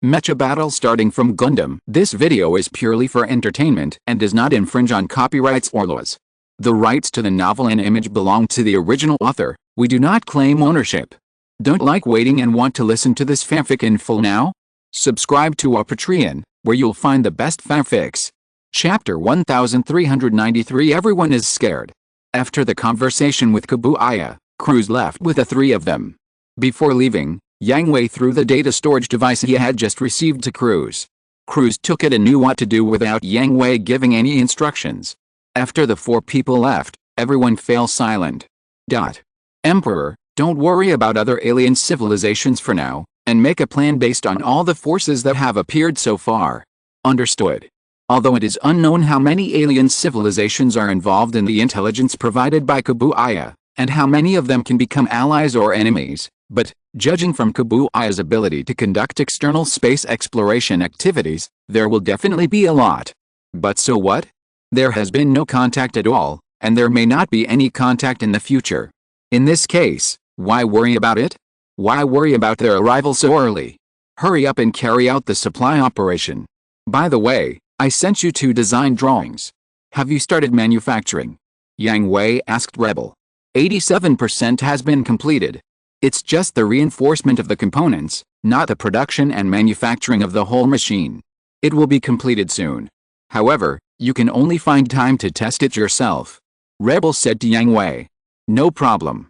Mecha battle starting from Gundam. This video is purely for entertainment and does not infringe on copyrights or laws. The rights to the novel and image belong to the original author. We do not claim ownership. Don't like waiting and want to listen to this fanfic in full now? Subscribe to our Patreon, where you'll find the best fanfics. Chapter 1393. Everyone is scared. After the conversation with Kabuaya, Cruz left with the three of them. Before leaving, Yang Hui threw the data storage device he had just received to Cruz. Cruz took it and knew what to do without Yang Hui giving any instructions. After the four people left, everyone fell silent. Emperor, don't worry about other alien civilizations for now, and make a plan based on all the forces that have appeared so far. Understood. Although it is unknown how many alien civilizations are involved in the intelligence provided by Kabuaya, and how many of them can become allies or enemies, but, judging from Kabuaya's ability to conduct external space exploration activities, there will definitely be a lot. But so what? There has been no contact at all, and there may not be any contact in the future. In this case, why worry about it? Why worry about their arrival so early? Hurry up and carry out the supply operation. By the way, I sent you 2 design drawings. Have you started manufacturing? Yang Hui asked Rebel. 87% has been completed. It's just the reinforcement of the components, not the production and manufacturing of the whole machine. It will be completed soon. However, you can only find time to test it yourself. Rebel said to Yang Hui. No problem.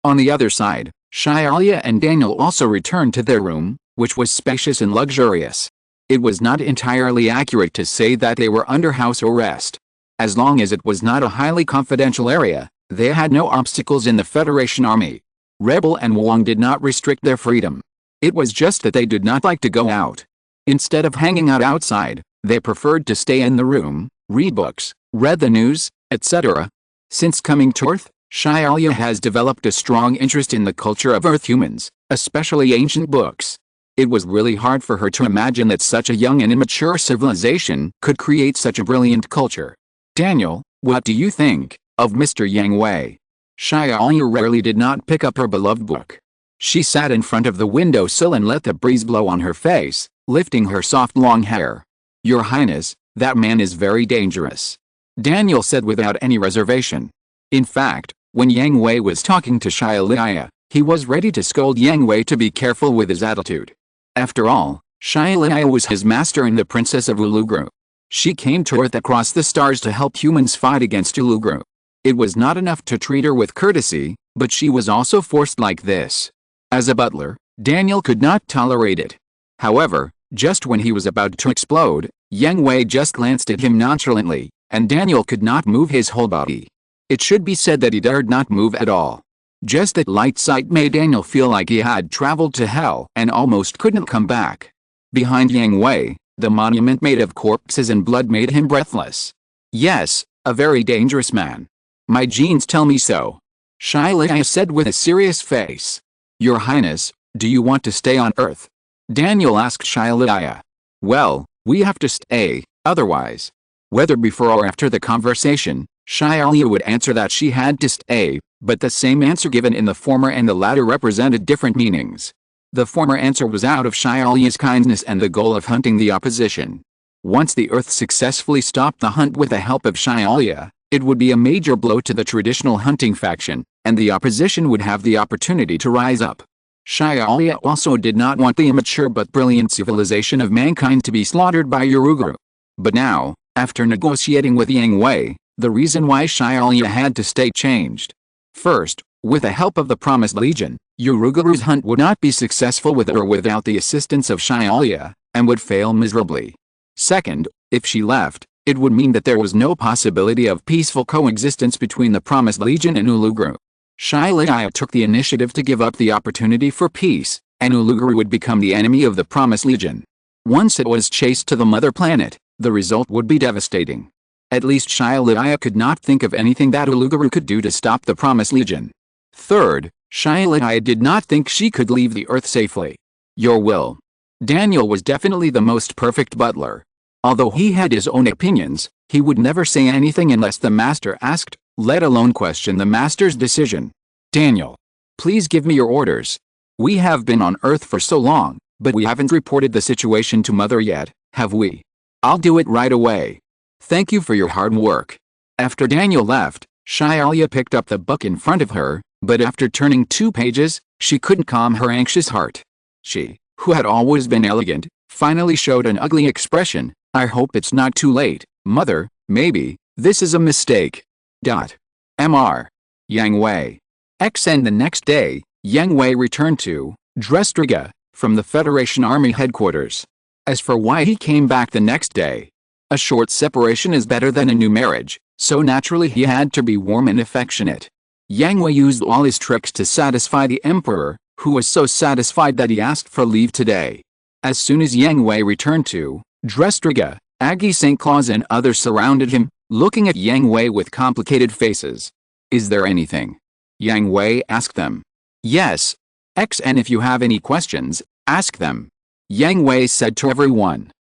On the other side, Xiaolia and Daniel also returned to their room, which was spacious and luxurious. It was not entirely accurate to say that they were under house arrest. As long as it was not a highly confidential area, they had no obstacles in the Federation Army. Rebel and Wong did not restrict their freedom. It was just that they did not like to go out. Instead of hanging out outside, they preferred to stay in the room, read books, read the news, etc. Since coming to Earth, Xiaolia has developed a strong interest in the culture of Earth humans, especially ancient books. It was really hard for her to imagine that such a young and immature civilization could create such a brilliant culture. Daniel, what do you think of Mr. Yang Hui? Xiaolia rarely did not pick up her beloved book. She sat in front of the windowsill and let the breeze blow on her face, lifting her soft long hair. Your Highness, that man is very dangerous. Daniel said without any reservation. In fact, when Yang Hui was talking to Xiaolia, he was ready to scold Yang Hui to be careful with his attitude. After all, Xiaolia was his master and the princess of Ulugru. She came to Earth across the stars to help humans fight against Ulugru. It was not enough to treat her with courtesy, but she was also forced like this. As a butler, Daniel could not tolerate it. However, just when he was about to explode, Yang Hui just glanced at him nonchalantly, and Daniel could not move his whole body. It should be said that he dared not move at all. Just that light sight made Daniel feel like he had traveled to hell and almost couldn't come back. Behind Yang Hui, the monument made of corpses and blood made him breathless. Yes, a very dangerous man. My genes tell me so. Xiaolia said with a serious face. Your Highness, do you want to stay on Earth? Daniel asked Xiaolia. Well, we have to stay, otherwise. Whether before or after the conversation, Xiaolia would answer that she had to stay, but the same answer given in the former and the latter represented different meanings. The former answer was out of Xiaolia's kindness and the goal of hunting the opposition. Once the Earth successfully stopped the hunt with the help of Xiaolia, it would be a major blow to the traditional hunting faction, and the opposition would have the opportunity to rise up. Xiaolia also did not want the immature but brilliant civilization of mankind to be slaughtered by Ulugru. But now, after negotiating with Yang Hui, the reason why Xiaolia had to stay changed. First, with the help of the Promised Legion, Ulugru's hunt would not be successful with or without the assistance of Xiaolia, and would fail miserably. Second, if she left, it would mean that there was no possibility of peaceful coexistence between the Promised Legion and Ulugru. Xiaolia took the initiative to give up the opportunity for peace, and Ulugru would become the enemy of the Promised Legion. Once it was chased to the mother planet, the result would be devastating. At least Xiaolia could not think of anything that Ulugru could do to stop the Promised Legion. Third, Xiaolia did not think she could leave the Earth safely. Your will. Daniel was definitely the most perfect butler. Although he had his own opinions, he would never say anything unless the master asked, let alone question the master's decision. Daniel, please give me your orders. We have been on Earth for so long, But we haven't reported the situation to Mother yet, have we? I'll do it right away. Thank you for your hard work. After Daniel left, Shailia picked up the book in front of her, but after turning 2 pages, she couldn't calm her anxious heart. She, who had always been elegant, finally showed an ugly expression. I hope it's not too late, Mother, maybe, this is a mistake. Mr. Yang Hui. XN the next day, Yang Hui returned to Drestriga from the Federation Army headquarters. As for why he came back the next day, a short separation is better than a new marriage, so naturally he had to be warm and affectionate. Yang Hui used all his tricks to satisfy the Emperor, who was so satisfied that he asked for leave today. As soon as Yang Hui returned to Drestriga, Aggie St. Claus and others surrounded him, looking at Yang Hui with complicated faces. Is there anything? Yang Hui asked them. Yes. And if you have any questions, ask them. Yang Hui said to everyone.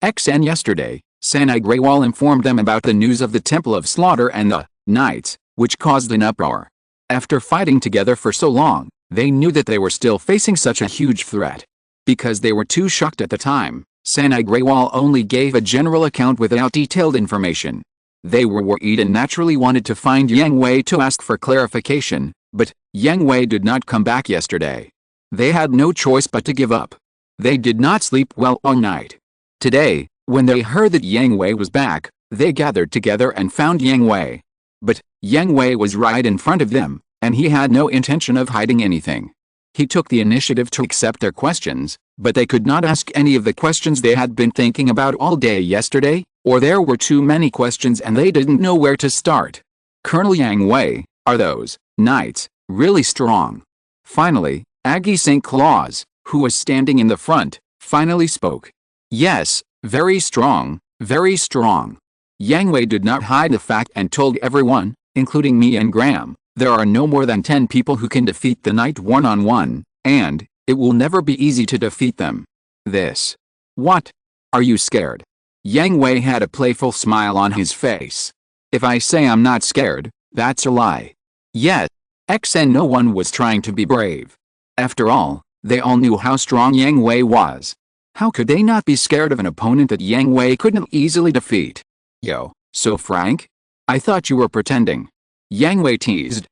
XN yesterday, Sanai Greywall informed them about the news of the Temple of Slaughter and the Knights, which caused an uproar. After fighting together for so long, they knew that they were still facing such a huge threat. Because they were too shocked at the time, Sanai Greywall only gave a general account without detailed information. They were worried and naturally wanted to find Yang Hui to ask for clarification, but Yang Hui did not come back yesterday. They had no choice but to give up. They did not sleep well all night. Today, when they heard that Yang Hui was back, they gathered together and found Yang Hui. But Yang Hui was right in front of them, and he had no intention of hiding anything. He took the initiative to accept their questions, but they could not ask any of the questions they had been thinking about all day yesterday, or there were too many questions and they didn't know where to start. Colonel Yang Hui, are those knights really strong? Finally, Aggie St. Claus, who was standing in the front, finally spoke. Yes, very strong, very strong. Yang Hui did not hide the fact and told everyone, including me and Graham, there are no more than 10 people who can defeat the knight one-on-one, and it will never be easy to defeat them. This. What? Are you scared? Yang Hui had a playful smile on his face. If I say I'm not scared, that's a lie. Yes. And no one was trying to be brave. After all, they all knew how strong Yang Hui was. How could they not be scared of an opponent that Yang Hui couldn't easily defeat? Yo, so frank? I thought you were pretending. Yang Hui teased.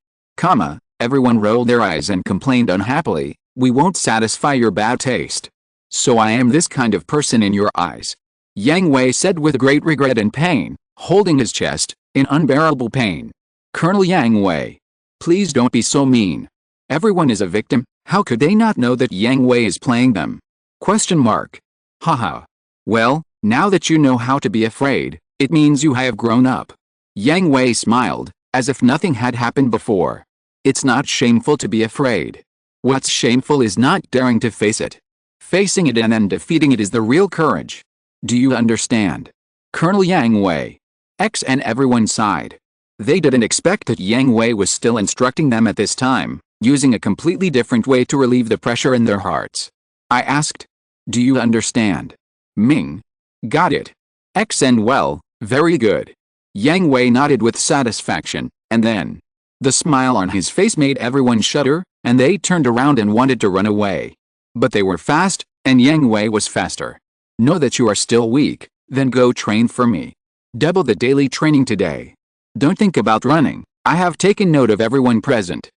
Everyone rolled their eyes and complained unhappily, we won't satisfy your bad taste. So I am this kind of person in your eyes. Yang Hui said with great regret and pain, holding his chest, in unbearable pain. Colonel Yang Hui. Please don't be so mean. Everyone is a victim, how could they not know that Yang Hui is playing them? Question mark. Haha. Well, now that you know how to be afraid, it means you have grown up. Yang Hui smiled, as if nothing had happened before. It's not shameful to be afraid. What's shameful is not daring to face it. Facing it and then defeating it is the real courage. Do you understand? Colonel Yang Hui. And everyone sighed. They didn't expect that Yang Hui was still instructing them at this time, using a completely different way to relieve the pressure in their hearts. I asked. Do you understand? Ming. Got it. And well, very good. Yang Hui nodded with satisfaction, and then the smile on his face made everyone shudder, and they turned around and wanted to run away. But they were fast, and Yang Hui was faster. Know that you are still weak, then go train for me. Double the daily training today. Don't think about running, I have taken note of everyone present.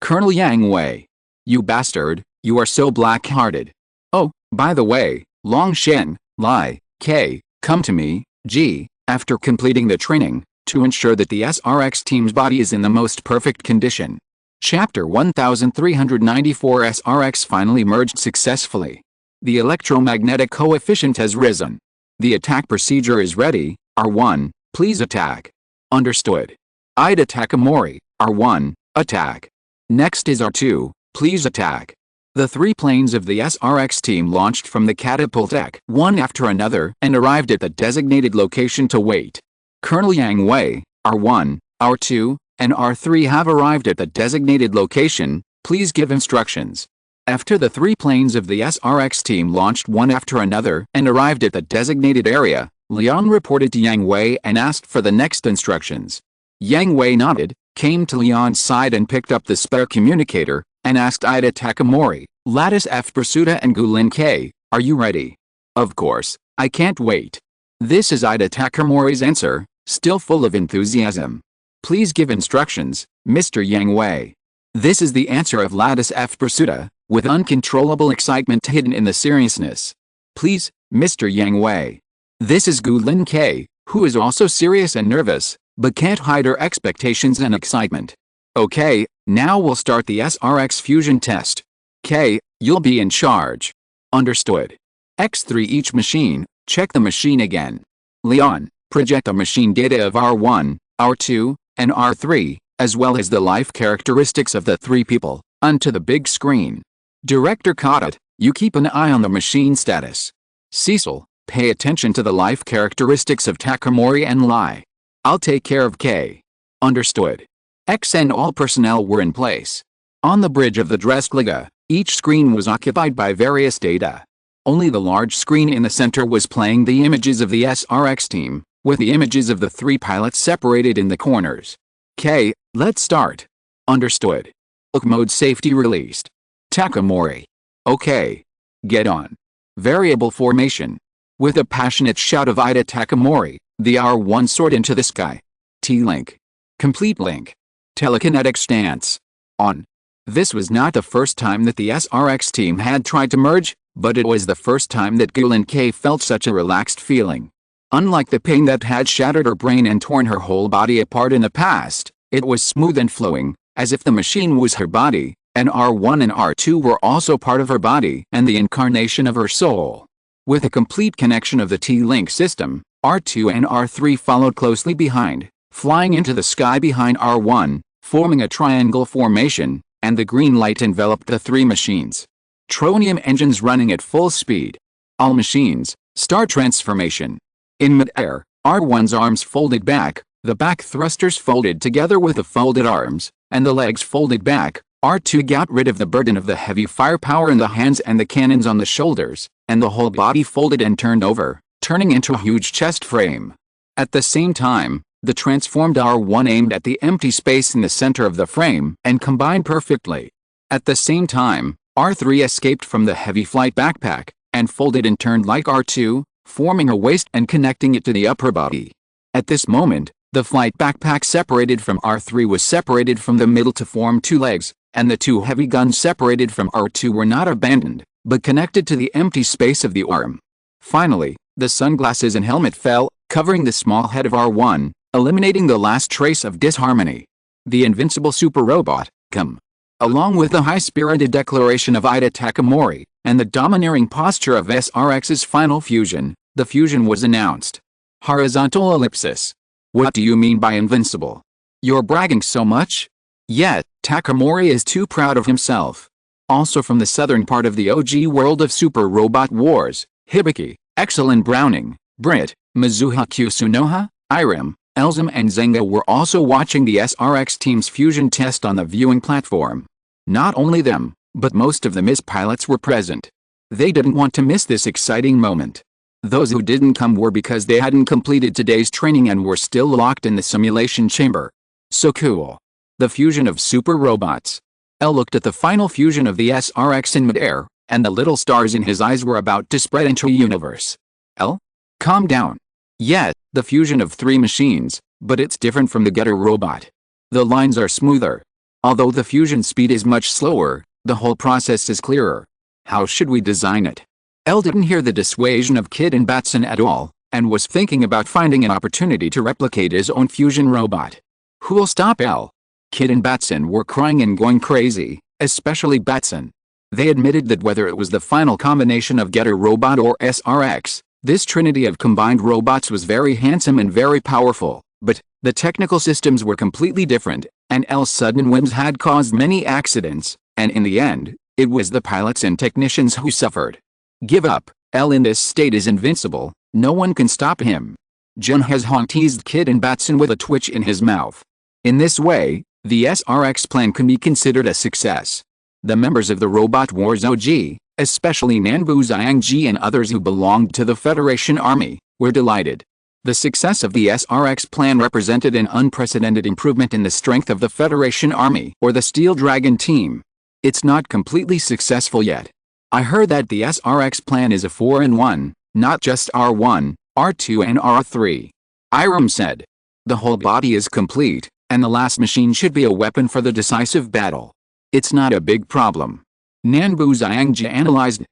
Colonel Yang Hui. You bastard, you are so black-hearted. Oh, by the way, Long Shen, Lai, K, come to me, G, after completing the training, to ensure that the SRX team's body is in the most perfect condition. Chapter 1394 SRX finally merged successfully. The electromagnetic coefficient has risen. The attack procedure is ready, R1, please attack. Understood. Ida Takamori, R1, attack. Next is R2, please attack. The 3 planes of the SRX team launched from the catapult deck one after another and arrived at the designated location to wait. Colonel Yang Hui, R1, R2, and R3 have arrived at the designated location, please give instructions. After the 3 planes of the SRX team launched one after another and arrived at the designated area, Leon reported to Yang Hui and asked for the next instructions. Yang Hui nodded, came to Leon's side and picked up the spare communicator, and asked Ida Takamori, Lattice F. Pursuta and Gulin K, "Are you ready?" "Of course, I can't wait." This is Ida Takamori's answer, still full of enthusiasm. "Please give instructions, Mr. Yang Hui." This is the answer of Lattice F. Pursuta, with uncontrollable excitement hidden in the seriousness. "Please, Mr. Yang Hui." This is Gulin K, who is also serious and nervous, but can't hide her expectations and excitement. "Okay, now we'll start the SRX fusion test. K, you'll be in charge." "Understood." X3 each machine, check the machine again. Leon, project the machine data of R1, R2, and R3, as well as the life characteristics of the 3 people, onto the big screen. Director Kadat, you keep an eye on the machine status. Cecil, pay attention to the life characteristics of Takamori and Lai. I'll take care of K. Understood. X and all personnel were in place. On the bridge of the Dreskliga, each screen was occupied by various data. Only the large screen in the center was playing the images of the SRX team, with the images of the 3 pilots separated in the corners. "K, let's start." "Understood." Look mode safety released. Takamori. "Okay. Get on." Variable formation. With a passionate shout of Ida Takamori, the R1 soared into the sky. T-Link. Complete link. Telekinetic stance. On. This was not the first time that the SRX team had tried to merge, but it was the first time that Gulin K felt such a relaxed feeling. Unlike the pain that had shattered her brain and torn her whole body apart in the past, it was smooth and flowing, as if the machine was her body, and R1 and R2 were also part of her body and the incarnation of her soul. With a complete connection of the T-Link system, R2 and R3 followed closely behind, flying into the sky behind R1, forming a triangle formation, and the green light enveloped the 3 machines. Tronium engines running at full speed. All machines, start transformation. In mid-air, R1's arms folded back, the back thrusters folded together with the folded arms, and the legs folded back. R2 got rid of the burden of the heavy firepower in the hands and the cannons on the shoulders, and the whole body folded and turned over, turning into a huge chest frame. At the same time, the transformed R1 aimed at the empty space in the center of the frame and combined perfectly. At the same time, R3 escaped from the heavy flight backpack, and folded and turned like R2, forming a waist and connecting it to the upper body. At this moment, the flight backpack separated from R3 was separated from the middle to form 2 legs, and the 2 heavy guns separated from R2 were not abandoned, but connected to the empty space of the arm. Finally, the sunglasses and helmet fell, covering the small head of R1, eliminating the last trace of disharmony. The invincible super robot, come. Along with the high-spirited declaration of Ida Takamori, and the domineering posture of SRX's final fusion, the fusion was announced. Horizontal ellipsis. What do you mean by invincible? You're bragging so much? Yet, Takamori is too proud of himself. Also from the southern part of the OG world of Super Robot Wars, Hibiki, Excellent Browning, Brit, Mizuha Kusunoha, Irem, Elzum and Zenga were also watching the SRX team's fusion test on the viewing platform. Not only them, but most of the MIS pilots were present. They didn't want to miss this exciting moment. Those who didn't come were because they hadn't completed today's training and were still locked in the simulation chamber. So cool. The fusion of super robots. L looked at the final fusion of the SRX in midair, and the little stars in his eyes were about to spread into a universe. L? Calm down. Yet, the fusion of 3 machines, but it's different from the Getter robot. The lines are smoother. Although the fusion speed is much slower, the whole process is clearer. How should we design it? L didn't hear the dissuasion of Kid and Batson at all, and was thinking about finding an opportunity to replicate his own fusion robot. Who'll stop L? Kid and Batson were crying and going crazy, especially Batson. They admitted that whether it was the final combination of Getter robot or SRX, this trinity of combined robots was very handsome and very powerful, but the technical systems were completely different, and L's sudden whims had caused many accidents, and in the end, it was the pilots and technicians who suffered. Give up, L in this state is invincible, no one can stop him. Junhezhong teased Kid and Batson with a twitch in his mouth. In this way, the SRX plan can be considered a success. The members of the Robot Wars OG, especially Nanbu Xiangji and others who belonged to the Federation Army, were delighted. The success of the SRX plan represented an unprecedented improvement in the strength of the Federation Army or the Steel Dragon team. It's not completely successful yet. I heard that the SRX plan is a 4-in-1, not just R1, R2 and R3. Iram said. The whole body is complete, and the last machine should be a weapon for the decisive battle. It's not a big problem. Nanbu Xiangji analyzed.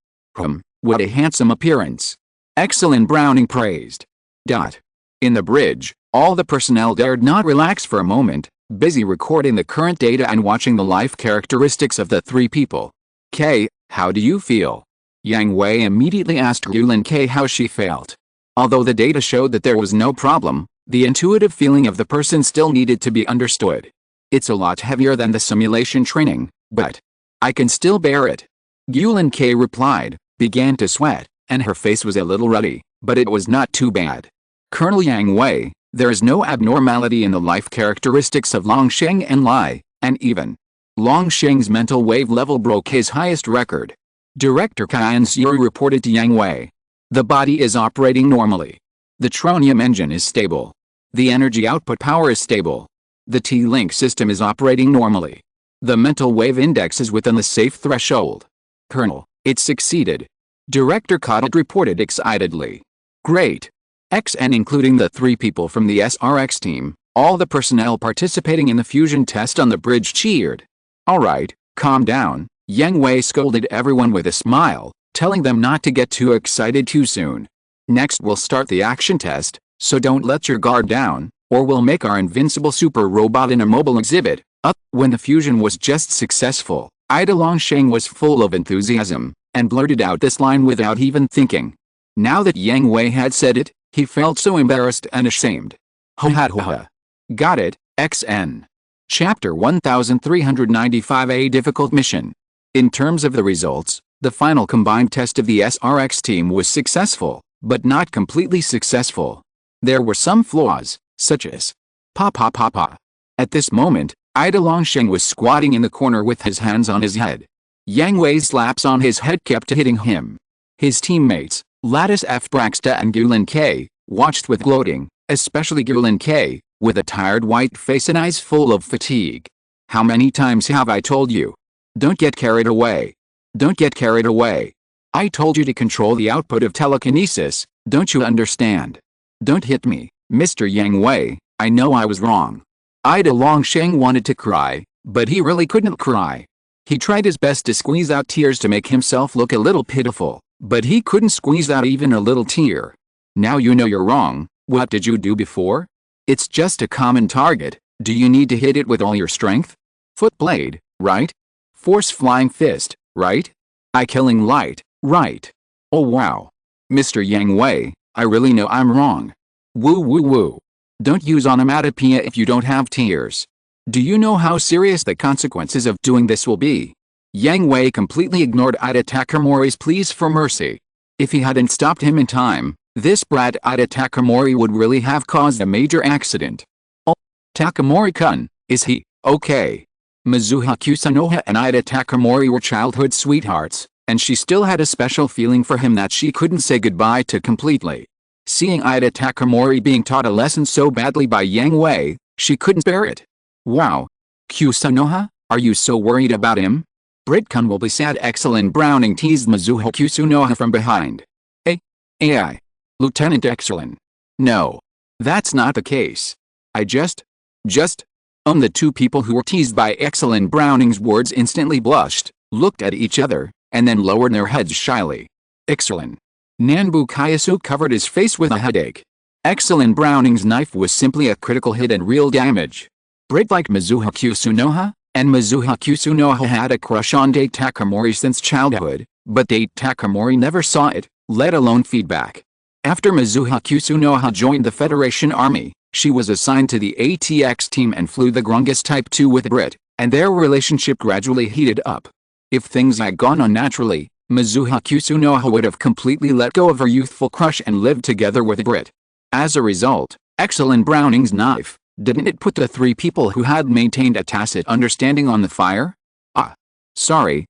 What a handsome appearance. Excellent, Browning praised. In the bridge, all the personnel dared not relax for a moment, busy recording the current data and watching the life characteristics of the three people. K, how do you feel? Yang Hui immediately asked Yulin K how she felt. Although the data showed that there was no problem, the intuitive feeling of the person still needed to be understood. It's a lot heavier than the simulation training, but I can still bear it. Yulin K replied, began to sweat, and her face was a little ruddy, but it was not too bad. Colonel Yang Hui, there is no abnormality in the life characteristics of Longsheng and Lai, and even Longsheng's mental wave level broke his highest record. Director Qian Suri reported to Yang Hui. The body is operating normally. The tronium engine is stable. The energy output power is stable. The T-Link system is operating normally. The mental wave index is within the safe threshold. Colonel, it succeeded. Director Kadad reported excitedly. Great. XN including the three people from the SRX team, all the personnel participating in the fusion test on the bridge cheered. Alright, calm down, Yang Hui scolded everyone with a smile, telling them not to get too excited too soon. Next we'll start the action test, so don't let your guard down, or we'll make our invincible super robot in a mobile exhibit. When the fusion was just successful, Ida Longsheng was full of enthusiasm, and blurted out this line without even thinking. Now that Yang Hui had said it, he felt so embarrassed and ashamed. Ha. Got it, XN. Chapter 1395, a difficult mission. In terms of the results, the final combined test of the SRX team was successful, but not completely successful. There were some flaws, such as Pa. At this moment, Ida Longsheng was squatting in the corner with his hands on his head. Yang Hui's slaps on his head kept hitting him. His teammates, Lattice F. Braxta and Gulin K, watched with gloating, especially Gulin K, with a tired white face and eyes full of fatigue. How many times have I told you? Don't get carried away. Don't get carried away. I told you to control the output of telekinesis, don't you understand? Don't hit me, Mr. Yang Hui, I know I was wrong. Ida Longsheng wanted to cry, but he really couldn't cry. He tried his best to squeeze out tears to make himself look a little pitiful, but he couldn't squeeze out even a little tear. Now you know you're wrong, what did you do before? It's just a common target, do you need to hit it with all your strength? Foot blade, right? Force flying fist, right? Eye killing light, right? Oh wow. Mr. Yang Hui, I really know I'm wrong. Woo. Don't use onomatopoeia if you don't have tears. Do you know how serious the consequences of doing this will be? Yang Hui completely ignored Ida Takamori's pleas for mercy. If he hadn't stopped him in time, this brat Ida Takamori would really have caused a major accident. Oh, Takamori-kun, is he okay? Mizuha Kusanoha and Ida Takamori were childhood sweethearts, and she still had a special feeling for him that she couldn't say goodbye to completely. Seeing Ida Takamori being taught a lesson so badly by Yang Hui, she couldn't bear it. Wow. Kusanoha, are you so worried about him? Brit-kun will be sad. Excellent, Browning teased Mizuho Kusanoha from behind. AI. Lieutenant Excellent. No. That's not the case. I just. The two people who were teased by Excellent Browning's words instantly blushed, looked at each other, and then lowered their heads shyly. Excellent. Nanbu Kayasu covered his face with a headache. Excellent Browning's knife was simply a critical hit and real damage. Brit liked Mizuha Kusunoha, and Mizuha Kusunoha had a crush on Date Takamori since childhood, but Date Takamori never saw it, let alone feedback. After Mizuha Kusunoha joined the Federation Army, she was assigned to the ATX team and flew the Grungus Type 2 with Brit, and their relationship gradually heated up. If things had gone unnaturally, Mizuha Kusunoha would have completely let go of her youthful crush and lived together with Brit. As a result, Excellent Browning's knife, didn't it put the three people who had maintained a tacit understanding on the fire? Sorry.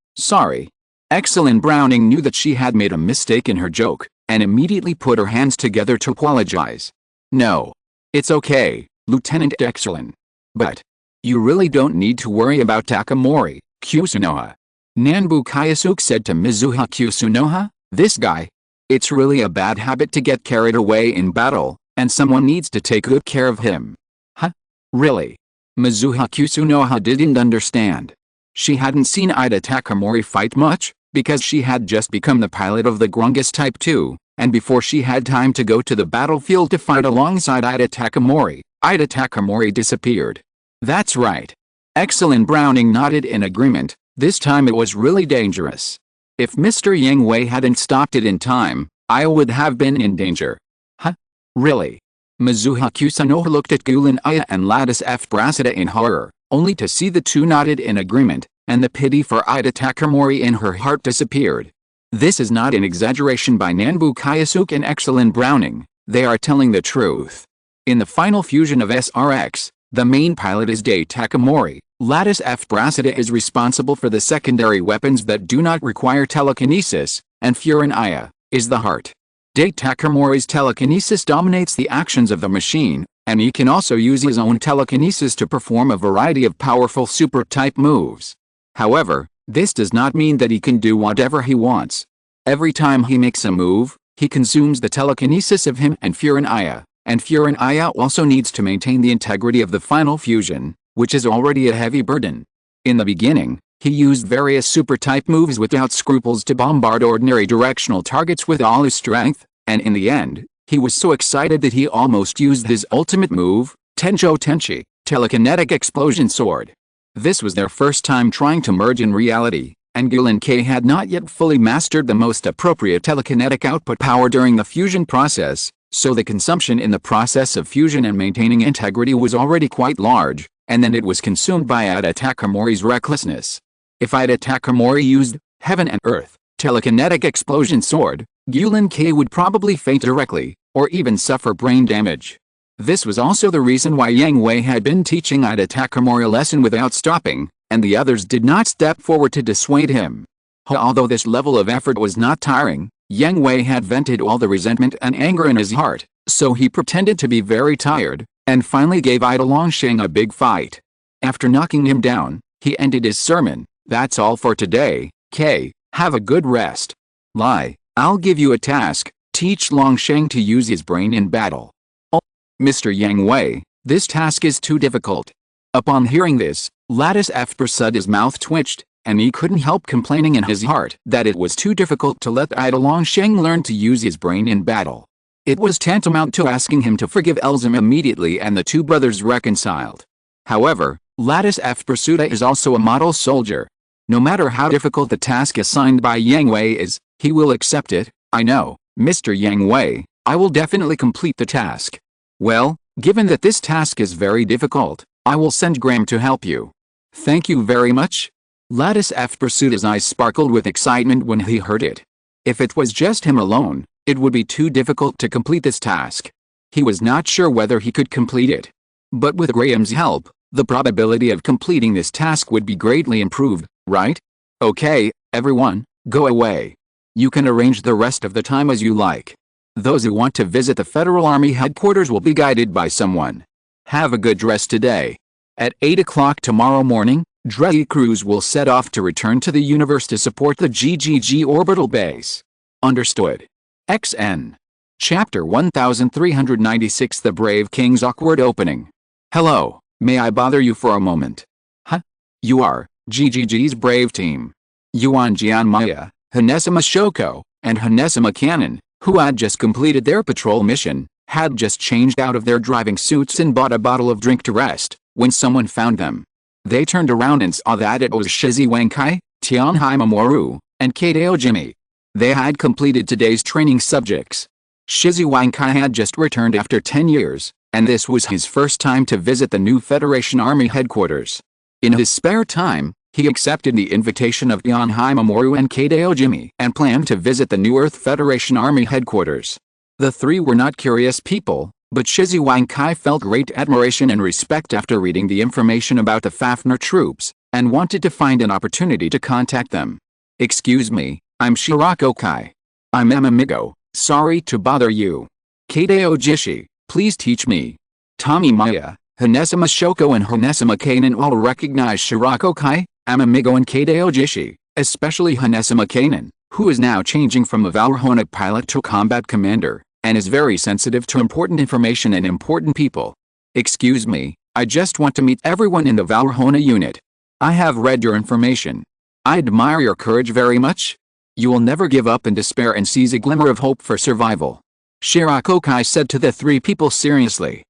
Excellent Browning knew that she had made a mistake in her joke, and immediately put her hands together to apologize. No. It's okay, Lieutenant Excellent. But you really don't need to worry about Takamori, Kusunoha. Nanbu Kyosuke said to Mizuha Kusunoha, "This guy. It's really a bad habit to get carried away in battle, and someone needs to take good care of him." Huh? Really? Mizuha Kusunoha didn't understand. She hadn't seen Ida Takamori fight much, because she had just become the pilot of the Grungus Type 2, and before she had time to go to the battlefield to fight alongside Ida Takamori disappeared. That's right. Excellent. Browning nodded in agreement. This time it was really dangerous. If Mr. Yang Hui hadn't stopped it in time, I would have been in danger. Huh? Really? Mizuha Kusunoha looked at Gulen Aya and Lattice F. Brasida in horror, only to see the two nodded in agreement, and the pity for Ida Takamori in her heart disappeared. This is not an exaggeration by Nanbu Kyosuke and Excellent Browning, they are telling the truth. In the final fusion of SRX, the main pilot is Dai Takamori. Lattice F. Brasida is responsible for the secondary weapons that do not require telekinesis, and Furin Aya is the heart. Dai Takamori's telekinesis dominates the actions of the machine, and he can also use his own telekinesis to perform a variety of powerful super-type moves. However, this does not mean that he can do whatever he wants. Every time he makes a move, he consumes the telekinesis of him and Furin Aya, and Furin Aya also needs to maintain the integrity of the final fusion, which is already a heavy burden. In the beginning, he used various super-type moves without scruples to bombard ordinary directional targets with all his strength, and in the end, he was so excited that he almost used his ultimate move, Tenjo Tenchi, Telekinetic Explosion Sword. This was their first time trying to merge in reality, and Gulen K had not yet fully mastered the most appropriate telekinetic output power during the fusion process, so the consumption in the process of fusion and maintaining integrity was already quite large, and then it was consumed by Ida Takamori's recklessness. If Ida Takamori used Heaven and Earth, Telekinetic Explosion Sword, Gulen K would probably faint directly, or even suffer brain damage. This was also the reason why Yang Hui had been teaching Ida Takamori a lesson without stopping, and the others did not step forward to dissuade him. Although this level of effort was not tiring, Yang Hui had vented all the resentment and anger in his heart, so he pretended to be very tired, and finally gave Ida Longsheng a big fight. After knocking him down, he ended his sermon. "That's all for today, K. Have a good rest. Lai, I'll give you a task. Teach Longsheng to use his brain in battle." "Oh, Mr. Yang Hui, this task is too difficult." Upon hearing this, Lattice F. Prasada's mouth twitched, and he couldn't help complaining in his heart that it was too difficult to let Ida Longsheng learn to use his brain in battle. It was tantamount to asking him to forgive Elzim immediately, and the two brothers reconciled. However, Lattice F. Prasada is also a model soldier. No matter how difficult the task assigned by Yang Hui is, he will accept it. "I know, Mr. Yang Hui, I will definitely complete the task." "Well, given that this task is very difficult, I will send Graham to help you." "Thank you very much." Lattice F. Prasada's eyes sparkled with excitement when he heard it. If it was just him alone, it would be too difficult to complete this task. He was not sure whether he could complete it. But with Graham's help, the probability of completing this task would be greatly improved, right? "Okay, everyone, go away. You can arrange the rest of the time as you like. Those who want to visit the Federal Army headquarters will be guided by someone. Have a good rest today. At 8 o'clock tomorrow morning, Dredge crews will set off to return to the universe to support the GGG orbital base. Understood. XN. Chapter 1396, The Brave King's Awkward Opening. "Hello, may I bother you for a moment?" "Huh? You are GGG's brave team." Yuan Jianmaya, Hanesima Shoko, and Hanesima Cannon, who had just completed their patrol mission, had just changed out of their driving suits and bought a bottle of drink to rest, when someone found them. They turned around and saw that it was Shizi Wankai, Tianhai Mamoru, and Kadeo Jimmy. They had completed today's training subjects. Shizi Wankai had just returned after 10 years, and this was his first time to visit the new Federation Army headquarters. In his spare time, he accepted the invitation of Tianhai Mamoru and Kadeo Jimmy and planned to visit the new Earth Federation Army headquarters. The three were not curious people, but Shizi Wankai felt great admiration and respect after reading the information about the Fafnir troops, and wanted to find an opportunity to contact them. "Excuse me, I'm Shirako Kai. I'm Amamigo, sorry to bother you. Kadeo Jishi, please teach me." Tommy Maya, Hanesima Shoko and Hanesima Kanan all recognized Shirako Kai, Amamigo and Kadeo Jishi, Especially Hanesima Kanan, who is now changing from a Valorhona pilot to combat commander, and is very sensitive to important information and important people. Excuse me, I just want to meet everyone in the Valorhona unit. I have read your information. I admire your courage very much. You will never give up in despair and seize a glimmer of hope for survival. Shirakokai said to the three people seriously.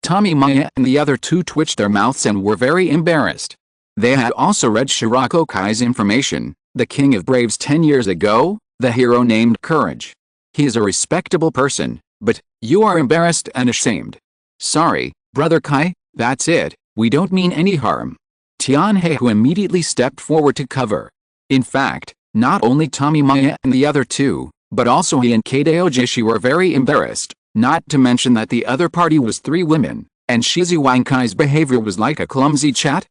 Tommy, Maya and the other two twitched their mouths and were very embarrassed. They had also read Shirakokai's information, the King of Braves 10 years ago, the hero named Courage. He is a respectable person, but you are embarrassed and ashamed. Sorry, Brother Kai, that's it, we don't mean any harm. Tianhe, who immediately stepped forward to cover. In fact, not only Tommy, Maya and the other two, but also he and Kadeo Jishi were very embarrassed, not to mention that the other party was 3 women, and Shizuwankai's behavior was like a clumsy chat.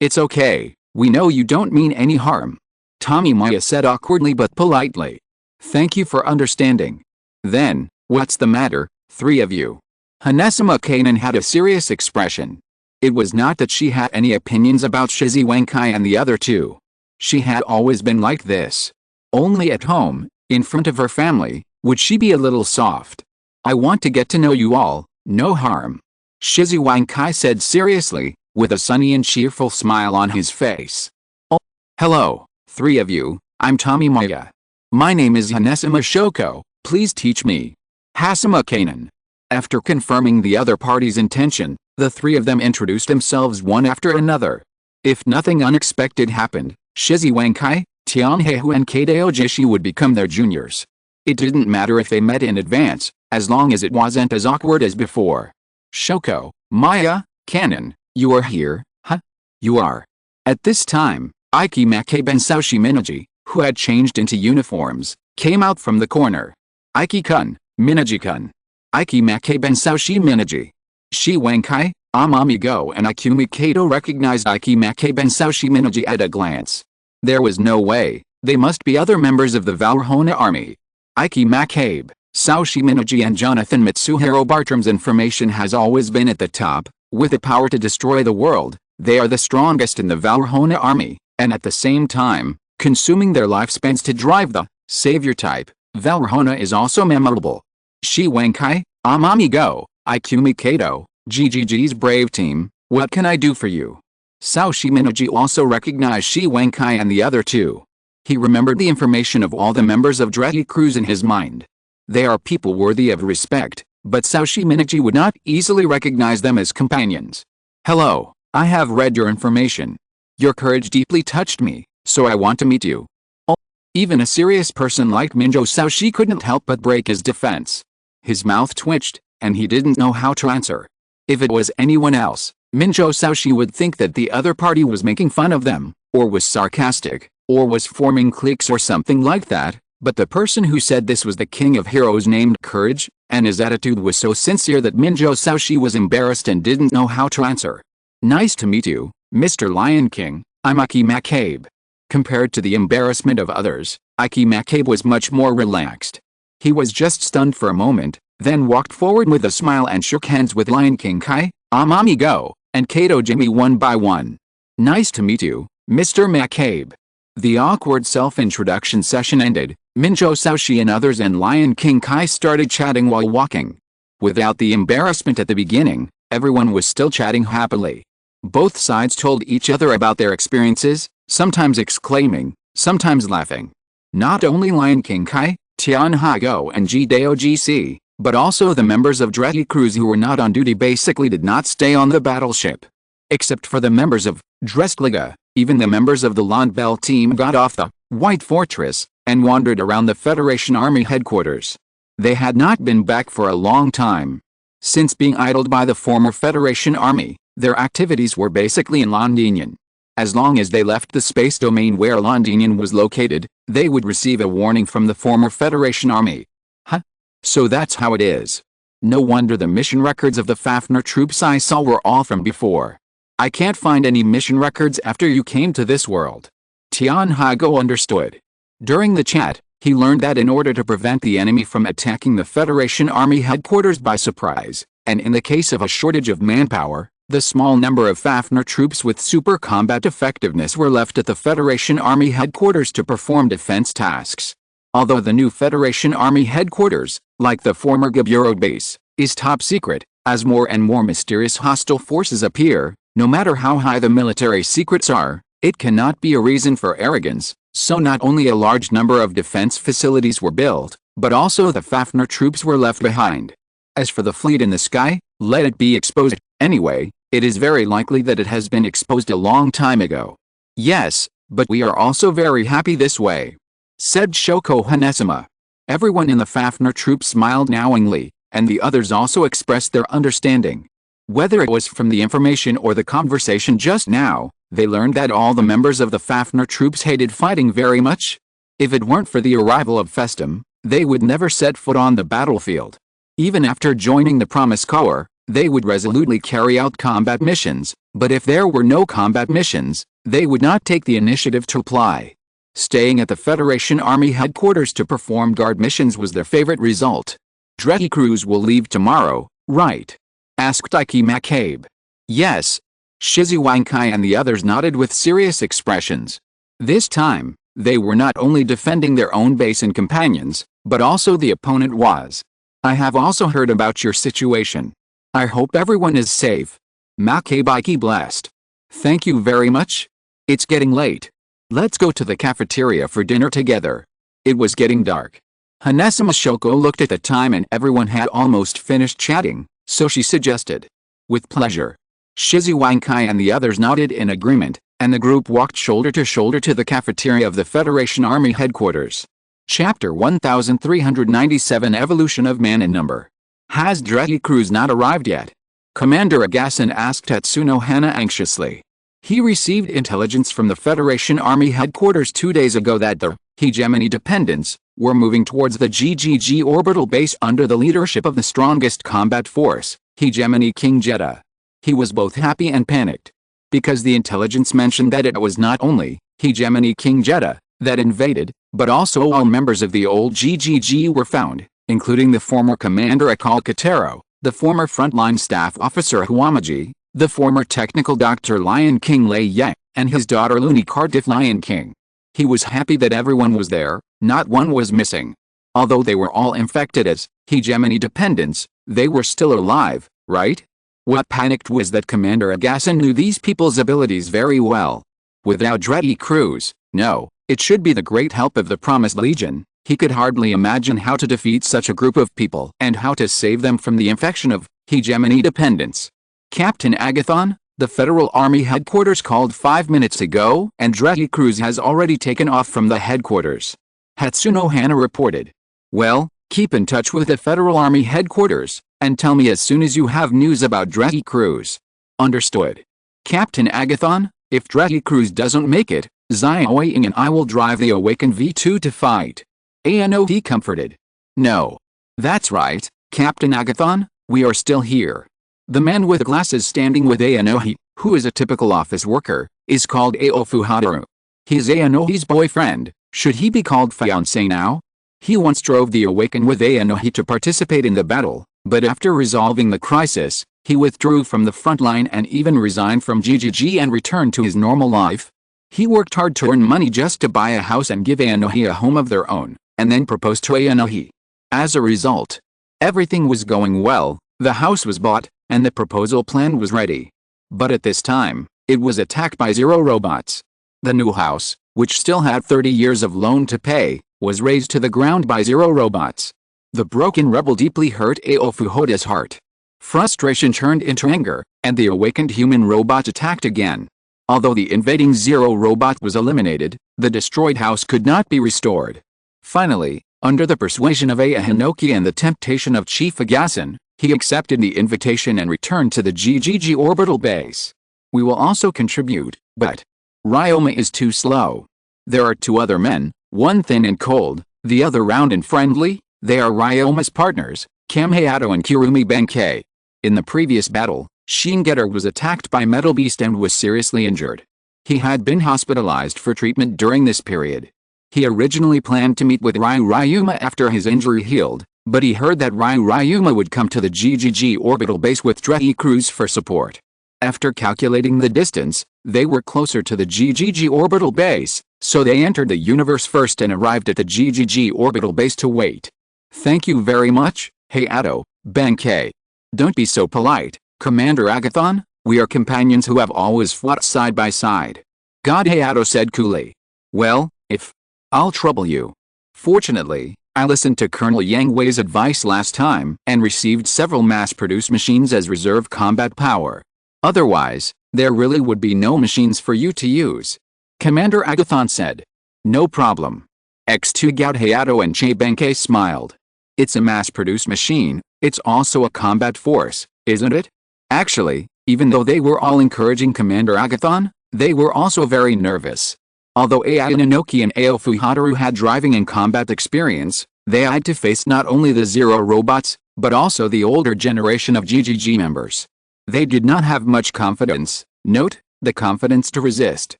It's okay, we know you don't mean any harm. Tommy Maya said awkwardly but politely. Thank you for understanding. Then, what's the matter, 3 of you? Hanesima Kanan had a serious expression. It was not that she had any opinions about Shizuwankai and the other 2. She had always been like this. Only at home, in front of her family, would she be a little soft. I want to get to know you all, no harm. Shizuwankai said seriously, with a sunny and cheerful smile on his face. Oh, hello, 3 of you, I'm Tommy Maya. My name is Hanesima Shoko, please teach me. Hasima Kanan. After confirming the other party's intention, the 3 of them introduced themselves one after another. If nothing unexpected happened, Shizuwankai, Tianhehu and Kadeo Jishi would become their juniors. It didn't matter if they met in advance, as long as it wasn't as awkward as before. Shoko, Maya, Kanan, you are here, huh? You are. At this time, Aiki Makebe and Saoshi Minaji, who had changed into uniforms, came out from the corner. Aiki-kun, Minaji-kun. Aiki Makebe and Saoshi Minaji. Shiwankai, Amamigo and Ikumi Kato recognized Aiki Makebe and Saoshi Minaji at a glance. There was no way, they must be other members of the Valorhona army. Aiki Makebe, Saoshi Minaji and Jonathan Mitsuhiro Bartram's information has always been at the top. With the power to destroy the world, they are the strongest in the Valorhona army, and at the same time, consuming their lifespans to drive the savior type. Valorhona is also memorable. Shiwankai, Amamigo, Ikumi Kato, GGG's brave team, what can I do for you? Saoshi Minaji also recognized Shiwankai and the other 2. He remembered the information of all the members of Dreddy Crews in his mind. They are people worthy of respect, but Saoshi Minaji would not easily recognize them as companions. Hello, I have read your information. Your courage deeply touched me, so I want to meet you. Oh, even a serious person like Minjo Saoshi couldn't help but break his defense. His mouth twitched, and he didn't know how to answer. If it was anyone else, Minjo Saoshi would think that the other party was making fun of them, or was sarcastic, or was forming cliques or something like that, but the person who said this was the king of heroes named Courage, and his attitude was so sincere that Minjo Saoshi was embarrassed and didn't know how to answer. Nice to meet you, Mr. Lion King, I'm Aiki Makebe. Compared to the embarrassment of others, Aiki Makebe was much more relaxed. He was just stunned for a moment, then walked forward with a smile and shook hands with Lion King Kai, Amamigo, and Kato Jimmy one by one. Nice to meet you, Mr. Makebe. The awkward self-introduction session ended. Minjo Saoshi and others and Lion King Kai started chatting while walking. Without the embarrassment at the beginning, everyone was still chatting happily. Both sides told each other about their experiences, sometimes exclaiming, sometimes laughing. Not only Lion King Kai, Tianhago and Gdeo GC, but also the members of Dreddy Crews who were not on duty basically did not stay on the battleship. Except for the members of Drestliga, even the members of the Landbell team got off the White Fortress and wandered around the Federation Army headquarters. They had not been back for a long time. Since being idled by the former Federation Army, their activities were basically in Londinian. As long as they left the space domain where Londinian was located, they would receive a warning from the former Federation Army. Huh? So that's how it is. No wonder the mission records of the Fafnir troops I saw were all from before. I can't find any mission records after you came to this world. Tianhago understood. During the chat, he learned that in order to prevent the enemy from attacking the Federation Army headquarters by surprise, and in the case of a shortage of manpower, The small number of Fafnir troops with super combat effectiveness were left at the Federation Army headquarters to perform defense tasks. Although the new Federation Army headquarters, like the former Gabureau base, is top secret, as more and more mysterious hostile forces appear, no matter how high the military secrets are, it cannot be a reason for arrogance, so not only a large number of defense facilities were built, but also the Fafnir troops were left behind. As for the fleet in the sky, let it be exposed. Anyway, it is very likely that it has been exposed a long time ago. Yes, but we are also very happy this way, said Shoko Hanesima. Everyone in the Fafnir troops smiled knowingly, and the others also expressed their understanding. Whether it was from the information or the conversation just now, they learned that all the members of the Fafnir troops hated fighting very much. If it weren't for the arrival of Festum, they would never set foot on the battlefield. Even after joining the Promise Corps, they would resolutely carry out combat missions, but if there were no combat missions, they would not take the initiative to apply. Staying at the Federation Army headquarters to perform guard missions was their favorite result. Dreddy crews will leave tomorrow, right? Asked Ike McCabe. Yes. Shizuwankai and the others nodded with serious expressions. This time, they were not only defending their own base and companions, but also the opponent was. I have also heard about your situation. I hope everyone is safe. McCabe Ike blessed. Thank you very much. It's getting late. Let's go to the cafeteria for dinner together. It was getting dark. Hanesima Shoko looked at the time and everyone had almost finished chatting, so she suggested. With pleasure. Shizuwankai and the others nodded in agreement, and the group walked shoulder to shoulder to the cafeteria of the Federation Army headquarters. Chapter 1397 Evolution of Man in Number. Has Dreddy Cruz not arrived yet? Commander Agassen asked Tatsuno Hana anxiously. He received intelligence from the Federation Army headquarters 2 days ago that the hegemony dependents were moving towards the GGG orbital base under the leadership of the strongest combat force, Hegemony King Jeddah. He was both happy and panicked, because the intelligence mentioned that it was not only Hegemony King Jeddah that invaded, but also all members of the old GGG were found, including the former commander Akal Katero, the former frontline staff officer Huamaji, the former technical doctor Lion King Lei Yang, and his daughter Luni Cardiff Lion King. He was happy that everyone was there, not one was missing. Although they were all infected as hegemony dependents, they were still alive, right? What panicked was that Commander Agassen knew these people's abilities very well. Without Dreddy Cruz, no, it should be the great help of the Promised Legion. He could hardly imagine how to defeat such a group of people and how to save them from the infection of hegemony dependence. Captain Agathon, the Federal Army headquarters called 5 minutes ago, and Dreddy Cruz has already taken off from the headquarters. Hatsuno Hana reported. Well, keep in touch with the Federal Army headquarters, and tell me as soon as you have news about Dreddy Cruz. Understood. Captain Agathon, if Dreddy Cruz doesn't make it, Xiaoying and I will drive the Awakened V2 to fight. Ano he comforted. No. That's right, Captain Agathon, we are still here. The man with glasses standing with Aonohi, who is a typical office worker, is called Aofu Hadaru. He's Aonohi's boyfriend. Should he be called fiancé now? He once drove the Awakened with Aonohi to participate in the battle, but after resolving the crisis, he withdrew from the front line and even resigned from GGG and returned to his normal life. He worked hard to earn money just to buy a house and give Aonohi a home of their own, and then proposed to Aonohi. As a result, everything was going well, the house was bought, and the proposal plan was ready. But at this time, it was attacked by Zero robots. The new house, which still had 30 years of loan to pay, was razed to the ground by Zero robots. The broken rebel deeply hurt Aofu Hoda's heart. Frustration turned into anger, and the awakened human robot attacked again. Although the invading Zero robot was eliminated, the destroyed house could not be restored. Finally, under the persuasion of Aya Hinoki and the temptation of Chief Agassen, he accepted the invitation and returned to the GGG orbital base. We will also contribute, but Ryoma is too slow. There are 2 other men, one thin and cold, the other round and friendly. They are Ryoma's partners, Kamhayato and Kirumi Benkei. In the previous battle, Shingetter was attacked by Metal Beast and was seriously injured. He had been hospitalized for treatment during this period. He originally planned to meet with Ryuma after his injury healed, but he heard that Ryuma would come to the GGG orbital base with Dreddy Cruz for support. After calculating the distance, they were closer to the GGG orbital base, so they entered the universe first and arrived at the GGG orbital base to wait. Thank you very much, Hayato, Benkei. Don't be so polite, Commander Agathon, we are companions who have always fought side by side. God, Hayato said coolly. Well, if I'll trouble you. Fortunately, I listened to Colonel Yang Hui's advice last time and received several mass-produced machines as reserve combat power. Otherwise, there really would be no machines for you to use. Commander Agathon said. No problem. X2 Gout Hayato and Che Benkei smiled. It's a mass-produced machine, it's also a combat force, isn't it? Actually, even though they were all encouraging Commander Agathon, they were also very nervous. Although Ai Inoki and Ao Fuhataru had driving and combat experience, they had to face not only the Zero robots, but also the older generation of GGG members. They did not have much confidence, note, the confidence to resist.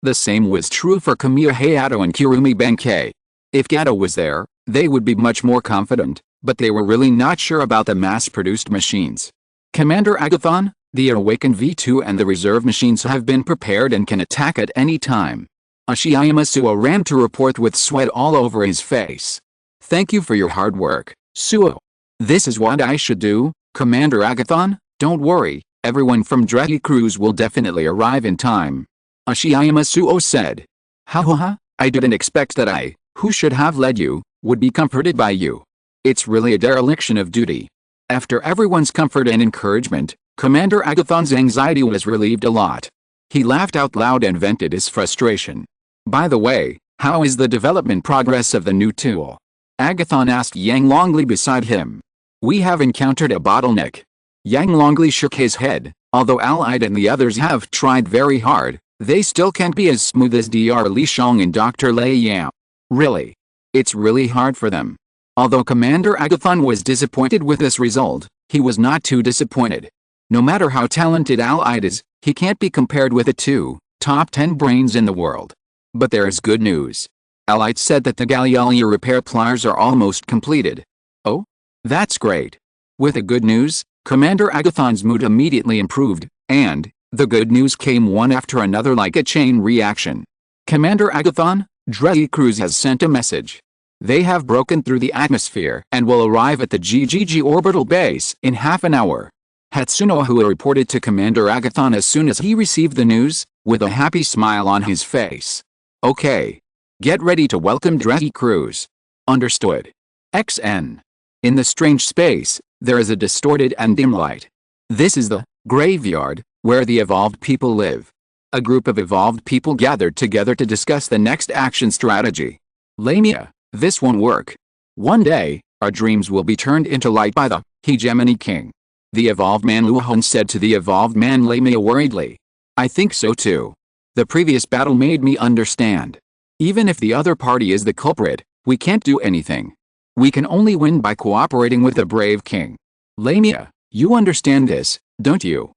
The same was true for Kamiya Hayato and Kirumi Benkei. If Gato was there, they would be much more confident, but they were really not sure about the mass-produced machines. Commander Agathon, the Awakened V2 and the reserve machines have been prepared and can attack at any time. Ashiyama Suo ran to report with sweat all over his face. Thank you for your hard work, Suo. This is what I should do, Commander Agathon, don't worry, everyone from Dreki Cruise will definitely arrive in time. Ashiyama Suo said. Ha, I didn't expect that I, who should have led you, would be comforted by you. It's really a dereliction of duty. After everyone's comfort and encouragement, Commander Agathon's anxiety was relieved a lot. He laughed out loud and vented his frustration. By the way, how is the development progress of the new tool? Agathon asked Yang Longli beside him. We have encountered a bottleneck. Yang Longli shook his head. Although Allied and the others have tried very hard, they still can't be as smooth as Dr. Li Shang and Dr. Lei Yao. Really? It's really hard for them. Although Commander Agathon was disappointed with this result, he was not too disappointed. No matter how talented Allied is, he can't be compared with the two top 10 brains in the world. But there is good news. Allied said that the Gallialia repair pliers are almost completed. Oh? That's great. With the good news, Commander Agathon's mood immediately improved, and the good news came one after another like a chain reaction. Commander Agathon, Dreki Cruise has sent a message. They have broken through the atmosphere and will arrive at the GGG orbital base in half an hour. Hatsuno Hui reported to Commander Agathon as soon as he received the news, with a happy smile on his face. Okay. Get ready to welcome Dreki Cruise. Understood. XN. In the strange space, there is a distorted and dim light. This is the graveyard, where the evolved people live. A group of evolved people gathered together to discuss the next action strategy. Lamia, this won't work. One day, our dreams will be turned into light by the hegemony king. The evolved man Luohon said to the evolved man Lamia worriedly. I think so too. The previous battle made me understand. Even if the other party is the culprit, we can't do anything. We can only win by cooperating with the brave king. Lamia, you understand this, don't you?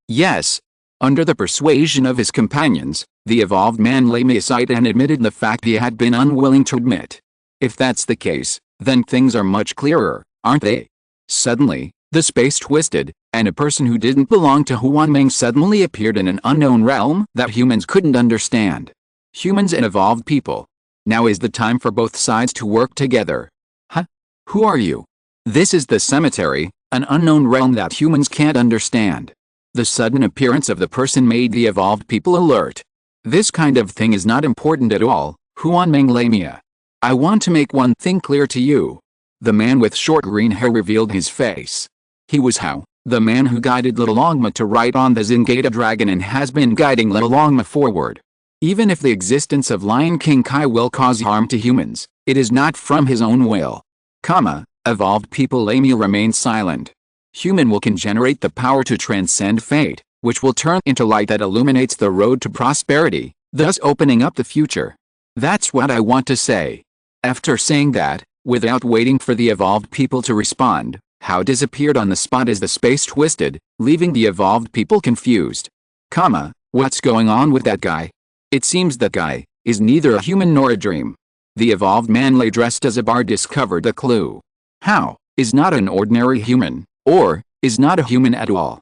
Yes. Under the persuasion of his companions, the evolved man Lamia sighed and admitted the fact he had been unwilling to admit. If that's the case, then things are much clearer, aren't they? Suddenly, the space twisted, and a person who didn't belong to Huanming suddenly appeared in an unknown realm that humans couldn't understand. Humans and evolved people. Now is the time for both sides to work together. Huh? Who are you? This is the cemetery, an unknown realm that humans can't understand. The sudden appearance of the person made the evolved people alert. This kind of thing is not important at all, Huanming Lamia. I want to make one thing clear to you. The man with short green hair revealed his face. He was Hao, the man who guided Little Longma to ride on the Zingata dragon and has been guiding Little Longma forward. Even if the existence of Lion King Kai will cause harm to humans, it is not from his own will. Evolved people Lamia remained silent. Human will can generate the power to transcend fate, which will turn into light that illuminates the road to prosperity, thus opening up the future. That's what I want to say. After saying that, without waiting for the evolved people to respond, Hao disappeared on the spot as the space twisted, leaving the evolved people confused. What's going on with that guy? It seems that guy is neither a human nor a dream. The evolved man lay dressed as a bard discovered the clue. Hao is not an ordinary human, or is not a human at all.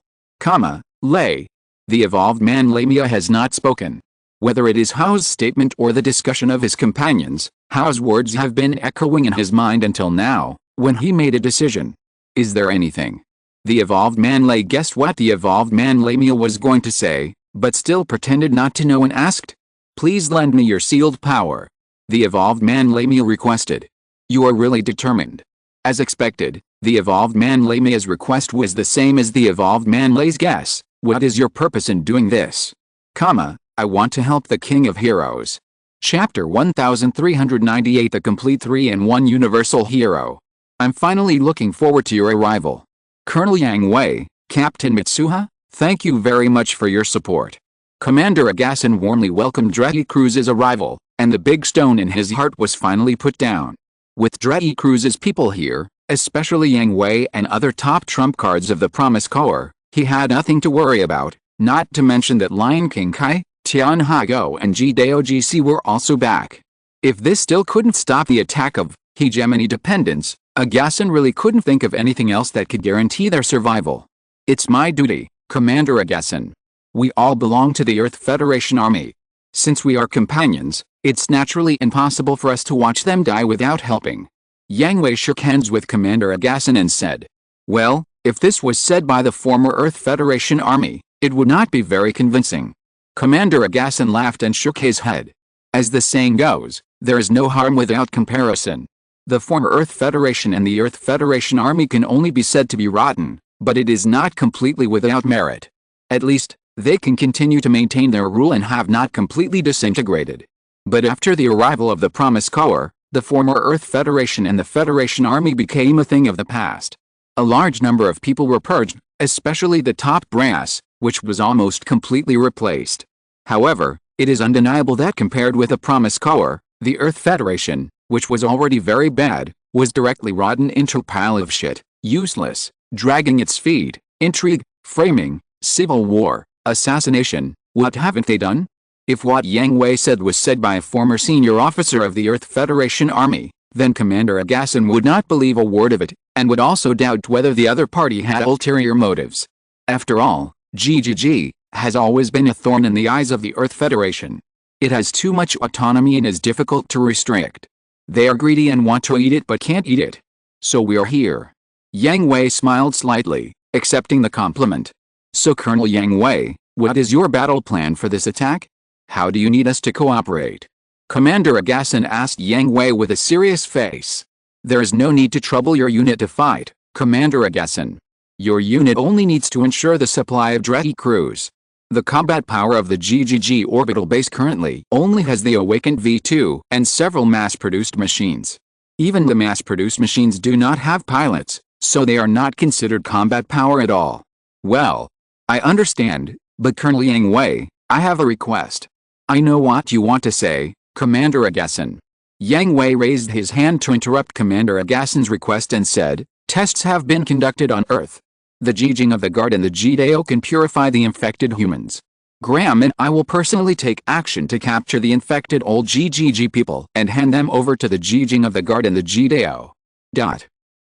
Lei. The evolved man Lamia has not spoken. Whether it is Hao's statement or the discussion of his companions, Hao's words have been echoing in his mind until now, when he made a decision. Is there anything? The evolved man Lei guessed what the evolved man Lamia was going to say, but still pretended not to know and asked. Please lend me your sealed power. The evolved man Lamia requested. You are really determined. As expected, the evolved man Lamia's request was the same as the evolved man Lei's guess. What is your purpose in doing this? I want to help the King of Heroes. Chapter 1398 The Complete 3-in-1 Universal Hero. I'm finally looking forward to your arrival. Colonel Yang Hui, Captain Mitsuha, thank you very much for your support. Commander Agassen warmly welcomed Dreddy Cruz's arrival, and the big stone in his heart was finally put down. With Dreddy Cruz's people here, especially Yang Hui and other top trump cards of the Promise Corps, he had nothing to worry about, not to mention that Lion King Kai, Tian Haigo and Jidao GC were also back. If this still couldn't stop the attack of hegemony dependence, Agassen really couldn't think of anything else that could guarantee their survival. It's my duty, Commander Agassen. We all belong to the Earth Federation Army. Since we are companions, it's naturally impossible for us to watch them die without helping. Yang Hui shook hands with Commander Agassen and said, well, if this was said by the former Earth Federation Army, it would not be very convincing. Commander Agassen laughed and shook his head. As the saying goes, there is no harm without comparison. The former Earth Federation and the Earth Federation Army can only be said to be rotten, but it is not completely without merit. At least, they can continue to maintain their rule and have not completely disintegrated. But after the arrival of the Promise Corps, the former Earth Federation and the Federation Army became a thing of the past. A large number of people were purged, especially the top brass, which was almost completely replaced. However, it is undeniable that compared with the Promise Corps, the Earth Federation, which was already very bad, was directly rotten into a pile of shit, useless, dragging its feet, intrigue, framing, civil war, assassination. What haven't they done? If what Yang Hui said was said by a former senior officer of the Earth Federation Army, then Commander Agassen would not believe a word of it, and would also doubt whether the other party had ulterior motives. After all, GGG has always been a thorn in the eyes of the Earth Federation. It has too much autonomy and is difficult to restrict. They are greedy and want to eat it but can't eat it. So we're here. Yang Hui smiled slightly, accepting the compliment. So Colonel Yang Hui, what is your battle plan for this attack? How do you need us to cooperate? Commander Agassen asked Yang Hui with a serious face. There is no need to trouble your unit to fight, Commander Agassen. Your unit only needs to ensure the supply of Dreddy Cruz. The combat power of the GGG orbital base currently only has the awakened V2 and several mass-produced machines. Even the mass-produced machines do not have pilots, so they are not considered combat power at all. Well, I understand, but Colonel Yang Hui, I have a request. I know what you want to say, Commander Agassen. Yang Hui raised his hand to interrupt Commander Agassen's request and said, tests have been conducted on Earth. The Jijing of the Guard and the Jidao can purify the infected humans. Graham and I will personally take action to capture the infected old GGG people and hand them over to the Jijing of the Guard and the Jidao.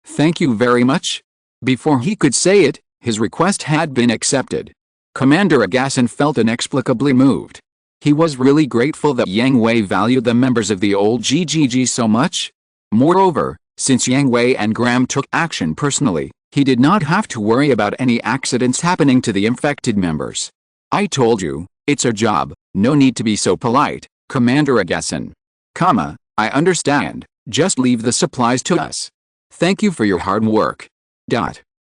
Thank you very much. Before he could say it, his request had been accepted. Commander Agassen felt inexplicably moved. He was really grateful that Yang Hui valued the members of the old GGG so much. Moreover, since Yang Hui and Graham took action personally, he did not have to worry about any accidents happening to the infected members. I told you, it's our job, no need to be so polite, Commander Agassen. I understand, just leave the supplies to us. Thank you for your hard work.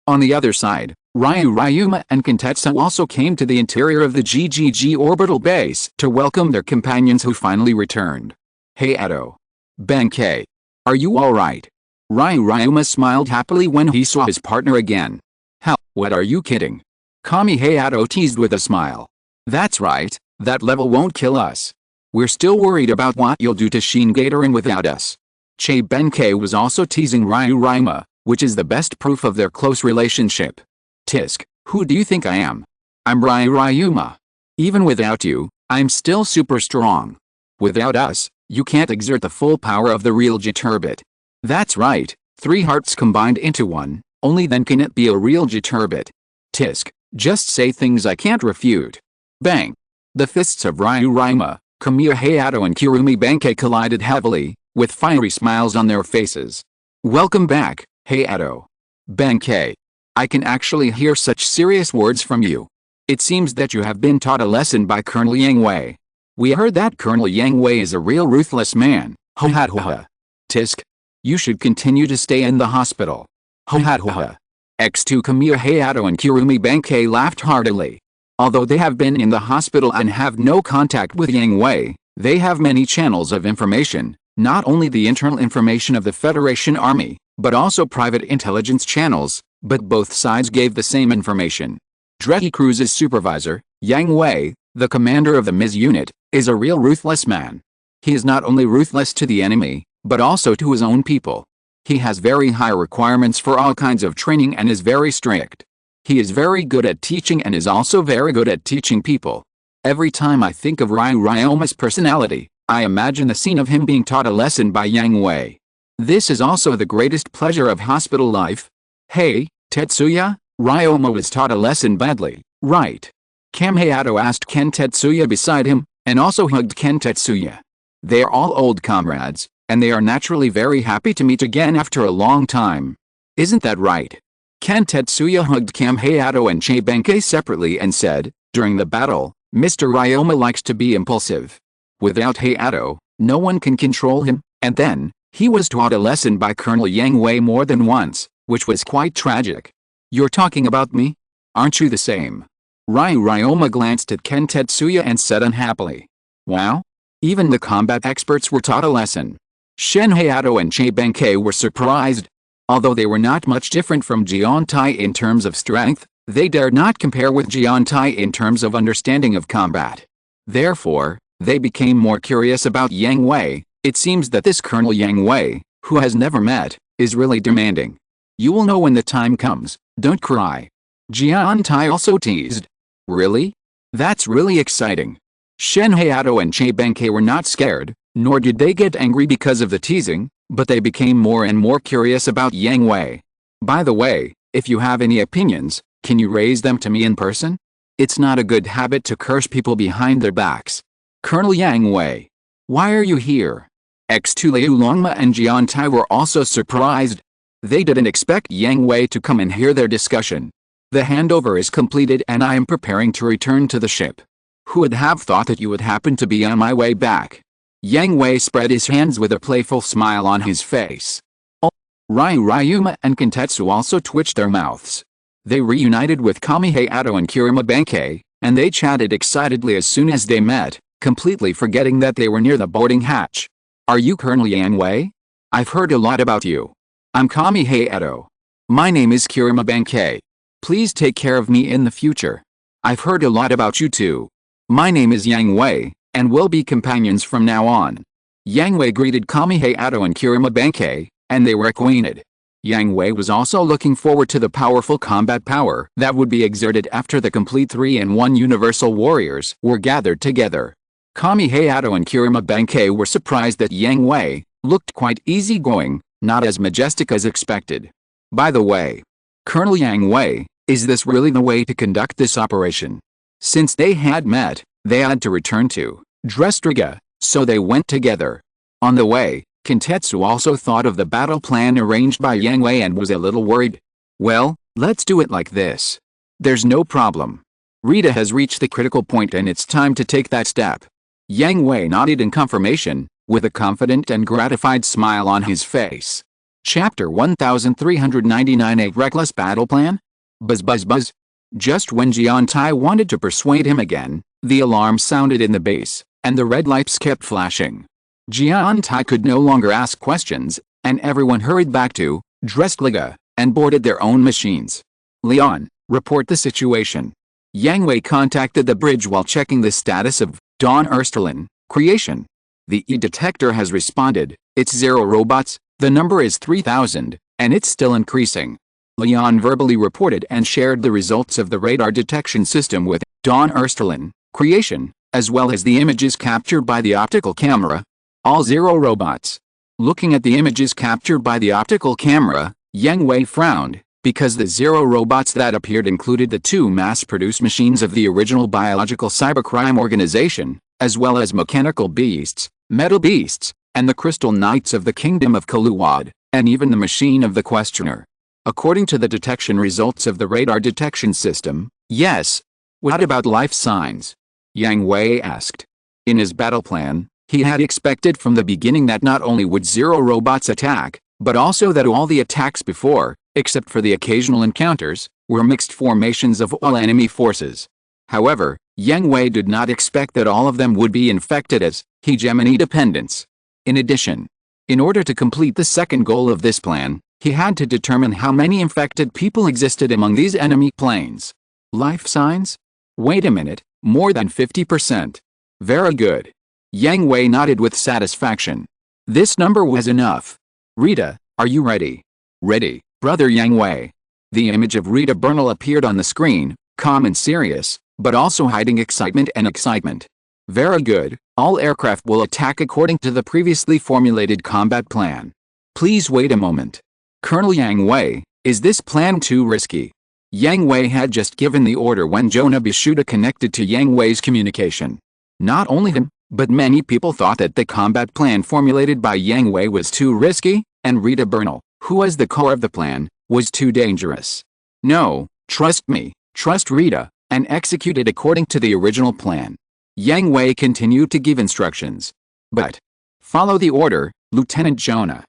On the other side, Ryuma and Kintetsu also came to the interior of the GGG orbital base to welcome their companions who finally returned. Hayato. Benkei. Are you alright? Ryuma smiled happily when he saw his partner again. Hell, what are you kidding? Kami Hayato teased with a smile. That's right, that level won't kill us. We're still worried about what you'll do to Shin Gatorin without us. Che Benkei was also teasing Ryuma, which is the best proof of their close relationship. Tisk, who do you think I am? I'm Ryuma. Even without you, I'm still super strong. Without us, you can't exert the full power of the real Jiturbit. That's right, 3 hearts combined into one, only then can it be a real Jiturbit. Tisk, Just say things I can't refute. Bang! The fists of Ryurima, Kamiya Hayato and Kirumi Benkei collided heavily, with fiery smiles on their faces. Welcome back, Hayato. Benkei. I can actually hear such serious words from you. It seems that you have been taught a lesson by Colonel Yang Hui. We heard that Colonel Yang Hui is a real ruthless man. Ho ha ha. Tisk. You should continue to stay in the hospital. Ho ha ha. X2 Kamiya Hayato and Kirumi Benkei laughed heartily. Although they have been in the hospital and have no contact with Yang Hui, they have many channels of information, not only the internal information of the Federation Army, but also private intelligence channels, but both sides gave the same information. Dretty Cruz's supervisor, Yang Hui, the commander of the MIS unit, is a real ruthless man. He is not only ruthless to the enemy, but also to his own people. He has very high requirements for all kinds of training and is very strict. He is very good at teaching and is also very good at teaching people. Every time I think of Ryuryuma's personality, I imagine the scene of him being taught a lesson by Yang Hui. This is also the greatest pleasure of hospital life. Hey, Tetsuya, Ryoma was taught a lesson badly, right? Kam Hayato asked Ken Tetsuya beside him, and also hugged Ken Tetsuya. They are all old comrades, and they are naturally very happy to meet again after a long time. Isn't that right? Ken Tetsuya hugged Kam Hayato and Chie Benkei separately and said, during the battle, Mr. Ryoma likes to be impulsive. Without Hayato, no one can control him, and then, he was taught a lesson by Colonel Yang Hui more than once, which was quite tragic. You're talking about me? Aren't you the same? Ryoma glanced at Ken Tetsuya and said unhappily. Wow? Even the combat experts were taught a lesson. Shen Hayato and Chie Benkei were surprised. Although they were not much different from Jiantai in terms of strength, they dared not compare with Jiantai in terms of understanding of combat. Therefore, they became more curious about Yang Hui. It seems that this Colonel Yang Hui, who has never met, is really demanding. You will know when the time comes, don't cry. Jiantai also teased. Really? That's really exciting. Shen Hayato and Chie Benkei were not scared, nor did they get angry because of the teasing, but they became more and more curious about Yang Hui. By the way, if you have any opinions, can you raise them to me in person? It's not a good habit to curse people behind their backs. Colonel Yang Hui. Why are you here? X2 Liu Longma and Jiantai were also surprised. They didn't expect Yang Hui to come and hear their discussion. The handover is completed and I am preparing to return to the ship. Who would have thought that you would happen to be on my way back? Yang Hui spread his hands with a playful smile on his face. Oh, Ryuma and Kentetsu also twitched their mouths. They reunited with Kami Hayato and Kiruma Benkei, and they chatted excitedly as soon as they met, completely forgetting that they were near the boarding hatch. Are you Colonel Yang Hui? I've heard a lot about you. I'm Kami Hayato. My name is Kiruma Benkei. Please take care of me in the future. I've heard a lot about you too. My name is Yang Hui, and we'll be companions from now on. Yang Hui greeted Kami Hayato and Kiruma Benkei, and they were acquainted. Yang Hui was also looking forward to the powerful combat power that would be exerted after the complete 3-in-1 Universal Warriors were gathered together. Kami Hayato and Kiruma Benkei were surprised that Yang Hui looked quite easygoing, not as majestic as expected. By the way, Colonel Yang Hui, is this really the way to conduct this operation? Since they had met, they had to return to Drestriga, so they went together. On the way, Kentetsu also thought of the battle plan arranged by Yang Hui and was a little worried. Well, let's do it like this. There's no problem. Rita has reached the critical point and it's time to take that step. Yang Hui nodded in confirmation, with a confident and gratified smile on his face. Chapter 1399 A Reckless Battle Plan? Buzz buzz buzz. Just when Jiantai wanted to persuade him again, the alarm sounded in the base, and the red lights kept flashing. Jiantai could no longer ask questions, and everyone hurried back to Drestriga and boarded their own machines. Leon, report the situation. Yang Hui contacted the bridge while checking the status of Dawn Ersterlin creation. The E-detector has responded. It's 0 robots, the number is 3000, and it's still increasing. Leon verbally reported and shared the results of the radar detection system with Dawn Ersterlin creation, as well as the images captured by the optical camera. All 0 robots. Looking at the images captured by the optical camera, Yang Hui frowned. because the Zero robots that appeared included the two mass-produced machines of the original biological cybercrime organization, as well as mechanical beasts, metal beasts, and the crystal knights of the kingdom of Kaluwad, and even the machine of the questioner. According to the detection results of the radar detection system, yes. What about life signs? Yang Hui asked. In his battle plan, he had expected from the beginning that not only would Zero robots attack, but also that all the attacks before, except for the occasional encounters, were mixed formations of all enemy forces. However, Yang Hui did not expect that all of them would be infected as hegemony dependents. In addition, in order to complete the second goal of this plan, he had to determine how many infected people existed among these enemy planes. Life signs? Wait a minute, more than 50%. Very good. Yang Hui nodded with satisfaction. This number was enough. Rita, are you ready? Ready, brother Yang Hui. The image of Rita Bernal appeared on the screen, calm and serious, but also hiding excitement and excitement. Very good, all aircraft will attack according to the previously formulated combat plan. Please wait a moment. Colonel Yang Hui, is this plan too risky? Yang Hui had just given the order when Jonah Bishuda connected to Yang Hui's communication. Not only him, but many people thought that the combat plan formulated by Yang Hui was too risky, and Rita Bernal, who was the core of the plan, was too dangerous. No, trust me, trust Rita, and execute it according to the original plan. Yang Hui continued to give instructions. But follow the order, Lieutenant Jonah.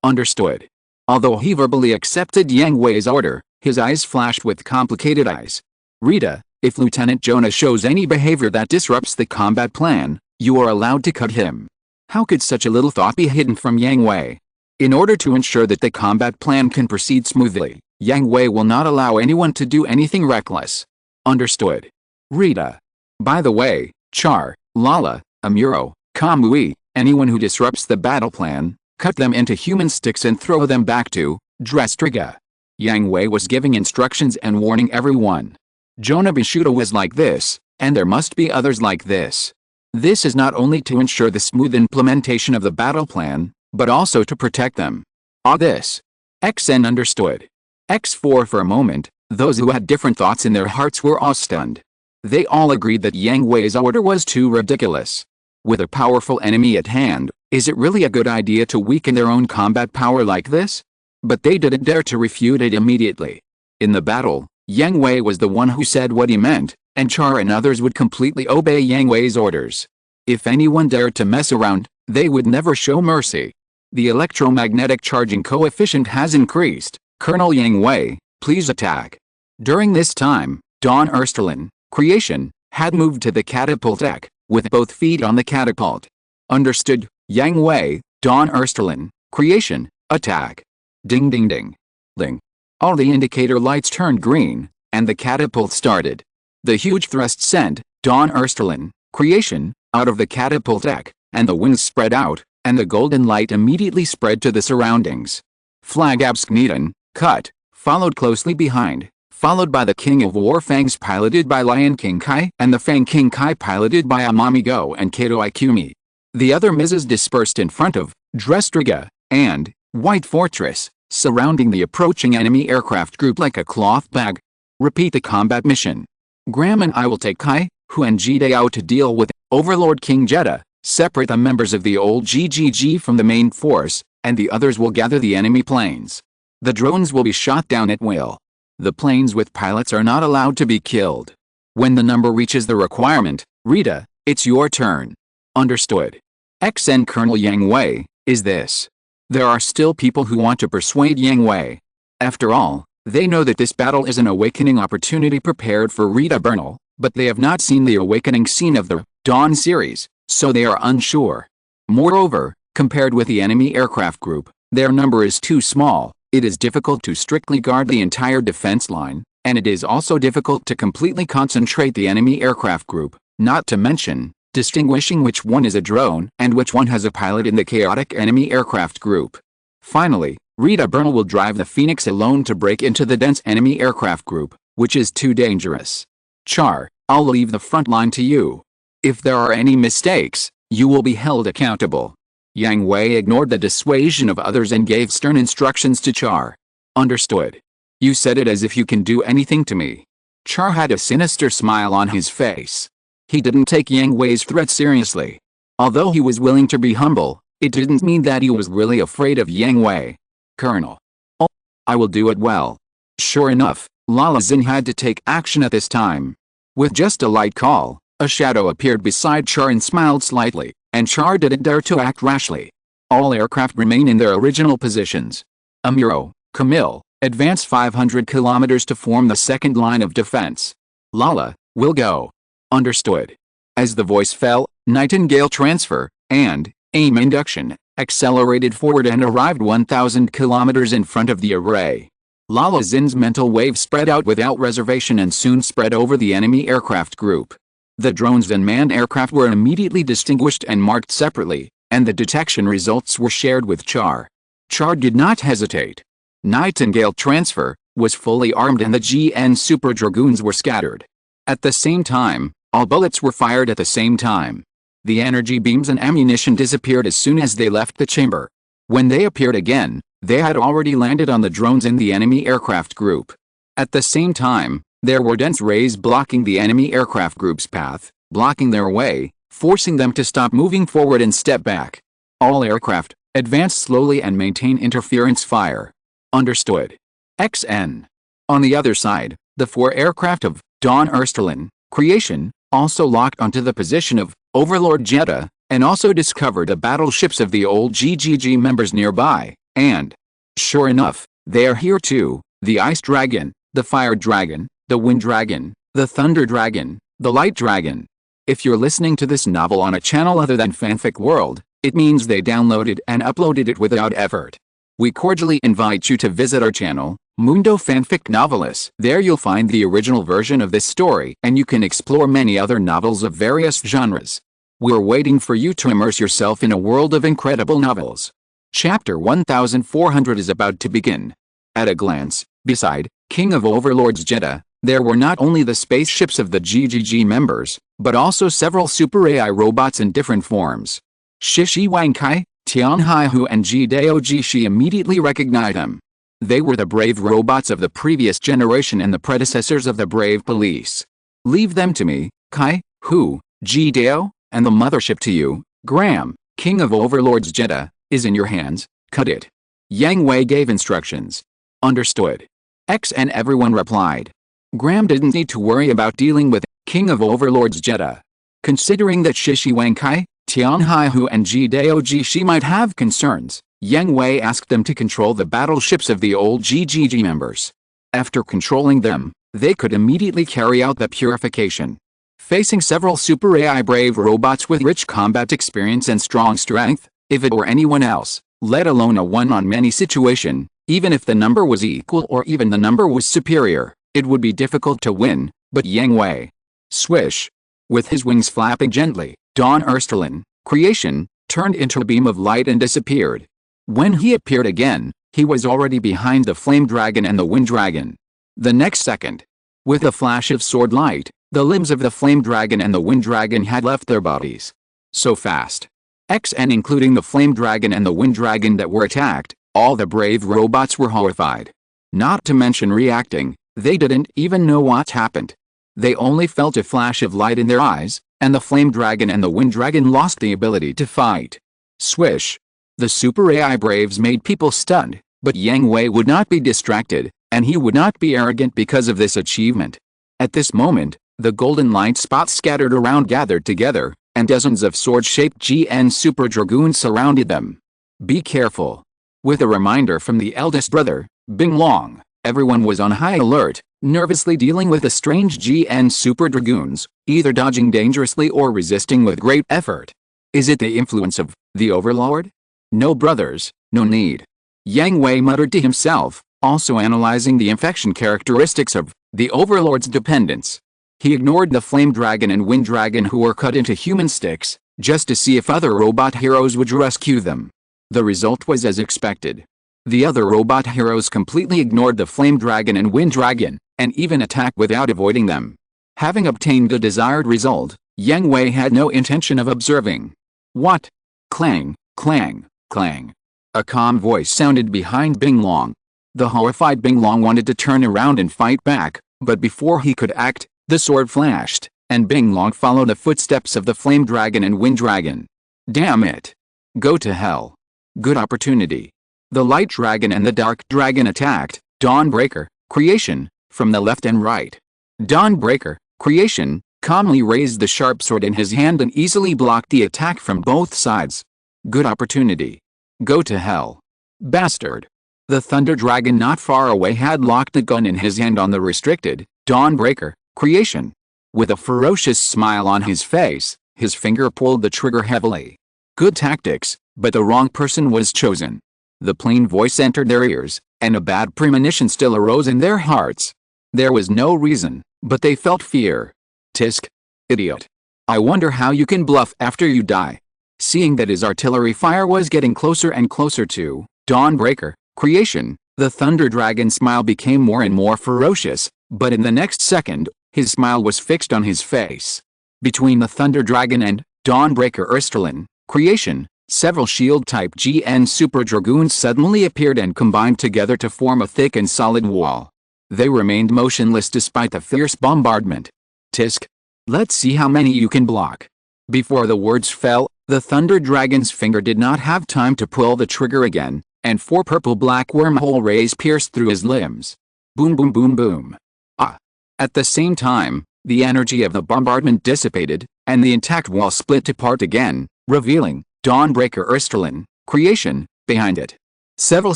Understood. Although he verbally accepted Yang Hui's order, his eyes flashed with complicated eyes. Rita, if Lieutenant Jonah shows any behavior that disrupts the combat plan, you are allowed to cut him. How could such a little thought be hidden from Yang Hui? In order to ensure that the combat plan can proceed smoothly, Yang Hui will not allow anyone to do anything reckless. Understood. Rita. By the way, Char, Lala, Amuro, Kamui, anyone who disrupts the battle plan, cut them into human sticks and throw them back to Drestriga. Yang Hui was giving instructions and warning everyone. Jonah Bishuda was like this, and there must be others like this. This is not only to ensure the smooth implementation of the battle plan, but also to protect them. All this. XN understood. X4 for a moment, those who had different thoughts in their hearts were awe-stunned. They all agreed that Yang Hui's order was too ridiculous. With a powerful enemy at hand, is it really a good idea to weaken their own combat power like this? But they didn't dare to refute it immediately. In the battle, Yang Hui was the one who said what he meant, and Char and others would completely obey Yang Hui's orders. If anyone dared to mess around, they would never show mercy. The electromagnetic charging coefficient has increased. Colonel Yang Hui, please attack. During this time, Dawn Ersterlin, creation, had moved to the catapult deck, with both feet on the catapult. Understood, Yang Hui, Dawn Ersterlin, creation, attack. Ding ding ding. Ding. All the indicator lights turned green, and the catapult started. The huge thrust sent Dawn Ersterlin, creation, out of the catapult deck, and the wings spread out, and the golden light immediately spread to the surroundings. Flag Abskneden, cut, followed closely behind, followed by the King of War Fangs piloted by Lion King Kai and the Fang King Kai piloted by Amami Go and Kato Ikumi. The other Mizes dispersed in front of Drestriga and White Fortress, surrounding the approaching enemy aircraft group like a cloth bag. Repeat the combat mission. Graham and I will take Kai, Hu and Jide out to deal with Overlord King Jeddah, separate the members of the old GGG from the main force, and the others will gather the enemy planes. The drones will be shot down at will. The planes with pilots are not allowed to be killed. When the number reaches the requirement, Rita, it's your turn. Understood. XN Colonel Yang Hui, is this? There are still people who want to persuade Yang Hui. After all, they know that this battle is an awakening opportunity prepared for Rita Bernal, but they have not seen the awakening scene of the Dawn series, so they are unsure. Moreover, compared with the enemy aircraft group, their number is too small. It is difficult to strictly guard the entire defense line, and it is also difficult to completely concentrate the enemy aircraft group, not to mention distinguishing which one is a drone and which one has a pilot in the chaotic enemy aircraft group. Finally, Rita Bernal will drive the Phoenix alone to break into the dense enemy aircraft group, which is too dangerous. Char, I'll leave the front line to you. If there are any mistakes, you will be held accountable. Yang Hui ignored the dissuasion of others and gave stern instructions to Char. Understood. You said it as if you can do anything to me. Char had a sinister smile on his face. He didn't take Yang Hui's threat seriously. Although he was willing to be humble, it didn't mean that he was really afraid of Yang Hui. Colonel. Oh, I will do it well. Sure enough, Lala Xin had to take action at this time. With just a light call, a shadow appeared beside Char and smiled slightly, and Char didn't dare to act rashly. All aircraft remain in their original positions. Amuro, Camille, advance 500 kilometers to form the second line of defense. Lala, we'll go. Understood. As the voice fell, Nightingale transfer, and aim induction, accelerated forward and arrived 1,000 kilometers in front of the array. Lala Xin's mental wave spread out without reservation and soon spread over the enemy aircraft group. The drones and manned aircraft were immediately distinguished and marked separately, and the detection results were shared with Char. Char did not hesitate. Nightingale transfer was fully armed and the GN Super Dragoons were scattered. At the same time, all bullets were fired at the same time. The energy beams and ammunition disappeared as soon as they left the chamber. When they appeared again, they had already landed on the drones in the enemy aircraft group. At the same time, there were dense rays blocking the enemy aircraft group's path, blocking their way, forcing them to stop moving forward and step back. All aircraft, advance slowly and maintain interference fire. Understood. XN. On the other side, the 4 aircraft of Dawn Ersterlin, creation, also locked onto the position of Overlord Jeddah, and also discovered the battleships of the old GGG members nearby, and, sure enough, they are here too, the Ice Dragon, the Fire Dragon, the Wind Dragon, the Thunder Dragon, the Light Dragon. If you're listening to this novel on a channel other than Fanfic World, it means they downloaded and uploaded it without effort. We cordially invite you to visit our channel, Mundo Fanfic Novelis. There you'll find the original version of this story and you can explore many other novels of various genres. We're waiting for you to immerse yourself in a world of incredible novels. Chapter 1400 is about to begin. At a glance, beside King of Overlords Jeddah, there were not only the spaceships of the GGG members, but also several super AI robots in different forms. Shishi Wangkai, Tianhai Hu and Jidao Jishi immediately recognized them. They were the brave robots of the previous generation and the predecessors of the brave police. Leave them to me, Kai, Hu, Jidao, and the mothership to you, Graham, King of Overlords Jeddah, is in your hands, cut it. Yang Hui gave instructions. Understood. X and everyone replied. Graham didn't need to worry about dealing with King of Overlords Jeddah. Considering that Shishi Wangkai, Tianhai Hu and Jidao Jishi might have concerns, Yang Hui asked them to control the battleships of the old GGG members. After controlling them, they could immediately carry out the purification. Facing several super AI brave robots with rich combat experience and strong strength, if it were anyone else, let alone a one-on-many situation, even if the number was equal or even the number was superior, it would be difficult to win, but Yang Hui. Swish. With his wings flapping gently, Dawn Ersterlin, creation, turned into a beam of light and disappeared. When he appeared again, he was already behind the Flame Dragon and the Wind Dragon. The next second, with a flash of sword light, the limbs of the Flame Dragon and the Wind Dragon had left their bodies. So fast. XN including the Flame Dragon and the Wind Dragon that were attacked, all the brave robots were horrified. Not to mention reacting, they didn't even know what happened. They only felt a flash of light in their eyes, and the Flame Dragon and the Wind Dragon lost the ability to fight. Swish. The Super AI Braves made people stunned, but Yang Hui would not be distracted, and he would not be arrogant because of this achievement. At this moment, the golden light spots scattered around gathered together, and dozens of sword-shaped GN Super Dragoons surrounded them. Be careful. With a reminder from the eldest brother, Bing Long, everyone was on high alert, nervously dealing with the strange GN Super Dragoons, either dodging dangerously or resisting with great effort. Is it the influence of the Overlord? No brothers, no need. Yang Hui muttered to himself, also analyzing the infection characteristics of the Overlord's dependents. He ignored the Flame Dragon and Wind Dragon who were cut into human sticks, just to see if other robot heroes would rescue them. The result was as expected. The other robot heroes completely ignored the Flame Dragon and Wind Dragon, and even attacked without avoiding them. Having obtained the desired result, Yang Hui had no intention of observing. What? Clang, clang, clang. A calm voice sounded behind Bing Long. The horrified Bing Long wanted to turn around and fight back, but before he could act, the sword flashed, and Bing Long followed the footsteps of the Flame Dragon and Wind Dragon. Damn it! Go to hell. Good opportunity. The Light Dragon and the Dark Dragon attacked Dawnbreaker, Creation, from the left and right. Dawnbreaker, Creation, calmly raised the sharp sword in his hand and easily blocked the attack from both sides. Good opportunity. Go to hell. Bastard. The Thunder Dragon not far away had locked a gun in his hand on the restricted Dawnbreaker, Creation. With a ferocious smile on his face, his finger pulled the trigger heavily. Good tactics, but the wrong person was chosen. The plain voice entered their ears, and a bad premonition still arose in their hearts. There was no reason, but they felt fear. Tisk. Idiot. I wonder how you can bluff after you die. Seeing that his artillery fire was getting closer and closer to Dawnbreaker, Creation, the Thunder Dragon's smile became more and more ferocious, but in the next second, his smile was fixed on his face. Between the Thunder Dragon and Dawnbreaker Erstrelin, Creation, several shield-type GN Super Dragoons suddenly appeared and combined together to form a thick and solid wall. They remained motionless despite the fierce bombardment. Tisk. Let's see how many you can block. Before the words fell, the Thunder Dragon's finger did not have time to pull the trigger again, and 4 purple-black wormhole rays pierced through his limbs. Boom boom boom boom. Ah! At the same time, the energy of the bombardment dissipated, and the intact wall split apart again, revealing Dawnbreaker Erstrelin, Creation, behind it. Several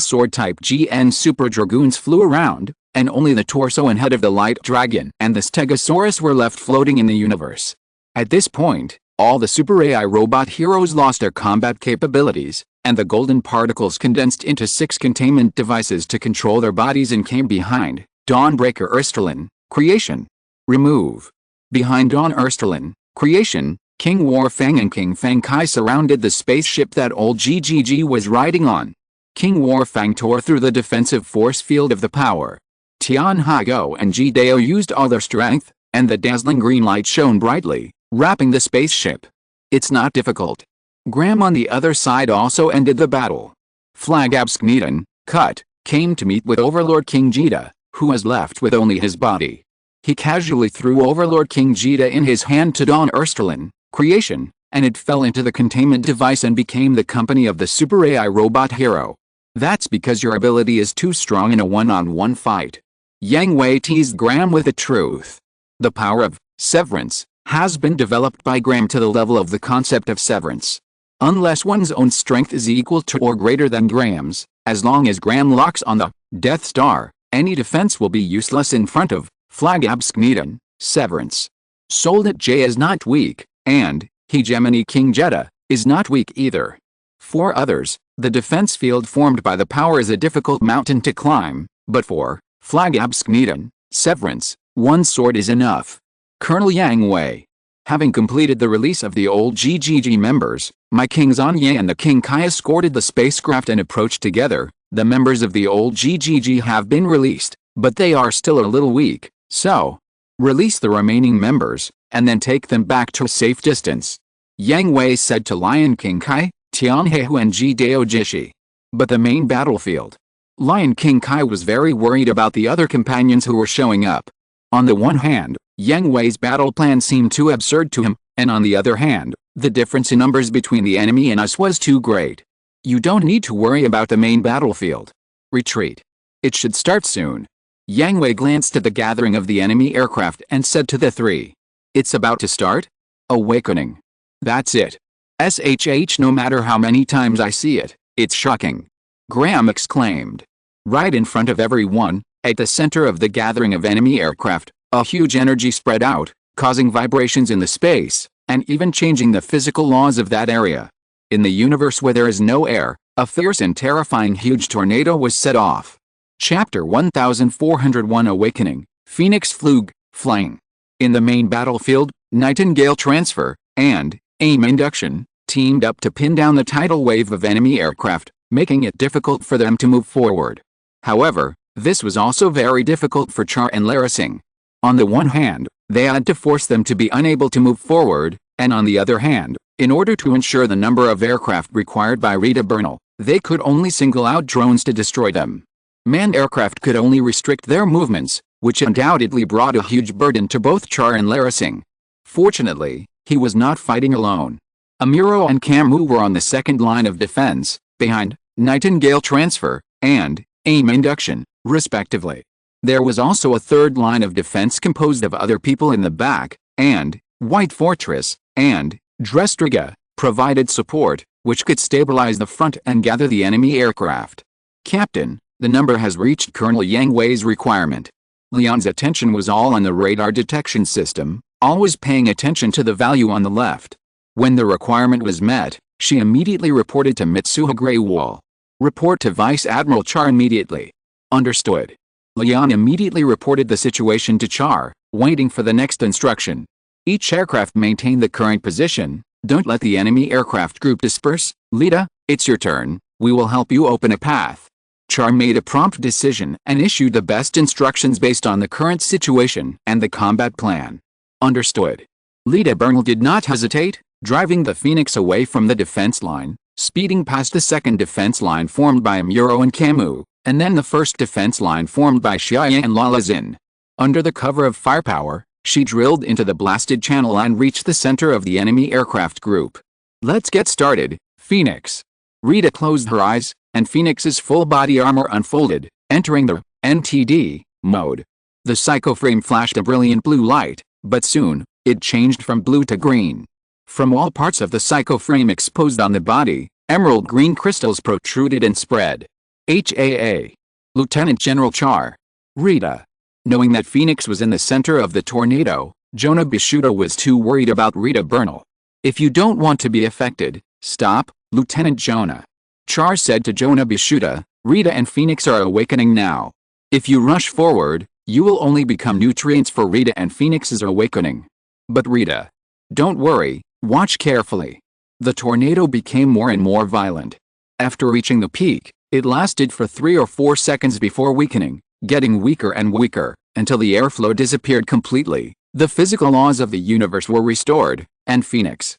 sword-type GN Super Dragoons flew around, and only the torso and head of the Light Dragon and the Stegosaurus were left floating in the universe. At this point, all the Super AI robot heroes lost their combat capabilities, and the golden particles condensed into 6 containment devices to control their bodies and came behind Dawnbreaker Erstrelin, Creation. Remove. Behind Dawn Erstrelin, Creation, King Warfang and King Fang Kai surrounded the spaceship that old GGG was riding on. King Warfang tore through the defensive force field of the power. Tian Haigo and Ji-Dao used all their strength, and the dazzling green light shone brightly, wrapping the spaceship. It's not difficult. Graham on the other side also ended the battle. Flagabskneden, Cut, came to meet with Overlord King Jita, who was left with only his body. He casually threw Overlord King Jita in his hand to Dawn Erstrelin, Creation, and it fell into the containment device and became the company of the Super AI robot hero. That's because your ability is too strong in a one-on-one fight. Yang Hui teased Graham with the truth. The power of severance has been developed by Graham to the level of the concept of severance. Unless one's own strength is equal to or greater than Graham's, as long as Graham locks on the Death Star, any defense will be useless in front of Flagabskneden, severance. Soldat J is not weak, and Hegemony King Jetta is not weak either. For others, the defense field formed by the power is a difficult mountain to climb, but for Flagabskneden, severance, one sword is enough. Colonel Yang Hui. Having completed the release of the old GGG members, my King Zanye and the King Kai escorted the spacecraft and approached together. The members of the old GGG have been released, but they are still a little weak, so release the remaining members, and then take them back to a safe distance. Yang Hui said to Lion King Kai, Tianhehu and Ji-Dao Jishi. But the main battlefield. Lion King Kai was very worried about the other companions who were showing up. On the one hand, Yang Hui's battle plan seemed too absurd to him, and on the other hand, the difference in numbers between the enemy and us was too great. You don't need to worry about the main battlefield. Retreat. It should start soon. Yang Hui glanced at the gathering of the enemy aircraft and said to the 3. It's about to start? Awakening. That's it. SHH, no matter how many times I see it, it's shocking. Graham exclaimed. Right in front of everyone, at the center of the gathering of enemy aircraft, a huge energy spread out, causing vibrations in the space, and even changing the physical laws of that area. In the universe where there is no air, a fierce and terrifying huge tornado was set off. Chapter 1401 Awakening, Phoenix Flug, Flying. In the main battlefield, Nightingale Transfer, and AIM Induction, teamed up to pin down the tidal wave of enemy aircraft, making it difficult for them to move forward. However, this was also very difficult for Char and Larising. On the one hand, they had to force them to be unable to move forward, and on the other hand, in order to ensure the number of aircraft required by Rita Bernal, they could only single out drones to destroy them. Manned aircraft could only restrict their movements, which undoubtedly brought a huge burden to both Char and Larasing. Fortunately, he was not fighting alone. Amuro and Camus were on the second line of defense, behind Nightingale transfer and AIM induction, respectively. There was also a third line of defense composed of other people in the back, and White Fortress and Drestriga provided support, which could stabilize the front and gather the enemy aircraft. Captain, the number has reached Colonel Yang Hui's requirement. Leon's attention was all on the radar detection system, always paying attention to the value on the left. When the requirement was met, she immediately reported to Mitsuha Greywall. Report to Vice Admiral Char immediately. Understood. Leon immediately reported the situation to Char, waiting for the next instruction. Each aircraft maintain the current position. Don't let the enemy aircraft group disperse. Lita, it's your turn. We will help you open a path. Char made a prompt decision and issued the best instructions based on the current situation and the combat plan. Understood. Lita Bernal did not hesitate, driving the Phoenix away from the defense line, speeding past the second defense line formed by Amuro and Camus, and then the first defense line formed by Xiaoyan and Lalazin. Under the cover of firepower, she drilled into the blasted channel and reached the center of the enemy aircraft group. Let's get started, Phoenix. Rita closed her eyes, and Phoenix's full body armor unfolded, entering the NTD mode. The psychoframe flashed a brilliant blue light, but soon, it changed from blue to green. From all parts of the psychoframe exposed on the body, emerald green crystals protruded and spread. HAA. Lieutenant General Char. Rita. Knowing that Phoenix was in the center of the tornado, Jonah Bishuda was too worried about Rita Bernal. If you don't want to be affected, stop, Lieutenant Jonah. Char said to Jonah Bishuda, Rita and Phoenix are awakening now. If you rush forward, you will only become nutrients for Rita and Phoenix's awakening. But Rita. Don't worry, watch carefully. The tornado became more and more violent. After reaching the peak, it lasted for 3 or 4 seconds before weakening, getting weaker and weaker, until the airflow disappeared completely. The physical laws of the universe were restored, and Phoenix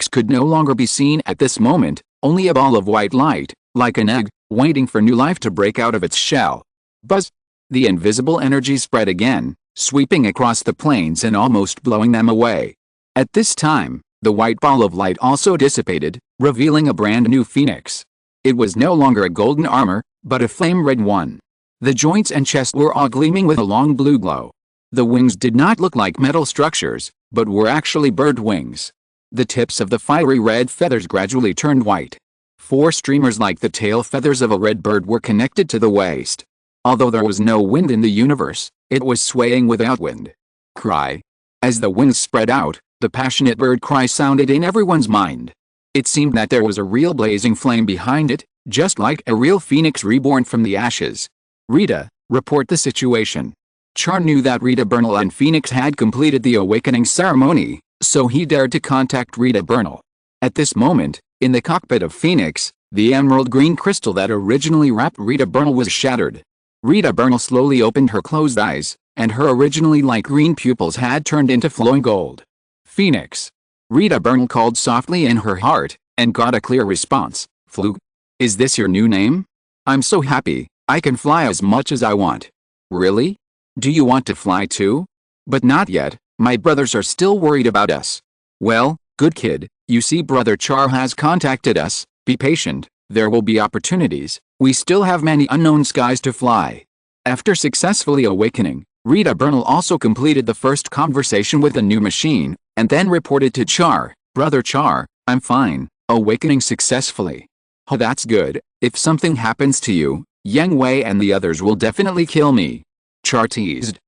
could no longer be seen at this moment, only a ball of white light, like an egg, waiting for new life to break out of its shell. Buzz! The invisible energy spread again, sweeping across the planes and almost blowing them away. At this time, the white ball of light also dissipated, revealing a brand new Phoenix. It was no longer a golden armor, but a flame red one. The joints and chest were all gleaming with a long blue glow. The wings did not look like metal structures, but were actually bird wings. The tips of the fiery red feathers gradually turned white. 4 streamers like the tail feathers of a red bird were connected to the waist. Although there was no wind in the universe, it was swaying without wind. Cry. As the wings spread out, the passionate bird cry sounded in everyone's mind. It seemed that there was a real blazing flame behind it, just like a real phoenix reborn from the ashes. Rita, report the situation. Char knew that Rita Bernal and Phoenix had completed the awakening ceremony, so he dared to contact Rita Bernal. At this moment, in the cockpit of Phoenix, the emerald green crystal that originally wrapped Rita Bernal was shattered. Rita Bernal slowly opened her closed eyes, and her originally light green pupils had turned into flowing gold. Phoenix. Rita Bernal called softly in her heart, and got a clear response. Flug. Is this your new name? I'm so happy, I can fly as much as I want. Really? Do you want to fly too? But not yet, my brothers are still worried about us. Well, good kid, you see Brother Char has contacted us, be patient, there will be opportunities, we still have many unknown skies to fly. After successfully awakening, Rita Bernal also completed the first conversation with the new machine, and then reported to Char, Brother Char, I'm fine, awakening successfully. Oh, that's good, if something happens to you, Yang Hui and the others will definitely kill me. Char teased.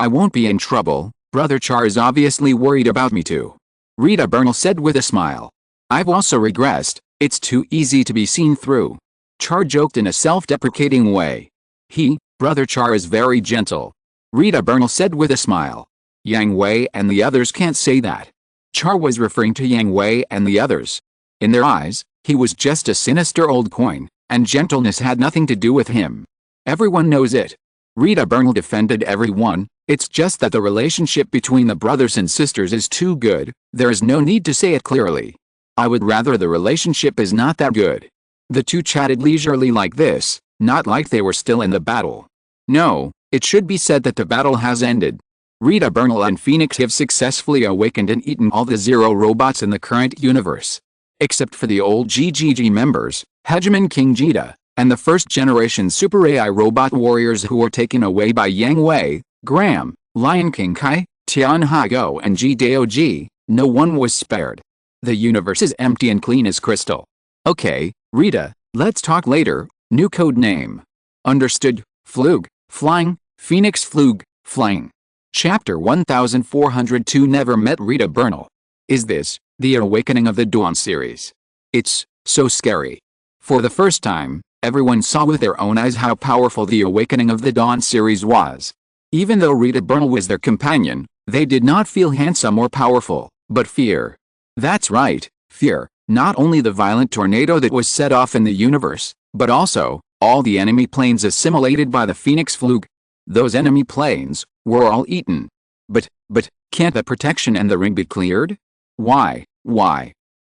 I won't be in trouble, Brother Char is obviously worried about me too. Rita Bernal said with a smile. I've also regressed, it's too easy to be seen through. Char joked in a self-deprecating way. Brother Char is very gentle. Rita Bernal said with a smile. Yang Hui and the others can't say that. Char was referring to Yang Hui and the others. In their eyes, he was just a sinister old coin, and gentleness had nothing to do with him. Everyone knows it. Rita Bernal defended everyone, it's just that the relationship between the brothers and sisters is too good, there is no need to say it clearly. I would rather the relationship is not that good. The two chatted leisurely like this, not like they were still in the battle. No, it should be said that the battle has ended. Rita Bernal and Phoenix have successfully awakened and eaten all the Zero robots in the current universe. Except for the old GGG members, Hegemon King Jita, and the first-generation Super AI robot warriors who were taken away by Yang Hui, Graham, Lion King Kai, Tian Haigo and G-Dao-G, no one was spared. The universe is empty and clean as crystal. Okay, Rita, let's talk later. New code name. Understood. Flug, flying, Phoenix Flug, flying. Chapter 1402 Never met Rita Bernal. Is this the awakening of the Dawn series? It's so scary. For the first time, everyone saw with their own eyes how powerful the awakening of the Dawn series was. Even though Rita Bernal was their companion, they did not feel handsome or powerful, but fear. That's right, fear. Not only the violent tornado that was set off in the universe, but also all the enemy planes assimilated by the Phoenix Flug. Those enemy planes were all eaten. But can't the protection and the ring be cleared? Why?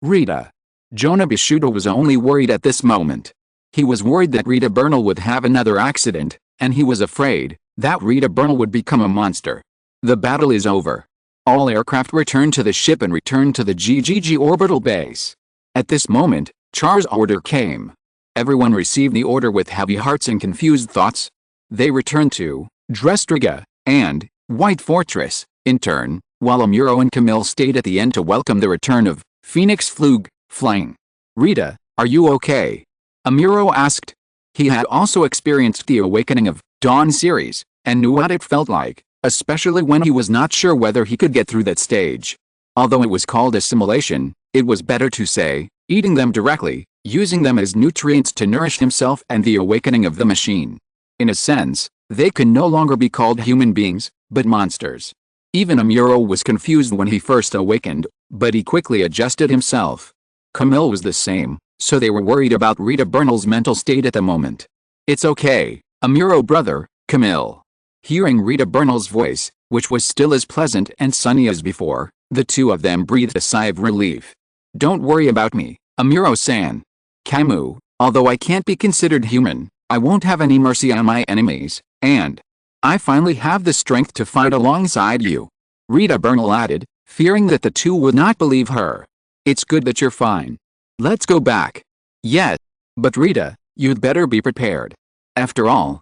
Rita. Jonah Bishuda was only worried at this moment. He was worried that Rita Bernal would have another accident, and he was afraid that Rita Bernal would become a monster. The battle is over. All aircraft return to the ship and return to the GGG orbital base. At this moment, Char's order came. Everyone received the order with heavy hearts and confused thoughts. They returned to Drestriga and White Fortress, in turn, while Amuro and Camille stayed at the end to welcome the return of Phoenix Flug, flying. Rita, are you okay? Amuro asked. He had also experienced the awakening of Dawn series, and knew what it felt like, especially when he was not sure whether he could get through that stage. Although it was called assimilation, it was better to say, eating them directly, using them as nutrients to nourish himself and the awakening of the machine. In a sense, they could no longer be called human beings, but monsters. Even Amuro was confused when he first awakened, but he quickly adjusted himself. Camille was the same, so they were worried about Rita Bernal's mental state at the moment. It's okay, Amuro brother, Camille. Hearing Rita Bernal's voice, which was still as pleasant and sunny as before, the two of them breathed a sigh of relief. Don't worry about me, Amuro-san. Camus, although I can't be considered human, I won't have any mercy on my enemies, and I finally have the strength to fight alongside you. Rita Bernal added, fearing that the two would not believe her. It's good that you're fine. Let's go back. Yes. But Rita, you'd better be prepared. After all,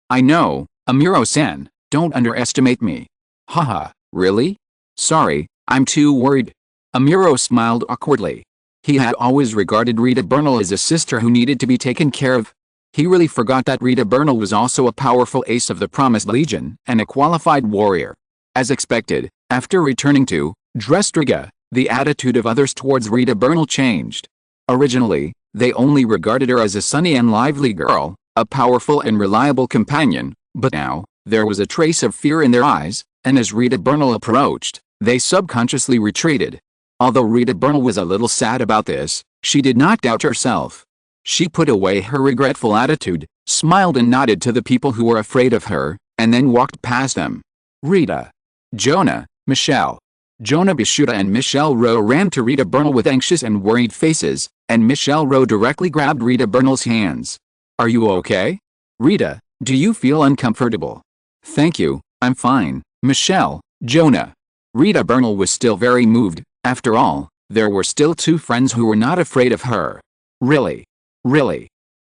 I know, Amuro-san, don't underestimate me. Haha, really? Sorry, I'm too worried. Amuro smiled awkwardly. He had always regarded Rita Bernal as a sister who needed to be taken care of. He really forgot that Rita Bernal was also a powerful ace of the Promised Legion and a qualified warrior. As expected, after returning to Drestriga, the attitude of others towards Rita Bernal changed. Originally, they only regarded her as a sunny and lively girl, a powerful and reliable companion, but now, there was a trace of fear in their eyes, and as Rita Bernal approached, they subconsciously retreated. Although Rita Bernal was a little sad about this, she did not doubt herself. She put away her regretful attitude, smiled and nodded to the people who were afraid of her, and then walked past them. Rita, Jonah, Michelle. Jonah Bishuda and Michelle Rowe ran to Rita Bernal with anxious and worried faces, and Michelle Rowe directly grabbed Rita Bernal's hands. Are you okay? Rita, do you feel uncomfortable? Thank you, I'm fine, Michelle, Jonah. Rita Bernal was still very moved. After all, there were still two friends who were not afraid of her. Really?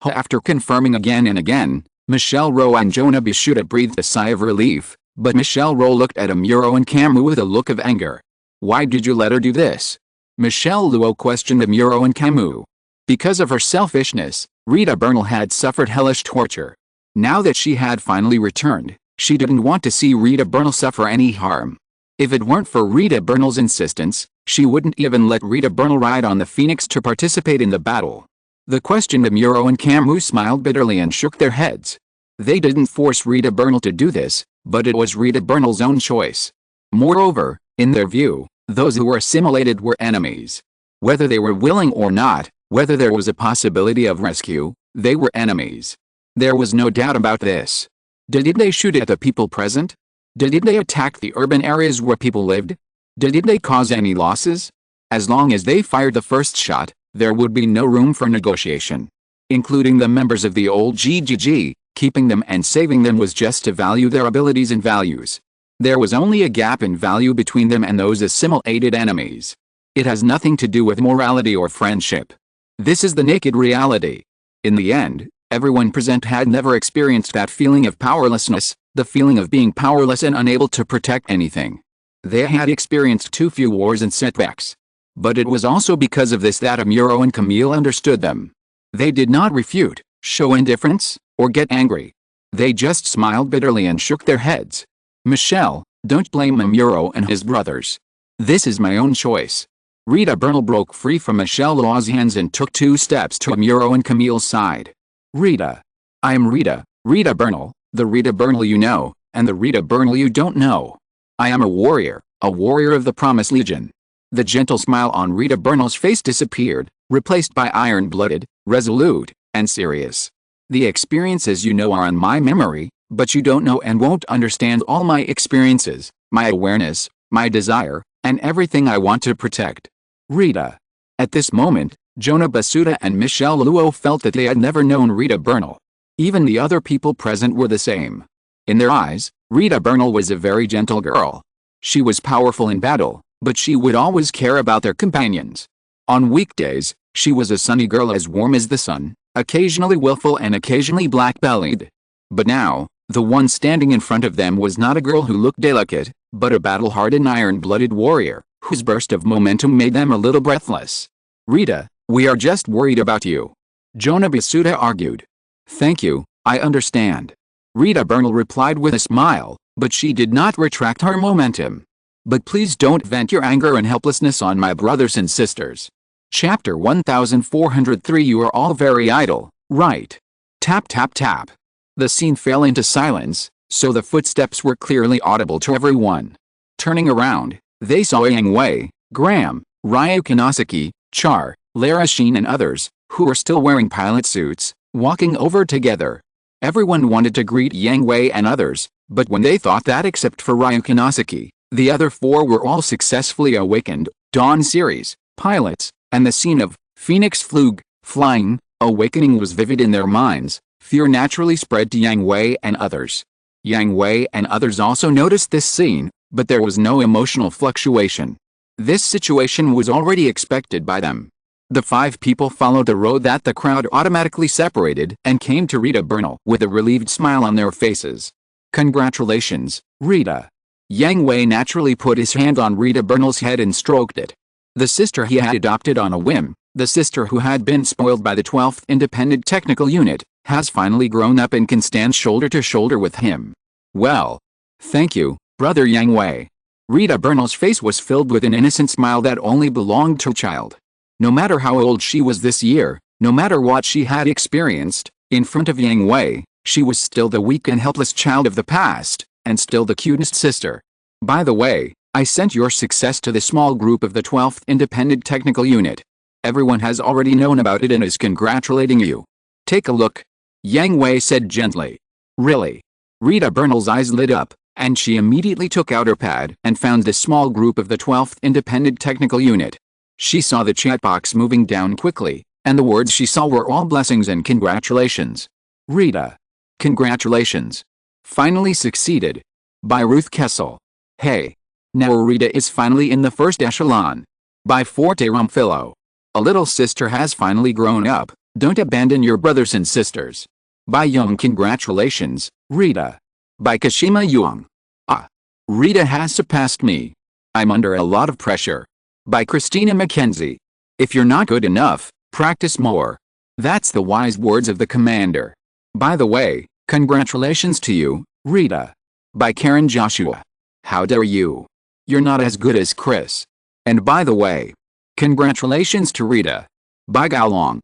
After confirming again and again, Michelle Rowe and Jonah Bishuda breathed a sigh of relief, but Michelle Rowe looked at Amuro and Camus with a look of anger. Why did you let her do this? Michelle Luo questioned Amuro and Camus. Because of her selfishness, Rita Bernal had suffered hellish torture. Now that she had finally returned, she didn't want to see Rita Bernal suffer any harm. If it weren't for Rita Bernal's insistence, she wouldn't even let Rita Bernal ride on the Phoenix to participate in the battle. The questioned Amuro and Camus smiled bitterly and shook their heads. They didn't force Rita Bernal to do this, but it was Rita Bernal's own choice. Moreover, in their view, those who were assimilated were enemies. Whether they were willing or not, whether there was a possibility of rescue, they were enemies. There was no doubt about this. Did they shoot at the people present? Did they attack the urban areas where people lived? Did they cause any losses? As long as they fired the first shot, there would be no room for negotiation. including the members of the old GGG. Keeping them and saving them was just to value their abilities and values. There was only a gap in value between them and those assimilated enemies. It has nothing to do with morality or friendship. This is the naked reality. In the end, everyone present had never experienced that feeling of powerlessness, the feeling of being powerless and unable to protect anything. They had experienced too few wars and setbacks. But it was also because of this that Amuro and Camille understood them. They did not refute, show indifference, or get angry. They just smiled bitterly and shook their heads. Michelle, don't blame Amuro and his brothers. This is my own choice. Rita Bernal broke free from Michelle Law's hands and took 2 steps to Amuro and Camille's side. Rita. I am Rita, Rita Bernal, the Rita Bernal you know, and the Rita Bernal you don't know. I am a warrior of the Promised Legion. The gentle smile on Rita Bernal's face disappeared, replaced by iron-blooded, resolute, and serious. The experiences you know are on my memory, but you don't know and won't understand all my experiences, my awareness, my desire, and everything I want to protect. Rita. At this moment, Jonah Basuda and Michelle Luo felt that they had never known Rita Bernal. Even the other people present were the same. In their eyes, Rita Bernal was a very gentle girl. She was powerful in battle, but she would always care about their companions. On weekdays, she was a sunny girl as warm as the sun, occasionally willful and occasionally black-bellied. But now, the one standing in front of them was not a girl who looked delicate, but a battle-hardened iron-blooded warrior, whose burst of momentum made them a little breathless. Rita, we are just worried about you. Jonah Basuda argued. Thank you, I understand. Rita Bernal replied with a smile, but she did not retract her momentum. But please don't vent your anger and helplessness on my brothers and sisters. Chapter 1403 You are all very idle, right? Tap tap tap. The scene fell into silence, so the footsteps were clearly audible to everyone. Turning around, they saw Yang Hui, Graham, Ryu Kanosaki, Char, Lara Sheen and others, who were still wearing pilot suits, walking over together. Everyone wanted to greet Yang Hui and others, but when they thought that except for Ryu Kanosaki, the other 4 were all successfully awakened, Dawn series, pilots, and the scene of Phoenix Flug, flying, awakening was vivid in their minds. Fear naturally spread to Yang Hui and others. Yang Hui and others also noticed this scene, but there was no emotional fluctuation. This situation was already expected by them. The 5 people followed the road that the crowd automatically separated and came to Rita Bernal with a relieved smile on their faces. Congratulations, Rita. Yang Hui naturally put his hand on Rita Bernal's head and stroked it. The sister he had adopted on a whim, the sister who had been spoiled by the 12th Independent Technical Unit, has finally grown up and can stand shoulder to shoulder with him. Well, thank you, brother Yang Hui. Rita Bernal's face was filled with an innocent smile that only belonged to a child. No matter how old she was this year, no matter what she had experienced, in front of Yang Hui, she was still the weak and helpless child of the past, and still the cutest sister. By the way, I sent your success to the small group of the 12th Independent Technical Unit. Everyone has already known about it and is congratulating you. Take a look. Yang Hui said gently. Really? Rita Bernal's eyes lit up, and she immediately took out her pad and found the small group of the 12th Independent Technical Unit. She saw the chat box moving down quickly, and the words she saw were all blessings and congratulations. Rita. Congratulations. Finally succeeded. By Ruth Kessel. Hey. Now Rita is finally in the first echelon. By Forte Romfillo. A little sister has finally grown up, don't abandon your brothers and sisters. By Young Congratulations, Rita. By Kashima Yuang. Ah. Rita has surpassed me. I'm under a lot of pressure. By Christina Mackenzie. If you're not good enough, practice more. That's the wise words of the commander. By the way, congratulations to you, Rita. By Karen Joshua. How dare you? You're not as good as Chris. And by the way, congratulations to Rita. By Gao Long.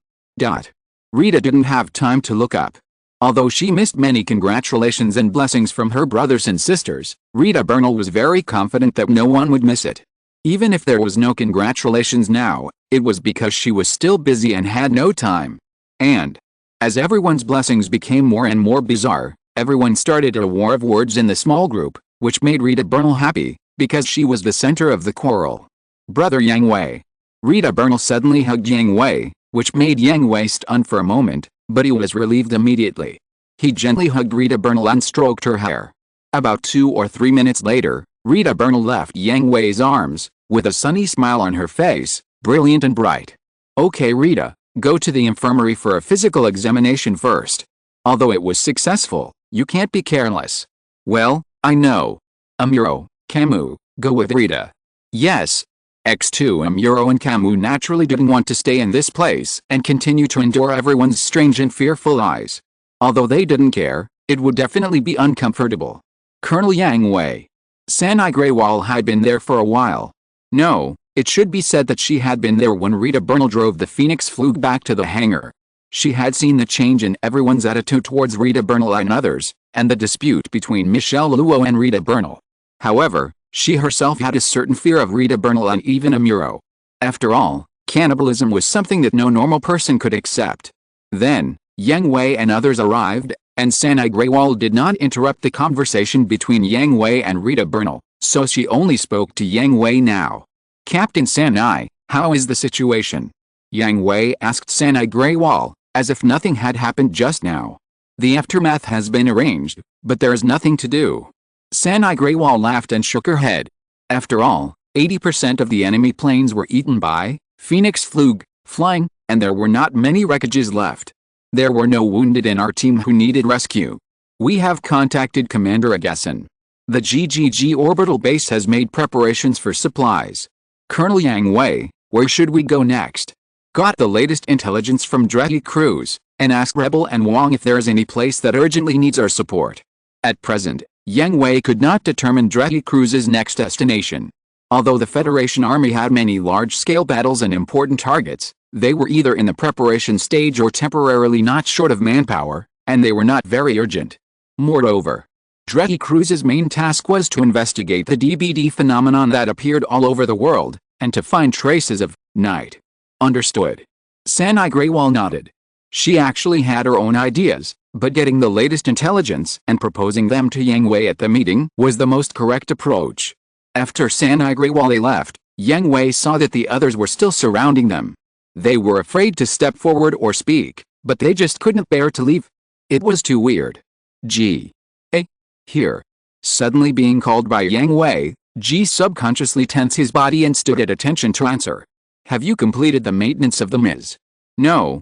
Rita didn't have time to look up. Although she missed many congratulations and blessings from her brothers and sisters, Rita Bernal was very confident that no one would miss it. Even if there was no congratulations now, it was because she was still busy and had no time. And, as everyone's blessings became more and more bizarre, everyone started a war of words in the small group, which made Rita Bernal happy, because she was the center of the quarrel. Brother Yang Hui. Rita Bernal suddenly hugged Yang Hui, which made Yang Hui stun for a moment, but he was relieved immediately. He gently hugged Rita Bernal and stroked her hair. About 2 or 3 minutes later, Rita Bernal left Yang Hui's arms, with a sunny smile on her face, brilliant and bright. "Okay Rita, go to the infirmary for a physical examination first. Although it was successful, you can't be careless." "Well, I know. Amuro, Camus, go with Rita." "Yes." X2 Amuro and Camus naturally didn't want to stay in this place and continue to endure everyone's strange and fearful eyes. Although they didn't care, it would definitely be uncomfortable. Colonel Yang Hui. Sanai Greywall had been there for a while. No, it should be said that she had been there when Rita Bernal drove the Phoenix Flug back to the hangar. She had seen the change in everyone's attitude towards Rita Bernal and others, and the dispute between Michelle Luo and Rita Bernal. However, she herself had a certain fear of Rita Bernal and even Amuro. After all, cannibalism was something that no normal person could accept. Then, Yang Hui and others arrived, and Sanai Greywall did not interrupt the conversation between Yang Hui and Rita Bernal, so she only spoke to Yang Hui now. "Captain Sanai, how is the situation?" Yang Hui asked Sanai Greywall, as if nothing had happened just now. "The aftermath has been arranged, but there is nothing to do." Sanai Greywall laughed and shook her head. After all, 80% of the enemy planes were eaten by Phoenix Flug flying, and there were not many wreckages left. There were no wounded in our team who needed rescue. We have contacted Commander Agasson. The GGG orbital base has made preparations for supplies. Colonel Yang Hui, where should we go next? Got the latest intelligence from Dreki Cruz, and asked Rebel and Wong if there is any place that urgently needs our support. At present, Yang Hui could not determine Dreki Cruz's next destination. Although the Federation Army had many large-scale battles and important targets, they were either in the preparation stage or temporarily not short of manpower, and they were not very urgent. Moreover, Dreki Cruz's main task was to investigate the DBD phenomenon that appeared all over the world, and to find traces of night. Understood. Sanai Greywall nodded. She actually had her own ideas, but getting the latest intelligence and proposing them to Yang Hui at the meeting was the most correct approach. After Sanai Greywall left, Yang Hui saw that the others were still surrounding them. They were afraid to step forward or speak, but they just couldn't bear to leave. It was too weird. G. A. Here. Suddenly being called by Yang Hui, G subconsciously tensed his body and stood at attention to answer. "Have you completed the maintenance of the Ms.?" No.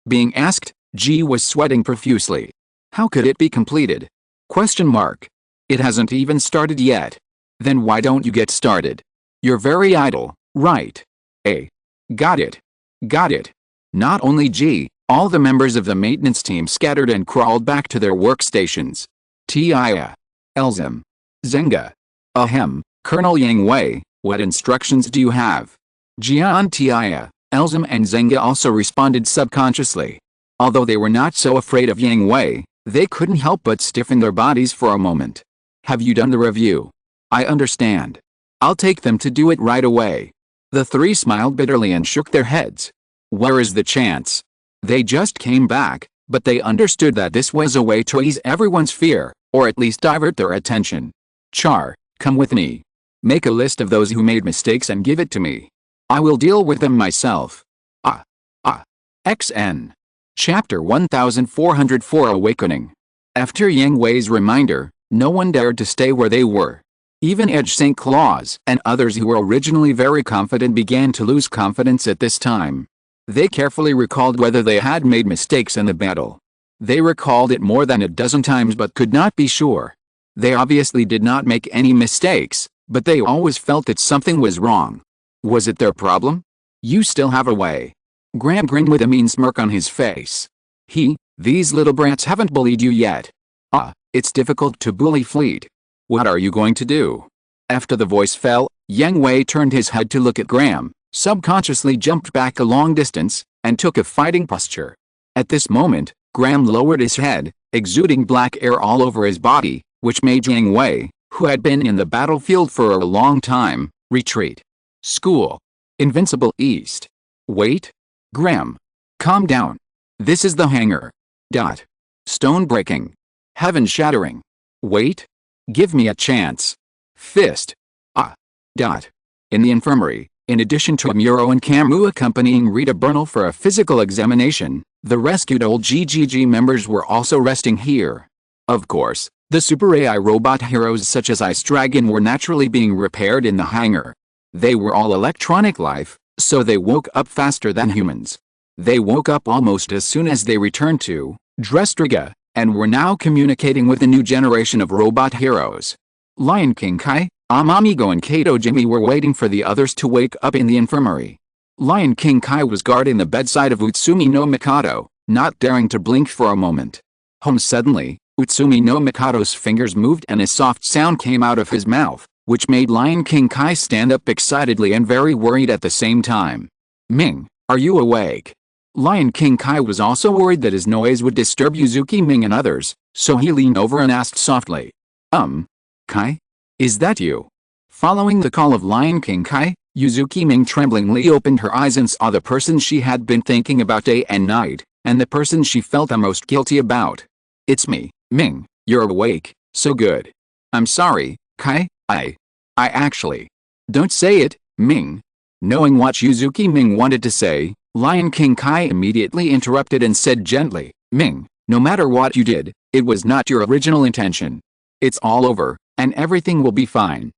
Being asked, G was sweating profusely. "How could it be completed?" Question mark. "It hasn't even started yet." "Then why don't you get started? You're very idle, right?" A. Got it. Not only G, all the members of the maintenance team scattered and crawled back to their workstations. Tia. Elzim. Zenga. Ahem, Colonel Yang Hui, what instructions do you have? Jian Tia, Elzim and Zenga also responded subconsciously. Although they were not so afraid of Yang Hui, they couldn't help but stiffen their bodies for a moment. "Have you done the review?" "I understand. I'll take them to do it right away." The three smiled bitterly and shook their heads. Where is the chance? They just came back, but they understood that this was a way to ease everyone's fear, or at least divert their attention. "Char, come with me. Make a list of those who made mistakes and give it to me. I will deal with them myself." XN. Chapter 1404 Awakening. After Yang Hui's reminder, no one dared to stay where they were. Even Edge St. Claus and others who were originally very confident began to lose confidence at this time. They carefully recalled whether they had made mistakes in the battle. They recalled it more than a dozen times but could not be sure. They obviously did not make any mistakes, but they always felt that something was wrong. Was it their problem? "You still have a way." Graham grinned with a mean smirk on his face. These little brats haven't bullied you yet." It's difficult to bully Fleet." "What are you going to do?" After the voice fell, Yang Hui turned his head to look at Graham, subconsciously jumped back a long distance, and took a fighting posture. At this moment, Graham lowered his head, exuding black air all over his body, which made Yang Hui, who had been in the battlefield for a long time, retreat. "School. Invincible East. Wait. Graham. Calm down. This is the hangar. Stone breaking. Heaven shattering. Wait. Give me a chance. Fist. In the infirmary, in addition to Amuro and Camus accompanying Rita Bernal for a physical examination, The rescued old GGG members were also resting here. Of course, the super AI robot heroes such as Ice Dragon were naturally being repaired in the hangar. They were all electronic life, so they woke up faster than humans. They woke up almost as soon as they returned to Drestriga, and were now communicating with a new generation of robot heroes. Lion King Kai, Amamigo and Kato Jimmy were waiting for the others to wake up in the infirmary. Lion King Kai was guarding the bedside of Utsumi no Mikado, not daring to blink for a moment. Suddenly, Utsumi no Mikado's fingers moved and a soft sound came out of his mouth, which made Lion King Kai stand up excitedly and very worried at the same time. Ming, are you awake? Lion King Kai was also worried that his noise would disturb Yuzuki Ming and others, so he leaned over and asked softly. Kai? Is that you? Following the call of Lion King Kai, Yuzuki Ming tremblingly opened her eyes and saw the person she had been thinking about day and night, and the person she felt the most guilty about. It's me, Ming, you're awake, so good. I'm sorry, Kai, I actually. Don't say it, Ming. Knowing what Yuzuki Ming wanted to say, Lion King Kai immediately interrupted and said gently, Ming, no matter what you did, it was not your original intention. It's all over, and everything will be fine.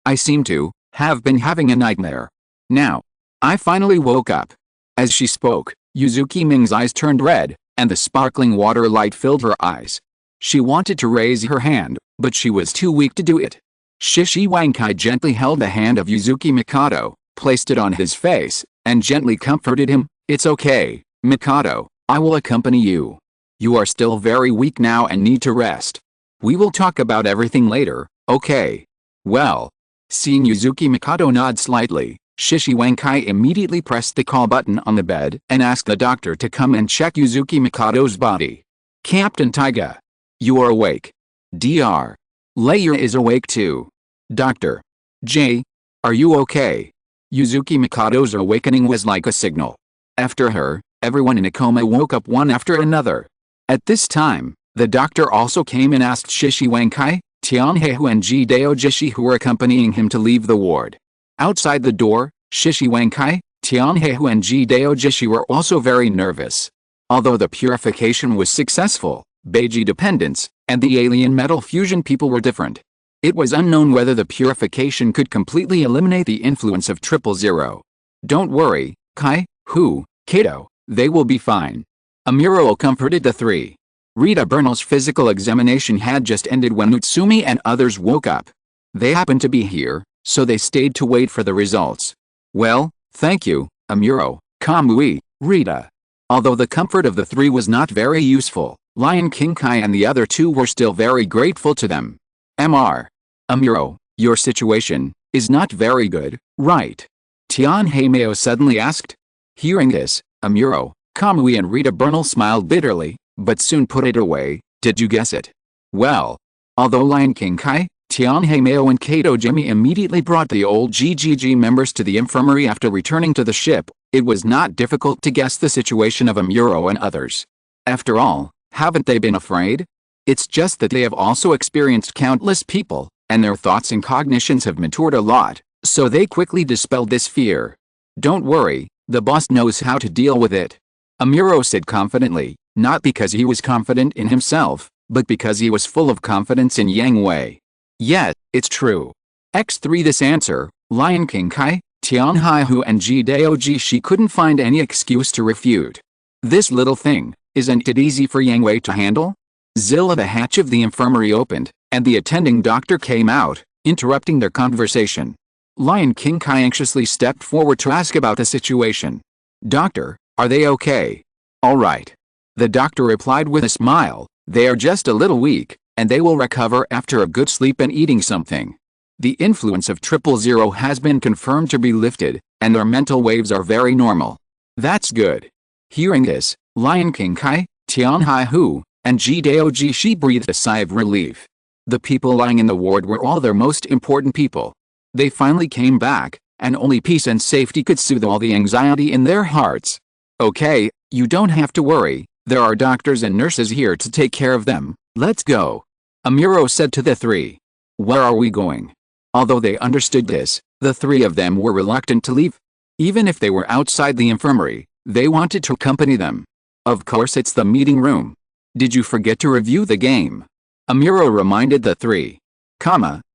I seem to have been having a nightmare. Now, I finally woke up. As she spoke, Yuzuki Ming's eyes turned red, and the sparkling water light filled her eyes. She wanted to raise her hand, but she was too weak to do it. Shishi Wankai gently held the hand of Yuzuki Mikado, placed it on his face, and gently comforted him. It's okay, Mikado, I will accompany you. You are still very weak now and need to rest. We will talk about everything later, okay? Well. Seeing Yuzuki Mikado nod slightly, Shishi Wankai immediately pressed the call button on the bed and asked the doctor to come and check Yuzuki Mikado's body. Captain Taiga. You are awake. Dr. Layer is awake too. Dr. J. Are you okay? Yuzuki Mikado's awakening was like a signal. After her, everyone in a coma woke up one after another. At this time, the doctor also came and asked Shishi Wankai, Tianhehu and Jideo Jishi who were accompanying him to leave the ward. Outside the door, Shishi Wankai, Tianhehu and Jideo Jishi were also very nervous. Although the purification was successful, Beiji dependence, and the alien metal fusion people were different. It was unknown whether the purification could completely eliminate the influence of 000. Don't worry, Kai, Hu, Kato, they will be fine. Amuro comforted the three. Rita Bernal's physical examination had just ended when Utsumi and others woke up. They happened to be here, so they stayed to wait for the results. Well, thank you, Amuro, Kamui, Rita. Although the comfort of the three was not very useful, Lion King Kai and the other two were still very grateful to them. Amuro, your situation is not very good, right? Tian Heimeo suddenly asked. Hearing this, Amuro, Kamui and Rita Bernal smiled bitterly, but soon put it away. Did you guess it? Well, although Lion King Kai, Tian Heimeo and Kato Jimmy immediately brought the old GGG members to the infirmary after returning to the ship, it was not difficult to guess the situation of Amuro and others. After all, haven't they been afraid? It's just that they have also experienced countless people, and their thoughts and cognitions have matured a lot, so they quickly dispelled this fear. Don't worry, the boss knows how to deal with it. Amuro said confidently, not because he was confident in himself, but because he was full of confidence in Yang Hui. Yet, it's true. X3 this answer, Lion King Kai, Tianhaihu and Jideo Jishi couldn't find any excuse to refute. This little thing, isn't it easy for Yang Hui to handle? Zilla the hatch of the infirmary opened, and the attending doctor came out, interrupting their conversation. Lion King Kai anxiously stepped forward to ask about the situation. Doctor, are they okay? All right. The doctor replied with a smile, they are just a little weak, and they will recover after a good sleep and eating something. The influence of 000 has been confirmed to be lifted, and their mental waves are very normal. That's good. Hearing this, Lion King Kai, Tianhaihu, and Jideo Jishi breathed a sigh of relief. The people lying in the ward were all their most important people. They finally came back, and only peace and safety could soothe all the anxiety in their hearts. Okay, you don't have to worry, there are doctors and nurses here to take care of them, let's go. Amuro said to the three. Where are we going? Although they understood this, the three of them were reluctant to leave. Even if they were outside the infirmary, they wanted to accompany them. Of course it's the meeting room. Did you forget to review the game? Amuro reminded the three.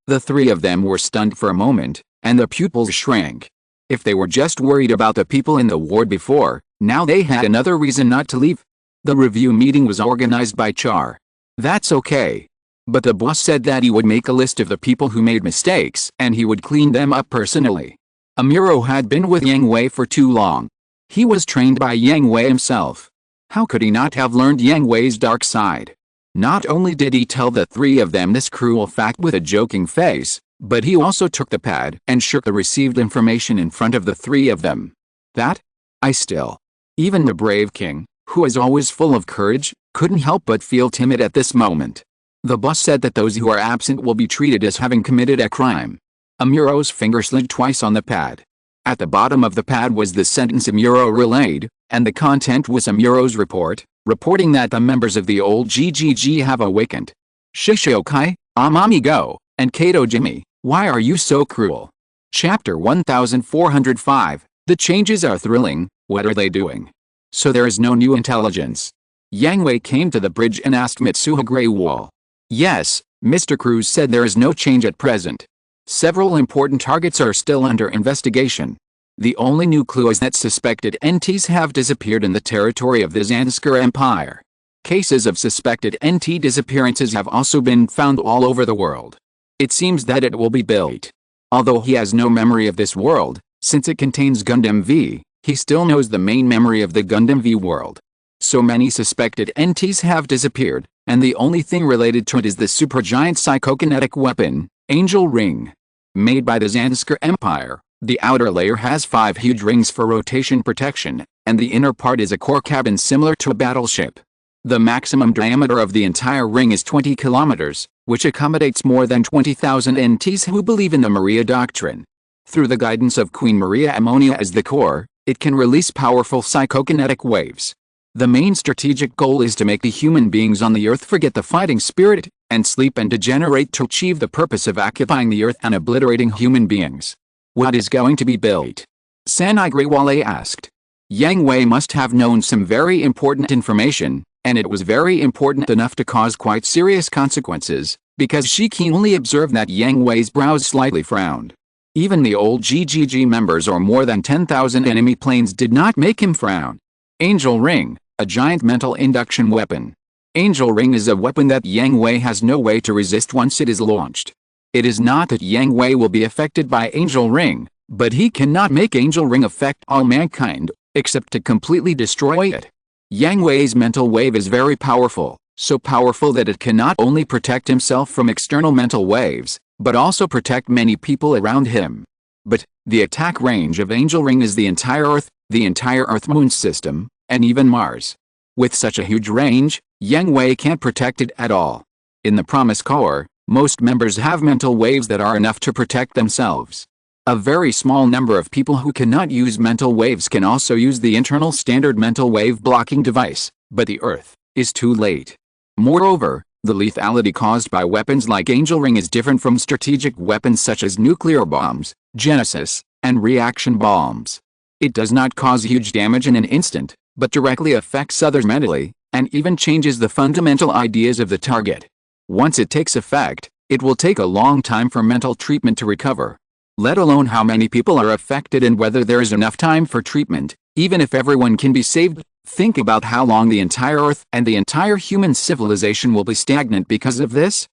The three of them were stunned for a moment, and the pupils shrank. If they were just worried about the people in the ward before, now they had another reason not to leave. The review meeting was organized by Char. That's okay. But the boss said that he would make a list of the people who made mistakes and he would clean them up personally. Amuro had been with Yang Hui for too long. He was trained by Yang Hui himself. How could he not have learned Yang Hui's dark side? Not only did he tell the three of them this cruel fact with a joking face, but he also took the pad and shook the received information in front of the three of them. Even the brave king, who is always full of courage, couldn't help but feel timid at this moment. The boss said that those who are absent will be treated as having committed a crime. Amuro's finger slid twice on the pad. At the bottom of the pad was the sentence Amuro relayed, and the content was Amuro's report, reporting that the members of the old GGG have awakened. Shishiokai, Amami Go, and Kato Jimmy, why are you so cruel? Chapter 1405, the changes are thrilling, what are they doing? So there is no new intelligence. Yang Hui came to the bridge and asked Mitsuha Greywall. Yes, Mr. Cruz said there is no change at present. Several important targets are still under investigation. The only new clue is that suspected entities have disappeared in the territory of the Zanskar Empire. Cases of suspected NT disappearances have also been found all over the world. It seems that it will be built. Although he has no memory of this world, since it contains Gundam V, he still knows the main memory of the Gundam V world. So many suspected entities have disappeared, and the only thing related to it is the supergiant psychokinetic weapon, Angel Ring. Made by the Zanskar Empire, the outer layer has 5 huge rings for rotation protection, and the inner part is a core cabin similar to a battleship. The maximum diameter of the entire ring is 20 kilometers, which accommodates more than 20,000 NTs who believe in the Maria Doctrine. Through the guidance of Queen Maria Ammonia as the core, it can release powerful psychokinetic waves. The main strategic goal is to make the human beings on the Earth forget the fighting spirit, and sleep and degenerate to achieve the purpose of occupying the Earth and obliterating human beings. What is going to be built? Sanai Greywale asked. Yang Hui must have known some very important information, and it was very important enough to cause quite serious consequences, because she keenly observed that Yang Hui's brows slightly frowned. Even the old GGG members or more than 10,000 enemy planes did not make him frown. Angel Ring, a giant mental induction weapon. Angel Ring is a weapon that Yang Hui has no way to resist once it is launched. It is not that Yang Hui will be affected by Angel Ring, but he cannot make Angel Ring affect all mankind, except to completely destroy it. Yang Hui's mental wave is very powerful, so powerful that it can not only protect himself from external mental waves, but also protect many people around him. But, the attack range of Angel Ring is the entire Earth-Moon system, and even Mars. With such a huge range, Yang Hui can't protect it at all. In the Promise Corps, most members have mental waves that are enough to protect themselves. A very small number of people who cannot use mental waves can also use the internal standard mental wave blocking device, but the Earth is too late. Moreover, the lethality caused by weapons like Angel Ring is different from strategic weapons such as nuclear bombs, Genesis, and reaction bombs. It does not cause huge damage in an instant, but directly affects others mentally, and even changes the fundamental ideas of the target. Once it takes effect, it will take a long time for mental treatment to recover. Let alone how many people are affected and whether there is enough time for treatment. Even if everyone can be saved, think about how long the entire Earth and the entire human civilization will be stagnant because of this.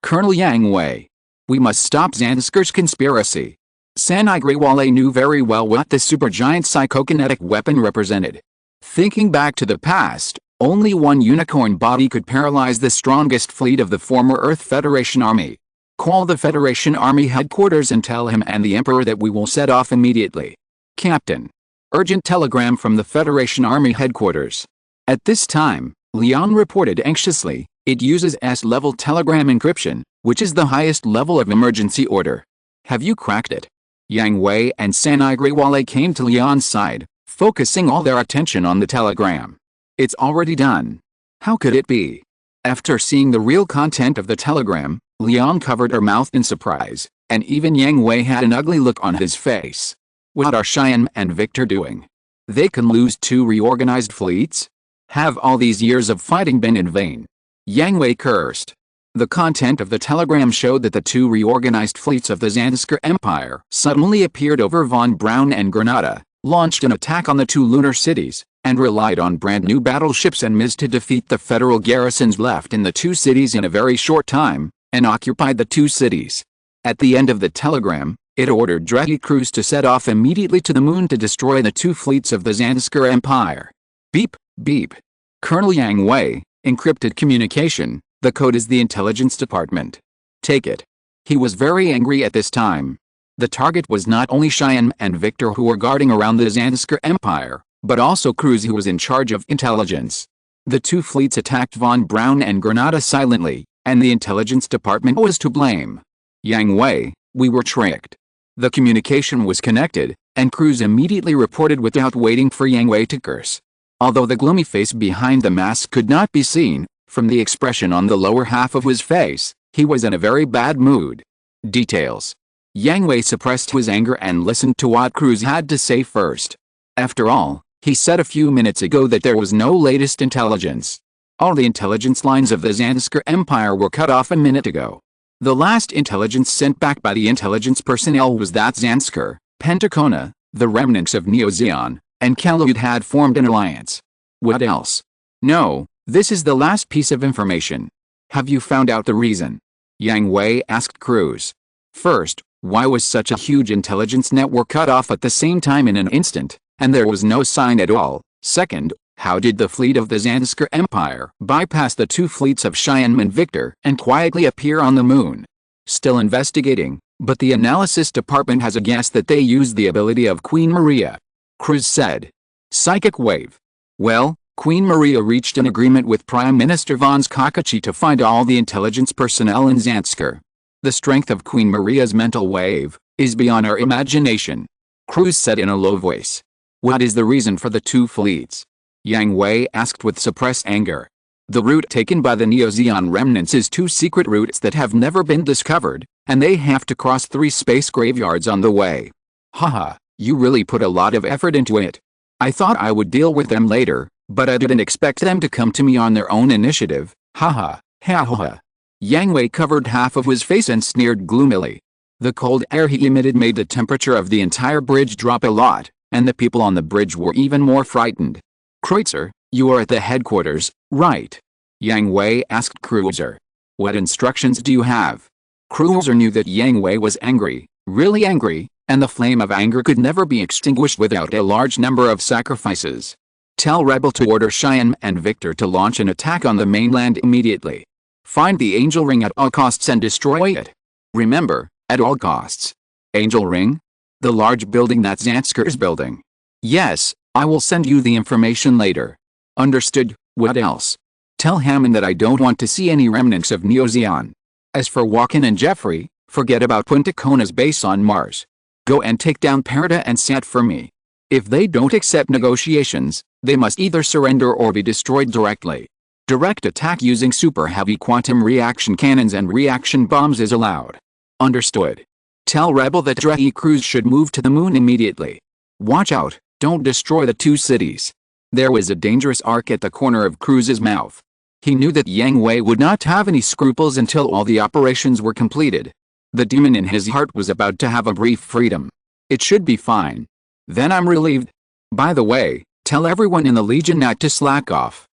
Colonel Yang Hui. We must stop Zanskar's conspiracy. Sanai Greywale knew very well what the supergiant psychokinetic weapon represented. Thinking back to the past, only one unicorn body could paralyze the strongest fleet of the former Earth Federation Army. Call the Federation Army headquarters and tell him and the Emperor that we will set off immediately. Captain. Urgent telegram from the Federation Army headquarters. At this time, Leon reported anxiously, it uses S-level telegram encryption, which is the highest level of emergency order. Have you cracked it? Yang Hui and Sanai Greywale came to Leon's side, focusing all their attention on the telegram. It's already done. How could it be? After seeing the real content of the telegram, Leon covered her mouth in surprise, and even Yang Hui had an ugly look on his face. What are Cheyenne and Victor doing? They can lose 2 reorganized fleets? Have all these years of fighting been in vain? Yang Hui cursed. The content of the telegram showed that the 2 reorganized fleets of the Zanskar Empire suddenly appeared over Von Braun and Granada, launched an attack on the 2 lunar cities, and relied on brand new battleships and MiGs to defeat the federal garrisons left in the 2 cities in a very short time, and occupied the 2 cities. At the end of the telegram, it ordered Dredge crews to set off immediately to the moon to destroy the 2 fleets of the Zanskar Empire. Beep, beep. Colonel Yang Hui, encrypted communication, the code is the intelligence department. Take it. He was very angry at this time. The target was not only Cheyenne and Victor who were guarding around the Zanskar Empire, but also Cruz who was in charge of intelligence. The 2 fleets attacked Von Braun and Granada silently, and the intelligence department was to blame. Yang Hui, we were tricked. The communication was connected, and Cruz immediately reported without waiting for Yang Hui to curse. Although the gloomy face behind the mask could not be seen, from the expression on the lower half of his face, he was in a very bad mood. Details. Yang Hui suppressed his anger and listened to what Cruz had to say first. After all, he said a few minutes ago that there was no latest intelligence. All the intelligence lines of the Zanskar Empire were cut off a minute ago. The last intelligence sent back by the intelligence personnel was that Zanskar, Pentacona, the remnants of Neo-Zeon, and Kalud had formed an alliance. What else? No, this is the last piece of information. Have you found out the reason? Yang Hui asked Cruz. First, why was such a huge intelligence network cut off at the same time in an instant, and there was no sign at all? Second, how did the fleet of the Zanskar Empire bypass the 2 fleets of Cheyenne and Victor and quietly appear on the moon? Still investigating, but the analysis department has a guess that they used the ability of Queen Maria. Cruz said. Psychic wave. Well, Queen Maria reached an agreement with Prime Minister von Skakachi to find all the intelligence personnel in Zanskar. The strength of Queen Maria's mental wave is beyond our imagination. Cruz said in a low voice. What is the reason for the 2 fleets? Yang Hui asked with suppressed anger. The route taken by the Neo-Zeon remnants is 2 secret routes that have never been discovered, and they have to cross 3 space graveyards on the way. Haha. You really put a lot of effort into it. I thought I would deal with them later, but I didn't expect them to come to me on their own initiative. Haha, ha ha ha. Yang Hui covered half of his face and sneered gloomily. The cold air he emitted made the temperature of the entire bridge drop a lot, and the people on the bridge were even more frightened. Kreutzer, you are at the headquarters, right? Yang Hui asked Kreutzer. What instructions do you have? Kreutzer knew that Yang Hui was angry, really angry, and the flame of anger could never be extinguished without a large number of sacrifices. Tell Rebel to order Cheyenne and Victor to launch an attack on the mainland immediately. Find the Angel Ring at all costs and destroy it. Remember, at all costs. Angel Ring? The large building that Zanskar is building. Yes, I will send you the information later. Understood. What else? Tell Hammond that I don't want to see any remnants of Neo-Zeon. As for Walken and Jeffrey, forget about Punta Cona's base on Mars. Go and take down Parada and Sat for me. If they don't accept negotiations, they must either surrender or be destroyed directly. Direct attack using super heavy quantum reaction cannons and reaction bombs is allowed. Understood. Tell Rebel that Dredge crews should move to the moon immediately. Watch out, don't destroy the 2 cities. There was a dangerous arc at the corner of Cruz's mouth. He knew that Yang Hui would not have any scruples until all the operations were completed. The demon in his heart was about to have a brief freedom. It should be fine. Then I'm relieved. By the way, tell everyone in the Legion not to slack off.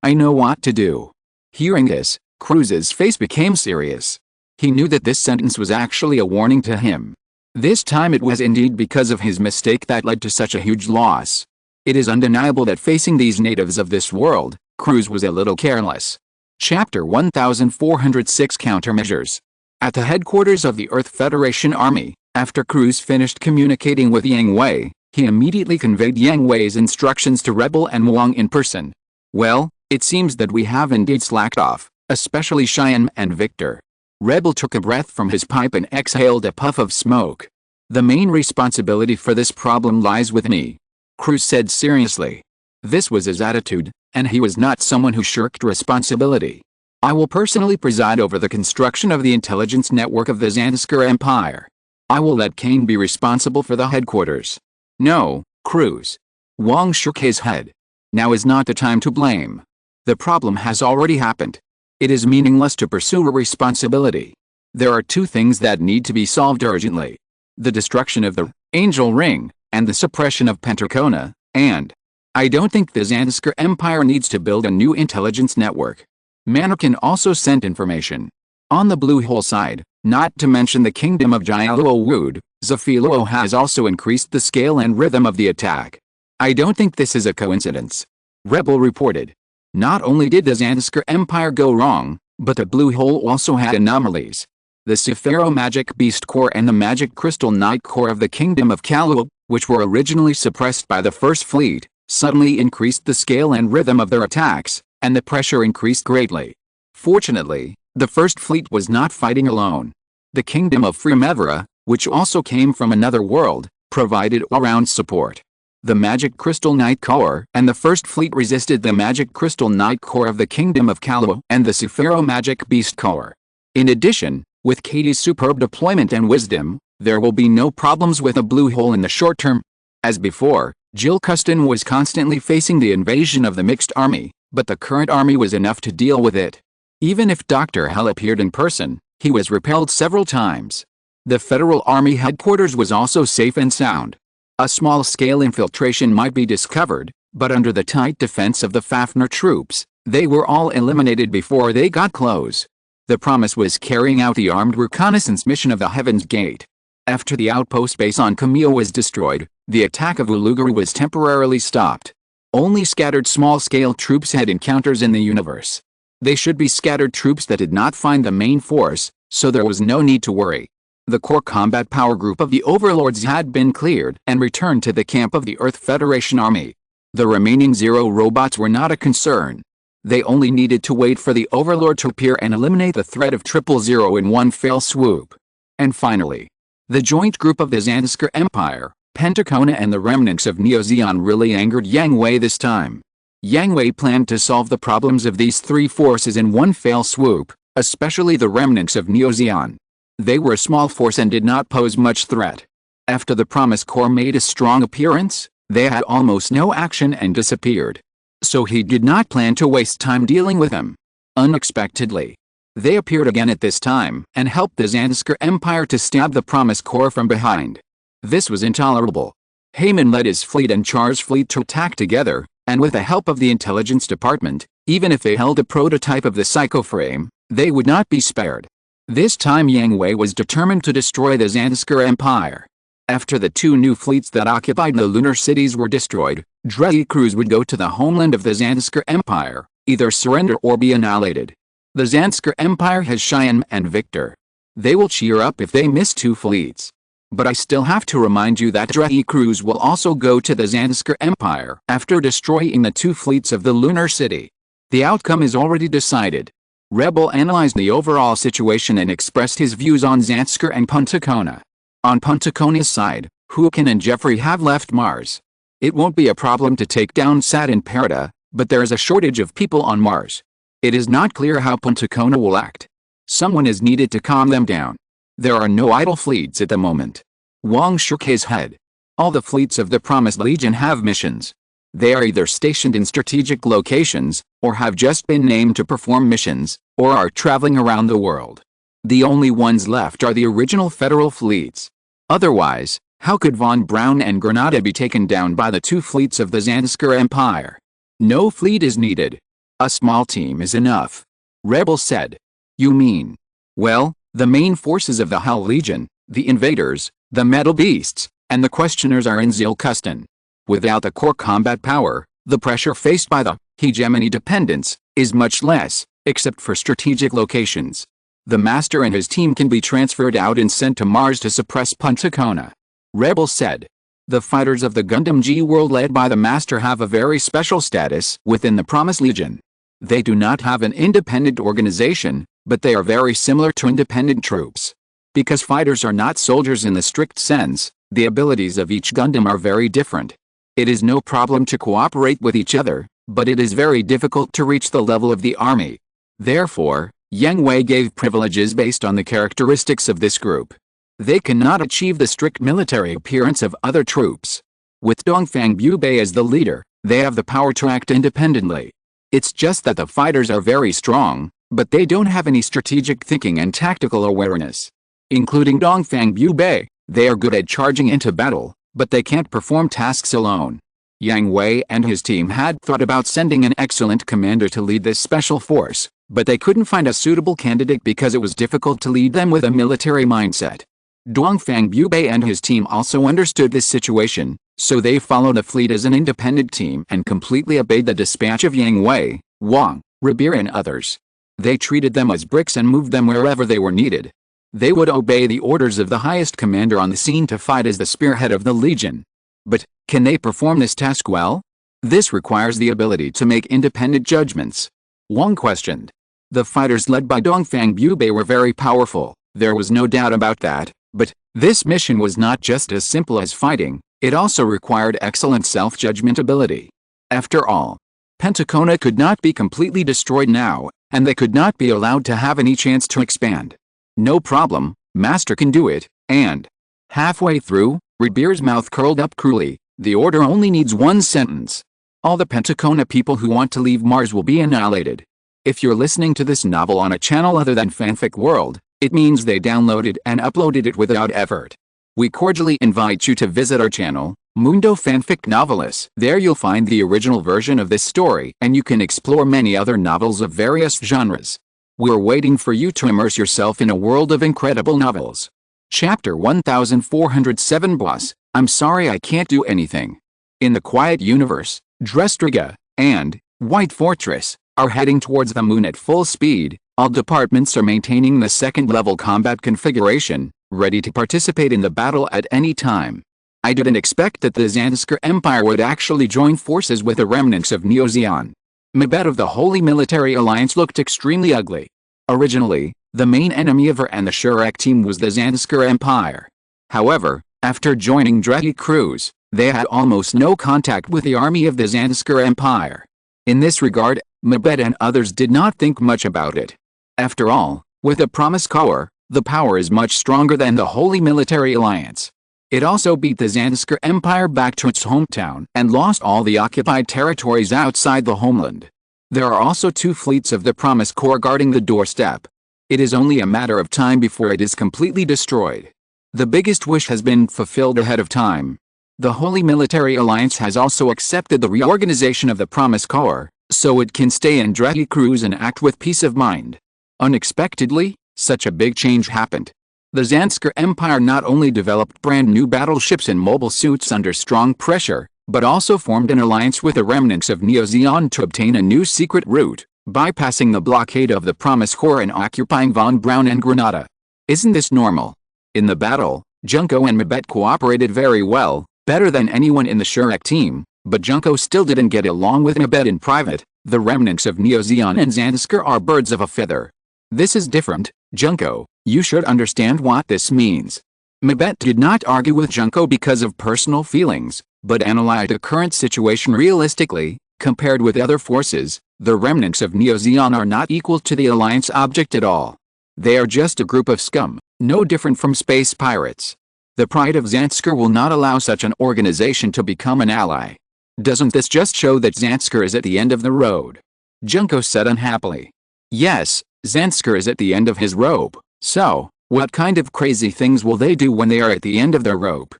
I know what to do. Hearing this, Cruz's face became serious. He knew that this sentence was actually a warning to him. This time it was indeed because of his mistake that led to such a huge loss. It is undeniable that facing these natives of this world, Cruz was a little careless. Chapter 1406 Countermeasures. At the headquarters of the Earth Federation Army, after Cruz finished communicating with Yang Hui, he immediately conveyed Yang Hui's instructions to Rebel and Wang in person. Well, it seems that we have indeed slacked off, especially Cheyenne and Victor. Rebel took a breath from his pipe and exhaled a puff of smoke. The main responsibility for this problem lies with me, Cruz said seriously. This was his attitude, and he was not someone who shirked responsibility. I will personally preside over the construction of the intelligence network of the Zanskar Empire. I will let Kane be responsible for the headquarters. No, Cruz. Wang shook his head. Now is not the time to blame. The problem has already happened. It is meaningless to pursue a responsibility. There are two things that need to be solved urgently. The destruction of the Angel Ring, and the suppression of Pentacona, and I don't think the Zanskar Empire needs to build a new intelligence network. Mannequin also sent information. On the Blue Hole side, not to mention the kingdom of Jailuo Wood, Zafilo has also increased the scale and rhythm of the attack. I don't think this is a coincidence. Rebel reported. Not only did the Zanskar Empire go wrong, but the Blue Hole also had anomalies. The Sephiro Magic Beast Core and the Magic Crystal Knight Core of the Kingdom of Kaluo, which were originally suppressed by the First Fleet, suddenly increased the scale and rhythm of their attacks, and the pressure increased greatly. Fortunately, the First Fleet was not fighting alone. The Kingdom of Primavera, which also came from another world, provided all-round support. The Magic Crystal Knight Core and the First Fleet resisted the Magic Crystal Knight Core of the Kingdom of Kaluo and the Sephiro Magic Beast Core. In addition, with Katie's superb deployment and wisdom, there will be no problems with a Blue Hole in the short term. As before, Jill Custon was constantly facing the invasion of the mixed army, but the current army was enough to deal with it. Even if Dr. Hell appeared in person, he was repelled several times. The Federal Army headquarters was also safe and sound. A small-scale infiltration might be discovered, but under the tight defense of the Fafner troops, they were all eliminated before they got close. The Promise was carrying out the armed reconnaissance mission of the Heaven's Gate. After the outpost base on Camille was destroyed, the attack of Uluguru was temporarily stopped. Only scattered small-scale troops had encounters in the universe. They should be scattered troops that did not find the main force, so there was no need to worry. The core combat power group of the Overlords had been cleared and returned to the camp of the Earth Federation Army. The remaining 0 robots were not a concern. They only needed to wait for the Overlord to appear and eliminate the threat of 000 in one fell swoop. And finally, the joint group of the Zanskar Empire, Pentacona and the remnants of Neo-Zeon really angered Yang Hui this time. Yang Hui planned to solve the problems of these three forces in one fell swoop, especially the remnants of Neo-Zeon. They were a small force and did not pose much threat. After the Promise Corps made a strong appearance, they had almost no action and disappeared. So he did not plan to waste time dealing with them. Unexpectedly, they appeared again at this time and helped the Zanskar Empire to stab the Promise Corps from behind. This was intolerable. Heyman led his fleet and Char's fleet to attack together, and with the help of the intelligence department, even if they held a prototype of the psychoframe, they would not be spared. This time Yang Hui was determined to destroy the Zanskar Empire. After the two new fleets that occupied the lunar cities were destroyed, Drei crews would go to the homeland of the Zanskar Empire, either surrender or be annihilated. The Zanskar Empire has Cheyenne and Victor. They will cheer up if they miss two fleets. But I still have to remind you that Drei crews will also go to the Zanskar Empire after destroying the two fleets of the lunar city. The outcome is already decided. Rebel analyzed the overall situation and expressed his views on Zanskar and Pentacona. On Pentacona's side, Huakin and Jeffrey have left Mars. It won't be a problem to take down Sat and Perida, but there is a shortage of people on Mars. It is not clear how Pentacona will act. Someone is needed to calm them down. There are no idle fleets at the moment. Wang shook his head. All the fleets of the Promised Legion have missions. They are either stationed in strategic locations, or have just been named to perform missions, or are traveling around the world. The only ones left are the original federal fleets. Otherwise, how could Von Braun and Granada be taken down by the two fleets of the Zanskar Empire? No fleet is needed. A small team is enough. Rebel said. You mean? Well, the main forces of the Hell Legion, the invaders, the metal beasts, and the questioners are in Zilkustan. Without the core combat power, the pressure faced by the hegemony dependents is much less, except for strategic locations. The Master and his team can be transferred out and sent to Mars to suppress Pentacona. Rebel said. The fighters of the Gundam G world led by the Master have a very special status within the Promised Legion. They do not have an independent organization, but they are very similar to independent troops. Because fighters are not soldiers in the strict sense, the abilities of each Gundam are very different. It is no problem to cooperate with each other, but it is very difficult to reach the level of the army. Therefore, Yang Hui gave privileges based on the characteristics of this group. They cannot achieve the strict military appearance of other troops. With Dongfang Bubei as the leader, they have the power to act independently. It's just that the fighters are very strong, but they don't have any strategic thinking and tactical awareness. Including Dongfang Bubei, they are good at charging into battle, but they can't perform tasks alone. Yang Hui and his team had thought about sending an excellent commander to lead this special force, but they couldn't find a suitable candidate because it was difficult to lead them with a military mindset. Dongfang Bubei and his team also understood this situation, so they followed the fleet as an independent team and completely obeyed the dispatch of Yang Hui, Wang, Rabir and others. They treated them as bricks and moved them wherever they were needed. They would obey the orders of the highest commander on the scene to fight as the spearhead of the legion. But, can they perform this task well? This requires the ability to make independent judgments. Wang questioned. The fighters led by Dongfang Bubei were very powerful, there was no doubt about that, but this mission was not just as simple as fighting, it also required excellent self-judgment ability. After all, Pentacona could not be completely destroyed now, and they could not be allowed to have any chance to expand. No problem, Master can do it, and halfway through, Rabir's mouth curled up cruelly. The order only needs one sentence. All the Pentacona people who want to leave Mars will be annihilated. If you're listening to this novel on a channel other than Fanfic World, it means they downloaded and uploaded it without effort. We cordially invite you to visit our channel, Mundo Fanfic Novelis. There you'll find the original version of this story and you can explore many other novels of various genres. We're waiting for you to immerse yourself in a world of incredible novels. Chapter 1407 Boss, I'm sorry I can't do anything. In the quiet universe, Drestriga and White Fortress are heading towards the moon at full speed. All departments are maintaining the second-level combat configuration, ready to participate in the battle at any time. I didn't expect that the Zanskar Empire would actually join forces with the remnants of Neo-Zeon. Mabet of the Holy Military Alliance looked extremely ugly. Originally, the main enemy of her and the Shurak team was the Zanskar Empire. However, after joining Dreki Cruz, they had almost no contact with the army of the Zanskar Empire. In this regard, Mabet and others did not think much about it. After all, with the Promise Corps, the power is much stronger than the Holy Military Alliance. It also beat the Zanskar Empire back to its hometown and lost all the occupied territories outside the homeland. There are also 2 fleets of the Promise Corps guarding the doorstep. It is only a matter of time before it is completely destroyed. The biggest wish has been fulfilled ahead of time. The Holy Military Alliance has also accepted the reorganization of the Promise Corps, so it can stay in Dreki Cruz and act with peace of mind. Unexpectedly, such a big change happened. The Zanskar Empire not only developed brand new battleships and mobile suits under strong pressure, but also formed an alliance with the remnants of Neo-Zeon to obtain a new secret route, bypassing the blockade of the Promise Corps and occupying Von Braun and Granada. Isn't this normal? In the battle, Junko and Mabet cooperated very well, better than anyone in the Shurak team, but Junko still didn't get along with Mabet in private. The remnants of Neo-Zeon and Zanskar are birds of a feather. This is different, Junko, you should understand what this means. Mabet did not argue with Junko because of personal feelings, but analyzed the current situation realistically. Compared with other forces, the remnants of Neo-Zeon are not equal to the Alliance object at all. They are just a group of scum, no different from space pirates. The pride of Zanskar will not allow such an organization to become an ally. Doesn't this just show that Zanskar is at the end of the road? Junko said unhappily. Yes, Zanskar is at the end of his rope, so, what kind of crazy things will they do when they are at the end of their rope?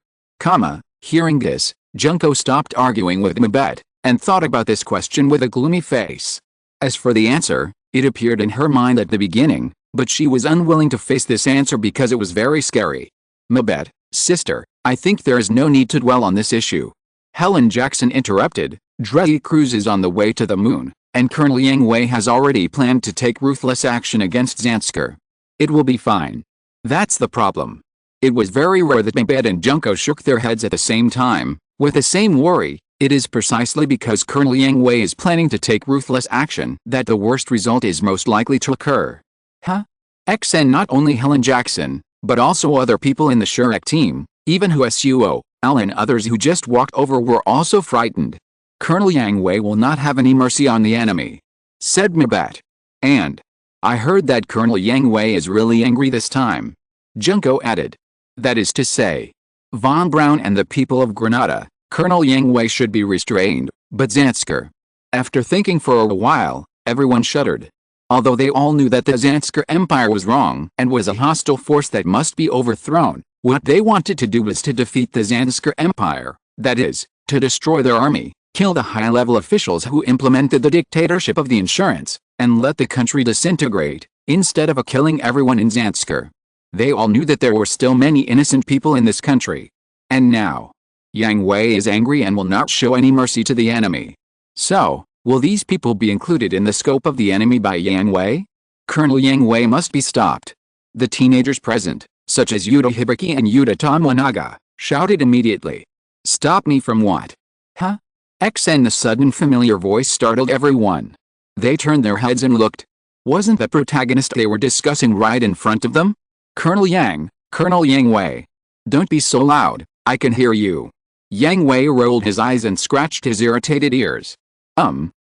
Hearing this, Junko stopped arguing with Mabet, and thought about this question with a gloomy face. As for the answer, it appeared in her mind at the beginning, but she was unwilling to face this answer because it was very scary. Mabet, sister, I think there is no need to dwell on this issue. Helen Jackson interrupted. Dreki Cruz is on the way to the moon, and Colonel Yang Hui has already planned to take ruthless action against Zanskar. It will be fine. That's the problem. It was very rare that Mabet and Junko shook their heads at the same time, with the same worry. It is precisely because Colonel Yang Hui is planning to take ruthless action that the worst result is most likely to occur. And not only Helen Jackson, but also other people in the Shurak team, even Husuo, Al and others who just walked over were also frightened. Colonel Yang Hui will not have any mercy on the enemy, said Mabet. And I heard that Colonel Yang Hui is really angry this time, Junko added. That is to say, Von Braun and the people of Granada, Colonel Yang Hui should be restrained, but Zansker. After thinking for a while, everyone shuddered. Although they all knew that the Zansker Empire was wrong and was a hostile force that must be overthrown, what they wanted to do was to defeat the Zansker Empire, that is, to destroy their army, kill the high-level officials who implemented the dictatorship of the insurance, and let the country disintegrate, instead of killing everyone in Zansker. They all knew that there were still many innocent people in this country. And now, Yang Hui is angry and will not show any mercy to the enemy. So, will these people be included in the scope of the enemy by Yang Hui? Colonel Yang Hui must be stopped. The teenagers present, such as Yuta Hibiki and Yuta Tomonaga, shouted immediately. Stop me from what? Huh? And the sudden familiar voice startled everyone. They turned their heads and looked. Wasn't the protagonist they were discussing right in front of them? Colonel Yang Hui. Don't be so loud, I can hear you. Yang Hui rolled his eyes and scratched his irritated ears.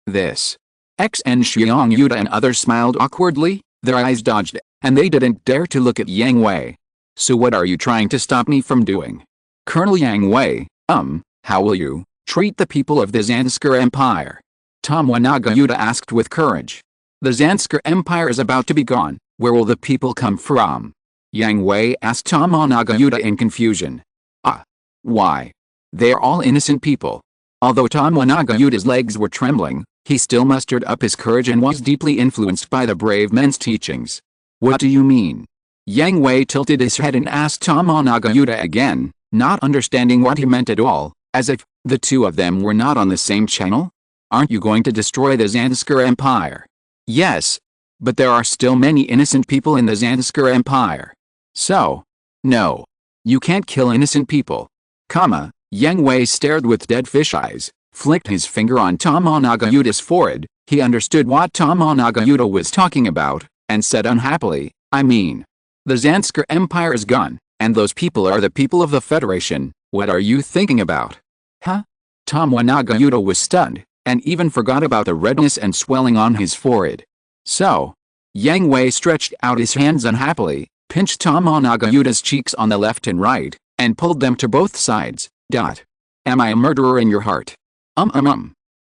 This. And Xiang Yuta and others smiled awkwardly, their eyes dodged, and they didn't dare to look at Yang Hui. So what are you trying to stop me from doing? Colonel Yang Hui, how will you treat the people of the Zansker Empire? Tomonaga Yuta asked with courage. The Zansker Empire is about to be gone, where will the people come from? Yang Hui asked Tomonaga Yuta in confusion. Why? They are all innocent people. Although Tomonaga Yuta's legs were trembling, he still mustered up his courage and was deeply influenced by the brave men's teachings. What do you mean? Yang Hui tilted his head and asked Tomonaga Yuta again, not understanding what he meant at all, as if the two of them were not on the same channel. Aren't you going to destroy the Zansker Empire? Yes. But there are still many innocent people in the Zansker Empire. So? No. You can't kill innocent people. Yang Hui stared with dead fish eyes, flicked his finger on Tomonaga Yuta's forehead. He understood what Tomonaga Yuta was talking about, and said unhappily, I mean, the Zansker Empire is gone, and those people are the people of the Federation. What are you thinking about? Huh? Tomonaga Yuta was stunned, and even forgot about the redness and swelling on his forehead. So? Yang Hui stretched out his hands unhappily, pinched Tomonaga Yuta's cheeks on the left and right, and pulled them to both sides. Am I a murderer in your heart?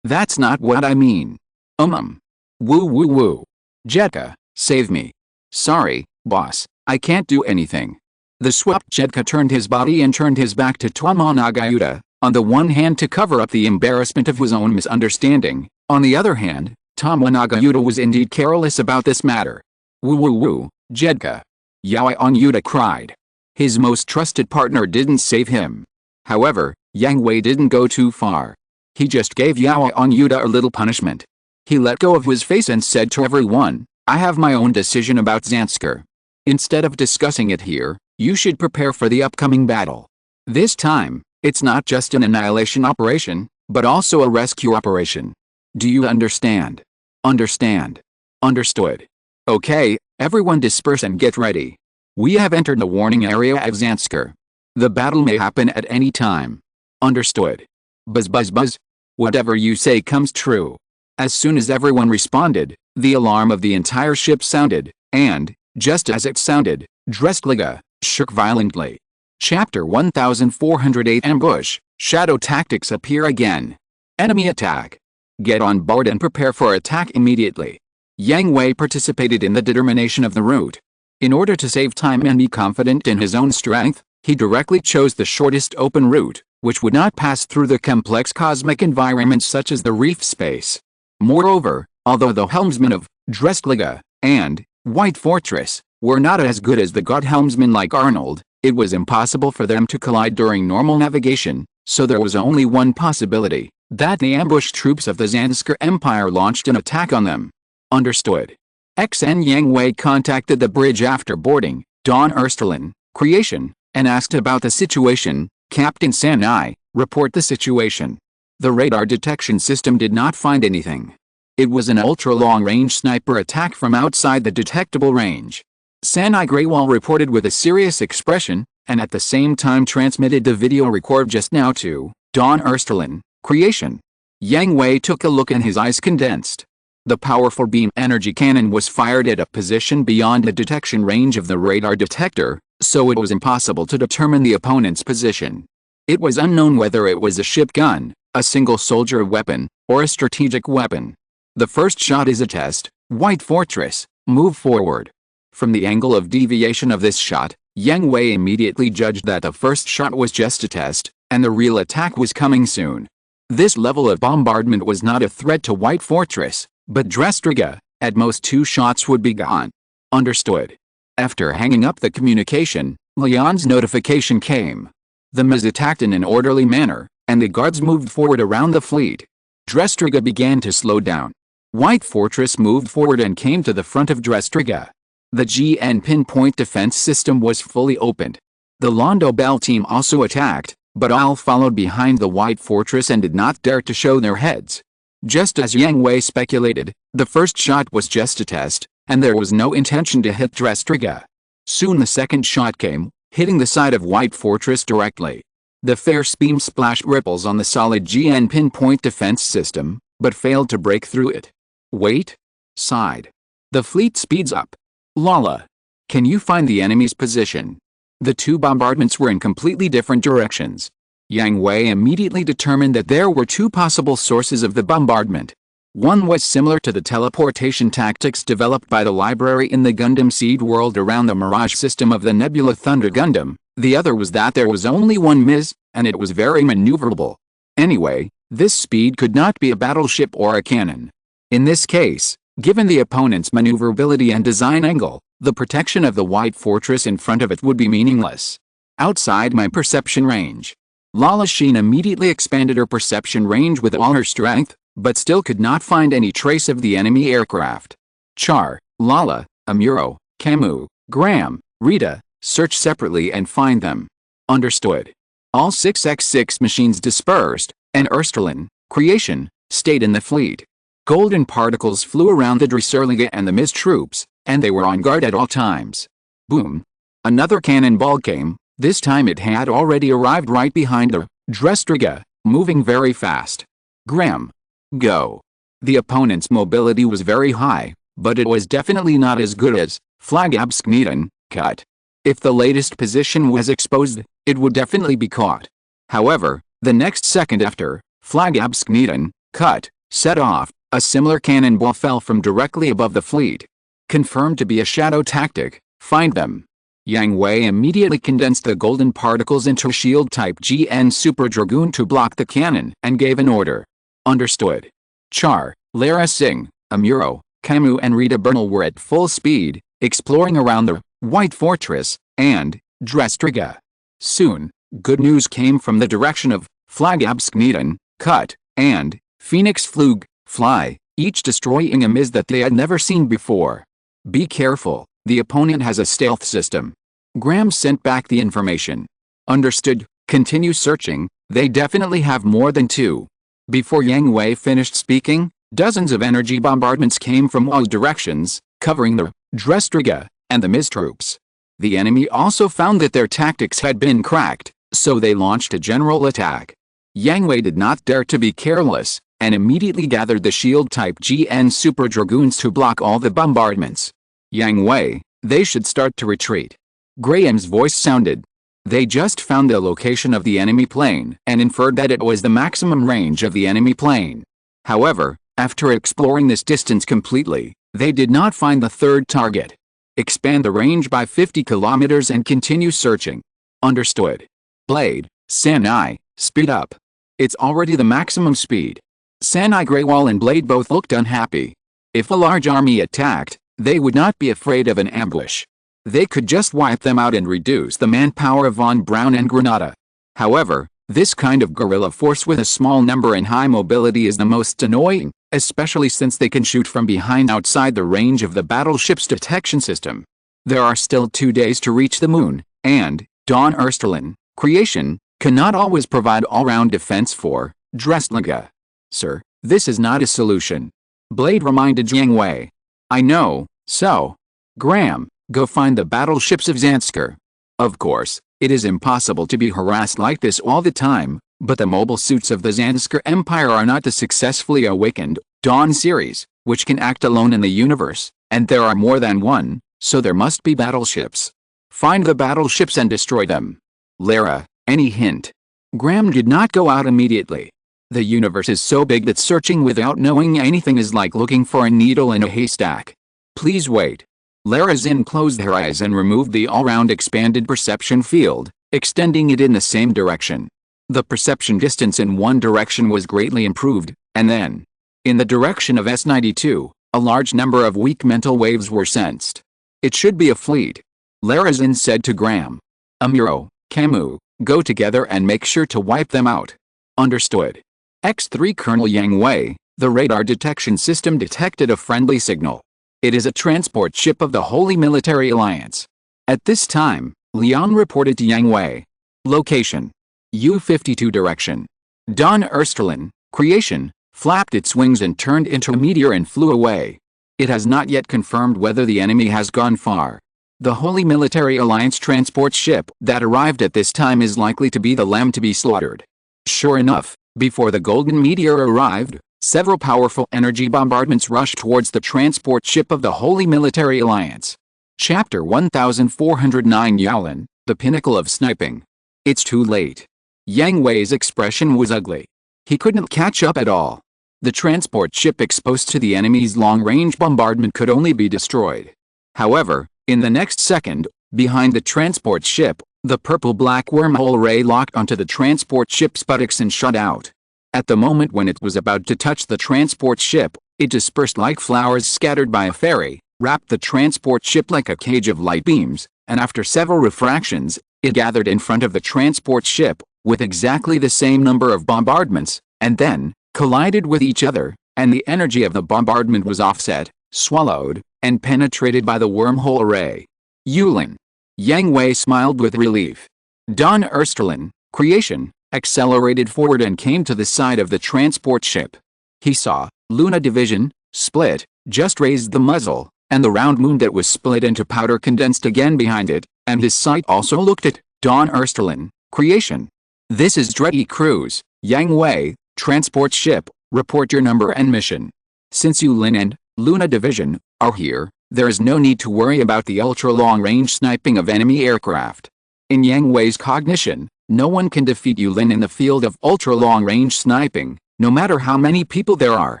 That's not what I mean. Woo. Jedka, save me. Sorry, boss, I can't do anything. The swept Jedka turned his body and turned his back to Tomonaga Yuta, on the one hand to cover up the embarrassment of his own misunderstanding, on the other hand, Tomonaga Yuta was indeed careless about this matter. Woo, Jedka. Yaoi Yuta cried. His most trusted partner didn't save him. However, Yang Hui didn't go too far. He just gave Yaoi Yuta a little punishment. He let go of his face and said to everyone, I have my own decision about Zansker. Instead of discussing it here, you should prepare for the upcoming battle. This time, it's not just an annihilation operation, but also a rescue operation. Do you understand? Understand. Understood. Okay, everyone disperse and get ready. We have entered the warning area of Zansker. The battle may happen at any time. Understood. Buzz. Whatever you say comes true. As soon as everyone responded, the alarm of the entire ship sounded, and, just as it sounded, Dreskliga shook violently. Chapter 1408 Ambush, Shadow Tactics appear again. Enemy attack. Get on board and prepare for attack immediately. Yang Hui participated in the determination of the route. In order to save time and be confident in his own strength, he directly chose the shortest open route, which would not pass through the complex cosmic environment such as the reef space. Moreover, although the helmsmen of Dreskliga and White Fortress were not as good as the god helmsmen like Arnold, it was impossible for them to collide during normal navigation, so there was only one possibility, that the ambush troops of the Zansker Empire launched an attack on them. Understood. Yang Hui contacted the bridge after boarding, Don Ersterlin, Creation, and asked about the situation. Captain Sanai, report the situation. The radar detection system did not find anything. It was an ultra-long-range sniper attack from outside the detectable range. Sanai Greywall reported with a serious expression, and at the same time transmitted the video record just now to Don Ersterlin, Creation. Yang Hui took a look and his eyes condensed. The powerful beam energy cannon was fired at a position beyond the detection range of the radar detector, so it was impossible to determine the opponent's position. It was unknown whether it was a ship gun, a single soldier weapon, or a strategic weapon. The first shot is a test. White Fortress, move forward. From the angle of deviation of this shot, Yang Hui immediately judged that the first shot was just a test, and the real attack was coming soon. This level of bombardment was not a threat to White Fortress, but Drestriga. At most 2 shots would be gone. Understood. After hanging up the communication, Leon's notification came. The Miz attacked in an orderly manner, and the guards moved forward around the fleet. Drestriga began to slow down. White Fortress moved forward and came to the front of Drestriga. The GN pinpoint defense system was fully opened. The Londo Bell team also attacked, but all followed behind the White Fortress and did not dare to show their heads. Just as Yang Hui speculated, the first shot was just a test, and there was no intention to hit Drestriga. Soon the second shot came, hitting the side of White Fortress directly. The fierce beam splashed ripples on the solid GN pinpoint defense system, but failed to break through it. Wait. Side. The fleet speeds up. Lala. Can you find the enemy's position? The 2 bombardments were in completely different directions. Yang Hui immediately determined that there were 2 possible sources of the bombardment. One was similar to the teleportation tactics developed by the library in the Gundam seed world around the Mirage system of the Nebula Thunder Gundam. The other was that there was only one Miz, and it was very maneuverable. Anyway, this speed could not be a battleship or a cannon. In this case, given the opponent's maneuverability and design angle, the protection of the White Fortress in front of it would be meaningless. Outside my perception range. Lala Sheen immediately expanded her perception range with all her strength, but still could not find any trace of the enemy aircraft. Char, Lala, Amuro, Camus, Graham, Rita, search separately and find them. Understood. All 6x6 machines dispersed, and Ersterlin, Creation, stayed in the fleet. Golden particles flew around the Dresserliga and the Miz troops, and they were on guard at all times. Boom. Another cannonball came. This time it had already arrived right behind the Drestriga, moving very fast. Graham. Go. The opponent's mobility was very high, but it was definitely not as good as Flagabskneten, cut. If the latest position was exposed, it would definitely be caught. However, the next second after Flagabskneten, cut, set off, a similar cannonball fell from directly above the fleet. Confirmed to be a shadow tactic, find them. Yang Hui immediately condensed the golden particles into shield-type GN Super Dragoon to block the cannon and gave an order. Understood. Char, Lara Singh, Amuro, Camus and Rita Bernal were at full speed, exploring around the White Fortress and Drestriga. Soon, good news came from the direction of Flagabskneten, cut, and Phoenix Flug, fly, each destroying a Miz that they had never seen before. Be careful, the opponent has a stealth system. Graham sent back the information. Understood, continue searching, they definitely have more than 2. Before Yang Hui finished speaking, dozens of energy bombardments came from all directions, covering the Drestriga and the Miz troops. The enemy also found that their tactics had been cracked, so they launched a general attack. Yang Hui did not dare to be careless, and immediately gathered the shield-type GN Super Dragoons to block all the bombardments. Yang Hui, they should start to retreat. Graham's voice sounded. They just found the location of the enemy plane and inferred that it was the maximum range of the enemy plane. However, after exploring this distance completely, they did not find the third target. Expand the range by 50 kilometers and continue searching. Understood. Blade, Sanai, speed up. It's already the maximum speed. Sanai Greywall and Blade both looked unhappy. If a large army attacked, they would not be afraid of an ambush. They could just wipe them out and reduce the manpower of Von Braun and Granada. However, this kind of guerrilla force with a small number and high mobility is the most annoying, especially since they can shoot from behind outside the range of the battleship's detection system. There are still 2 days to reach the moon, and Dawn Ersterlin, Creation, cannot always provide all-round defense for Drestriga. Sir, this is not a solution. Blade reminded Yang Hui. I know, so. Graham, go find the battleships of Zanskar. Of course, it is impossible to be harassed like this all the time, but the mobile suits of the Zanskar Empire are not the successfully awakened Dawn series, which can act alone in the universe, and there are more than one, so there must be battleships. Find the battleships and destroy them. Lara, any hint? Graham did not go out immediately. The universe is so big that searching without knowing anything is like looking for a needle in a haystack. Please wait. Lara Zin closed her eyes and removed the all-round expanded perception field, extending it in the same direction. The perception distance in one direction was greatly improved, and then, in the direction of S92, a large number of weak mental waves were sensed. It should be a fleet. Lara Zin said to Graham. Amuro, Camus, go together and make sure to wipe them out. Understood. X3 Colonel Yang Hui, the radar detection system detected a friendly signal. It is a transport ship of the Holy Military Alliance. At this time, Leon reported to Yang Hui. Location. U-52 direction. Don Ersterlin, creation, flapped its wings and turned into a meteor and flew away. It has not yet confirmed whether the enemy has gone far. The Holy Military Alliance transport ship that arrived at this time is likely to be the lamb to be slaughtered. Sure enough, before the golden meteor arrived, several powerful energy bombardments rushed towards the transport ship of the Holy Military Alliance. Chapter 1409 Yalin, the pinnacle of sniping. It's too late. Yang Hui's expression was ugly. He couldn't catch up at all. The transport ship exposed to the enemy's long-range bombardment could only be destroyed. However, in the next second, behind the transport ship, the purple-black wormhole ray locked onto the transport ship's buttocks and shut out. At the moment when it was about to touch the transport ship, it dispersed like flowers scattered by a fairy, wrapped the transport ship like a cage of light beams, and after several refractions, it gathered in front of the transport ship, with exactly the same number of bombardments, and then collided with each other, and the energy of the bombardment was offset, swallowed, and penetrated by the wormhole array. Yulin. Yang Hui smiled with relief. Don Ersterlin, creation, accelerated forward and came to the side of the transport ship. He saw Luna Division, split, just raised the muzzle, and the round moon that was split into powder condensed again behind it, and his sight also looked at Don Ersterlin, creation. This is Dreddy Cruz, Yang Hui, transport ship, report your number and mission. Since Yulin and Luna Division are here, there is no need to worry about the ultra-long-range sniping of enemy aircraft. In Yang Hui's cognition, no one can defeat Yulin in the field of ultra-long-range sniping, no matter how many people there are.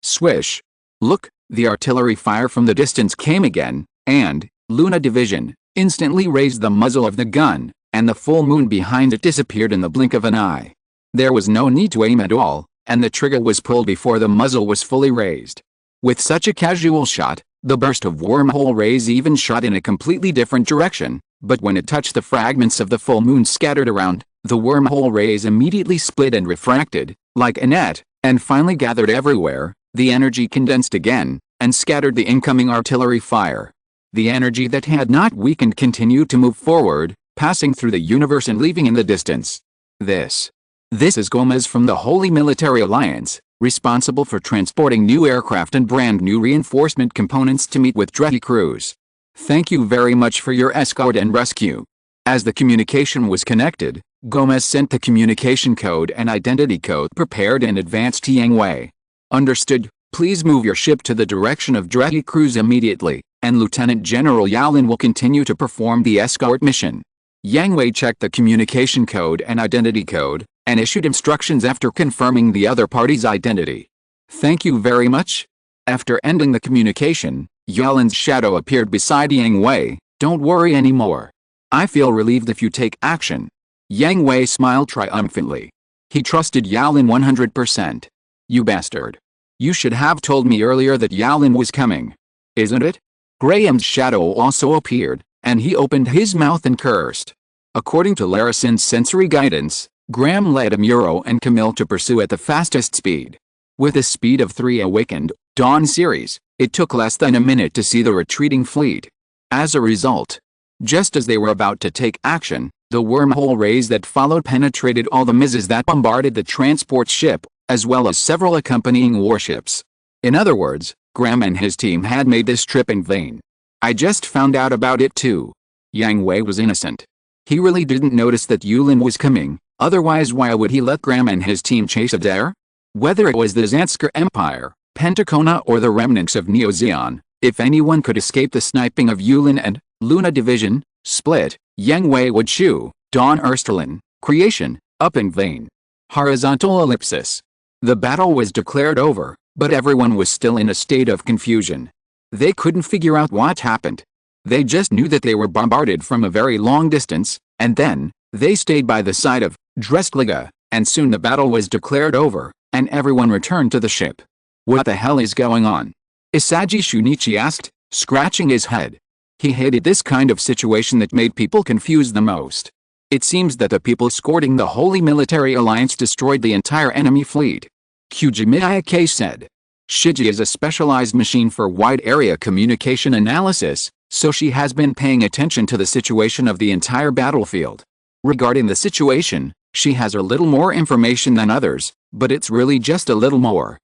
Swish. Look, the artillery fire from the distance came again, and Luna Division instantly raised the muzzle of the gun, and the full moon behind it disappeared in the blink of an eye. There was no need to aim at all, and the trigger was pulled before the muzzle was fully raised. With such a casual shot, the burst of wormhole rays even shot in a completely different direction, but when it touched the fragments of the full moon scattered around, the wormhole rays immediately split and refracted, like a net, and finally gathered everywhere. The energy condensed again, and scattered the incoming artillery fire. The energy that had not weakened continued to move forward, passing through the universe and leaving in the distance. This is Gomez from the Holy Military Alliance, responsible for transporting new aircraft and brand new reinforcement components to meet with Dreddy Cruz. Thank you very much for your escort and rescue. As the communication was connected, Gomez sent the communication code and identity code prepared in advance to Yang Hui. Understood. Please move your ship to the direction of Dreddy Cruz immediately, and Lieutenant General Yalin will continue to perform the escort mission. Yang Hui checked the communication code and identity code, and issued instructions after confirming the other party's identity. Thank you very much. After ending the communication, Yalin's shadow appeared beside Yang Hui. Don't worry anymore. I feel relieved if you take action. Yang Hui smiled triumphantly. He trusted Yalin 100%. You bastard. You should have told me earlier that Yalin was coming. Isn't it? Graham's shadow also appeared, and he opened his mouth and cursed. According to Larasin's sensory guidance, Graham led Amuro and Camille to pursue at the fastest speed. With a speed of 3 awakened, Dawn series, it took less than a minute to see the retreating fleet. As a result, just as they were about to take action, the wormhole rays that followed penetrated all the missiles that bombarded the transport ship, as well as several accompanying warships. In other words, Graham and his team had made this trip in vain. I just found out about it too. Yang Hui was innocent. He really didn't notice that Yulin was coming, otherwise why would he let Graham and his team chase a dare? Whether it was the Zanskar Empire, Pentacona or the remnants of Neo-Zeon, if anyone could escape the sniping of Yulin and Luna Division, split, Yang Hui would shoot. Dawn Ersterlin, creation, Up in vain. Horizontal ellipsis. The battle was declared over, but everyone was still in a state of confusion. They couldn't figure out what happened. They just knew that they were bombarded from a very long distance, and then, they stayed by the side of Drestliga, and soon the battle was declared over, and everyone returned to the ship. What the hell is going on? Isagi Shunichi asked, scratching his head. He hated this kind of situation that made people confused the most. It seems that the people escorting the Holy Military Alliance destroyed the entire enemy fleet. Kyuji Miyake said. Shiji is a specialized machine for wide area communication analysis, so she has been paying attention to the situation of the entire battlefield. Regarding the situation, she has a little more information than others, but it's really just a little more.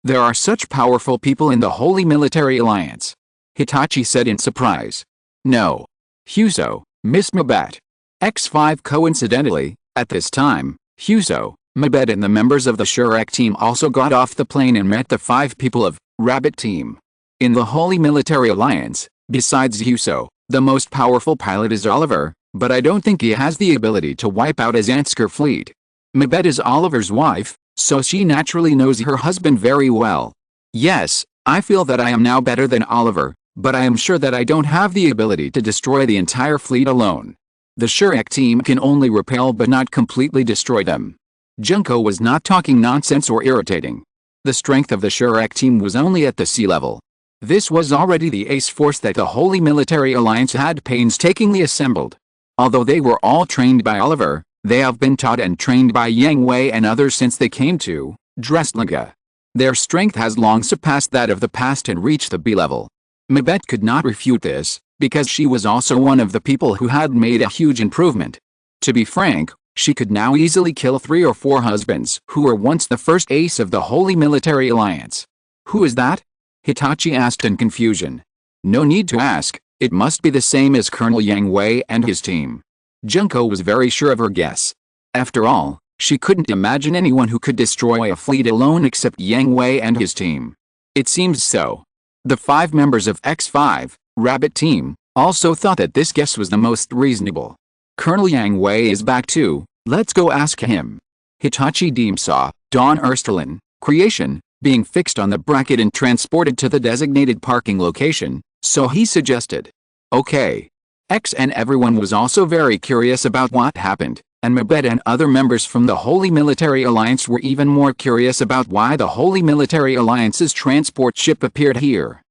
There are such powerful people in the Holy Military Alliance. Hitachi said in surprise. No. Huso, Miss Mabet. X5 coincidentally, at this time, Huso, Mabet and the members of the Shurek team also got off the plane and met the 5 people of Rabbit Team. In the Holy Military Alliance, besides Huso, the most powerful pilot is Oliver, but I don't think he has the ability to wipe out his Ansker fleet. Mabet is Oliver's wife, so she naturally knows her husband very well. Yes, I feel that I am now better than Oliver, but I am sure that I don't have the ability to destroy the entire fleet alone. The Shurek team can only repel but not completely destroy them. Junko was not talking nonsense or irritating. The strength of the Shurek team was only at the sea level. This was already the ace force that the Holy Military Alliance had painstakingly assembled. Although they were all trained by Oliver, they have been taught and trained by Yang Hui and others since they came to Drestliga. Their strength has long surpassed that of the past and reached the B level. Mabet could not refute this, because she was also one of the people who had made a huge improvement. To be frank, she could now easily kill 3 or 4 husbands who were once the first ace of the Holy Military Alliance. Who is that? Hitachi asked in confusion. No need to ask, it must be the same as Colonel Yang Hui and his team. Junko was very sure of her guess. After all, she couldn't imagine anyone who could destroy a fleet alone except Yang Hui and his team. It seems so. The 5 members of X5, Rabbit Team, also thought that this guess was the most reasonable. Colonel Yang Hui is back too, let's go ask him. Hitachi Deem saw Dawn Erstelen, creation, being fixed on the bracket and transported to the designated parking location, so he suggested. Okay. X and everyone was also very curious about what happened, and Mabet and other members from the Holy Military Alliance were even more curious about why the Holy Military Alliance's transport ship appeared here.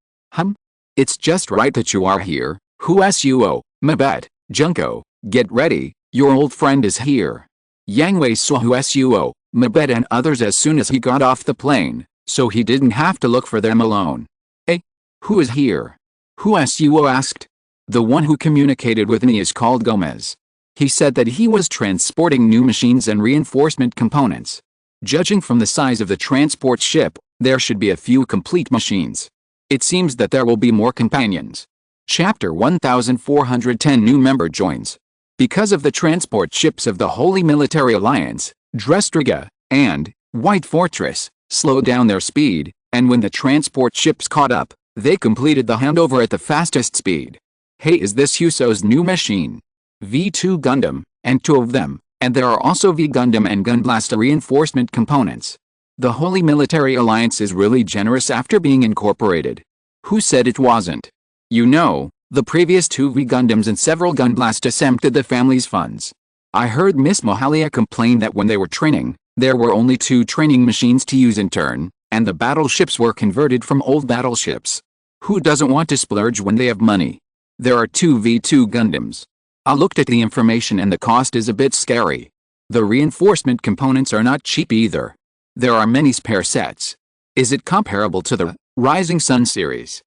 It's just right that you are here, Husuo, Mabet, Junko, get ready, your old friend is here. Yang Hui saw Husuo, Mabet and others as soon as he got off the plane, so he didn't have to look for them alone. Who is here? Husuo asked. The one who communicated with me is called Gomez. He said that he was transporting new machines and reinforcement components. Judging from the size of the transport ship, there should be a few complete machines. It seems that there will be more companions. Chapter 1410 New member joins. Because of the transport ships of the Holy Military Alliance, Drestliga and White Fortress slowed down their speed, and when the transport ships caught up, they completed the handover at the fastest speed. Hey, is this Huso's new machine? V2 Gundam, and 2 of them, and there are also V Gundam and Gunblasta reinforcement components. The Holy Military Alliance is really generous after being incorporated. Who said it wasn't? You know, the previous 2 V Gundams and several Gunblastas emptied the family's funds. I heard Miss Mahalia complain that when they were training, there were only 2 training machines to use in turn, and the battleships were converted from old battleships. Who doesn't want to splurge when they have money? There are 2 V2 Gundams. I looked at the information and the cost is a bit scary. The reinforcement components are not cheap either. There are many spare sets. Is it comparable to the Rising Sun series?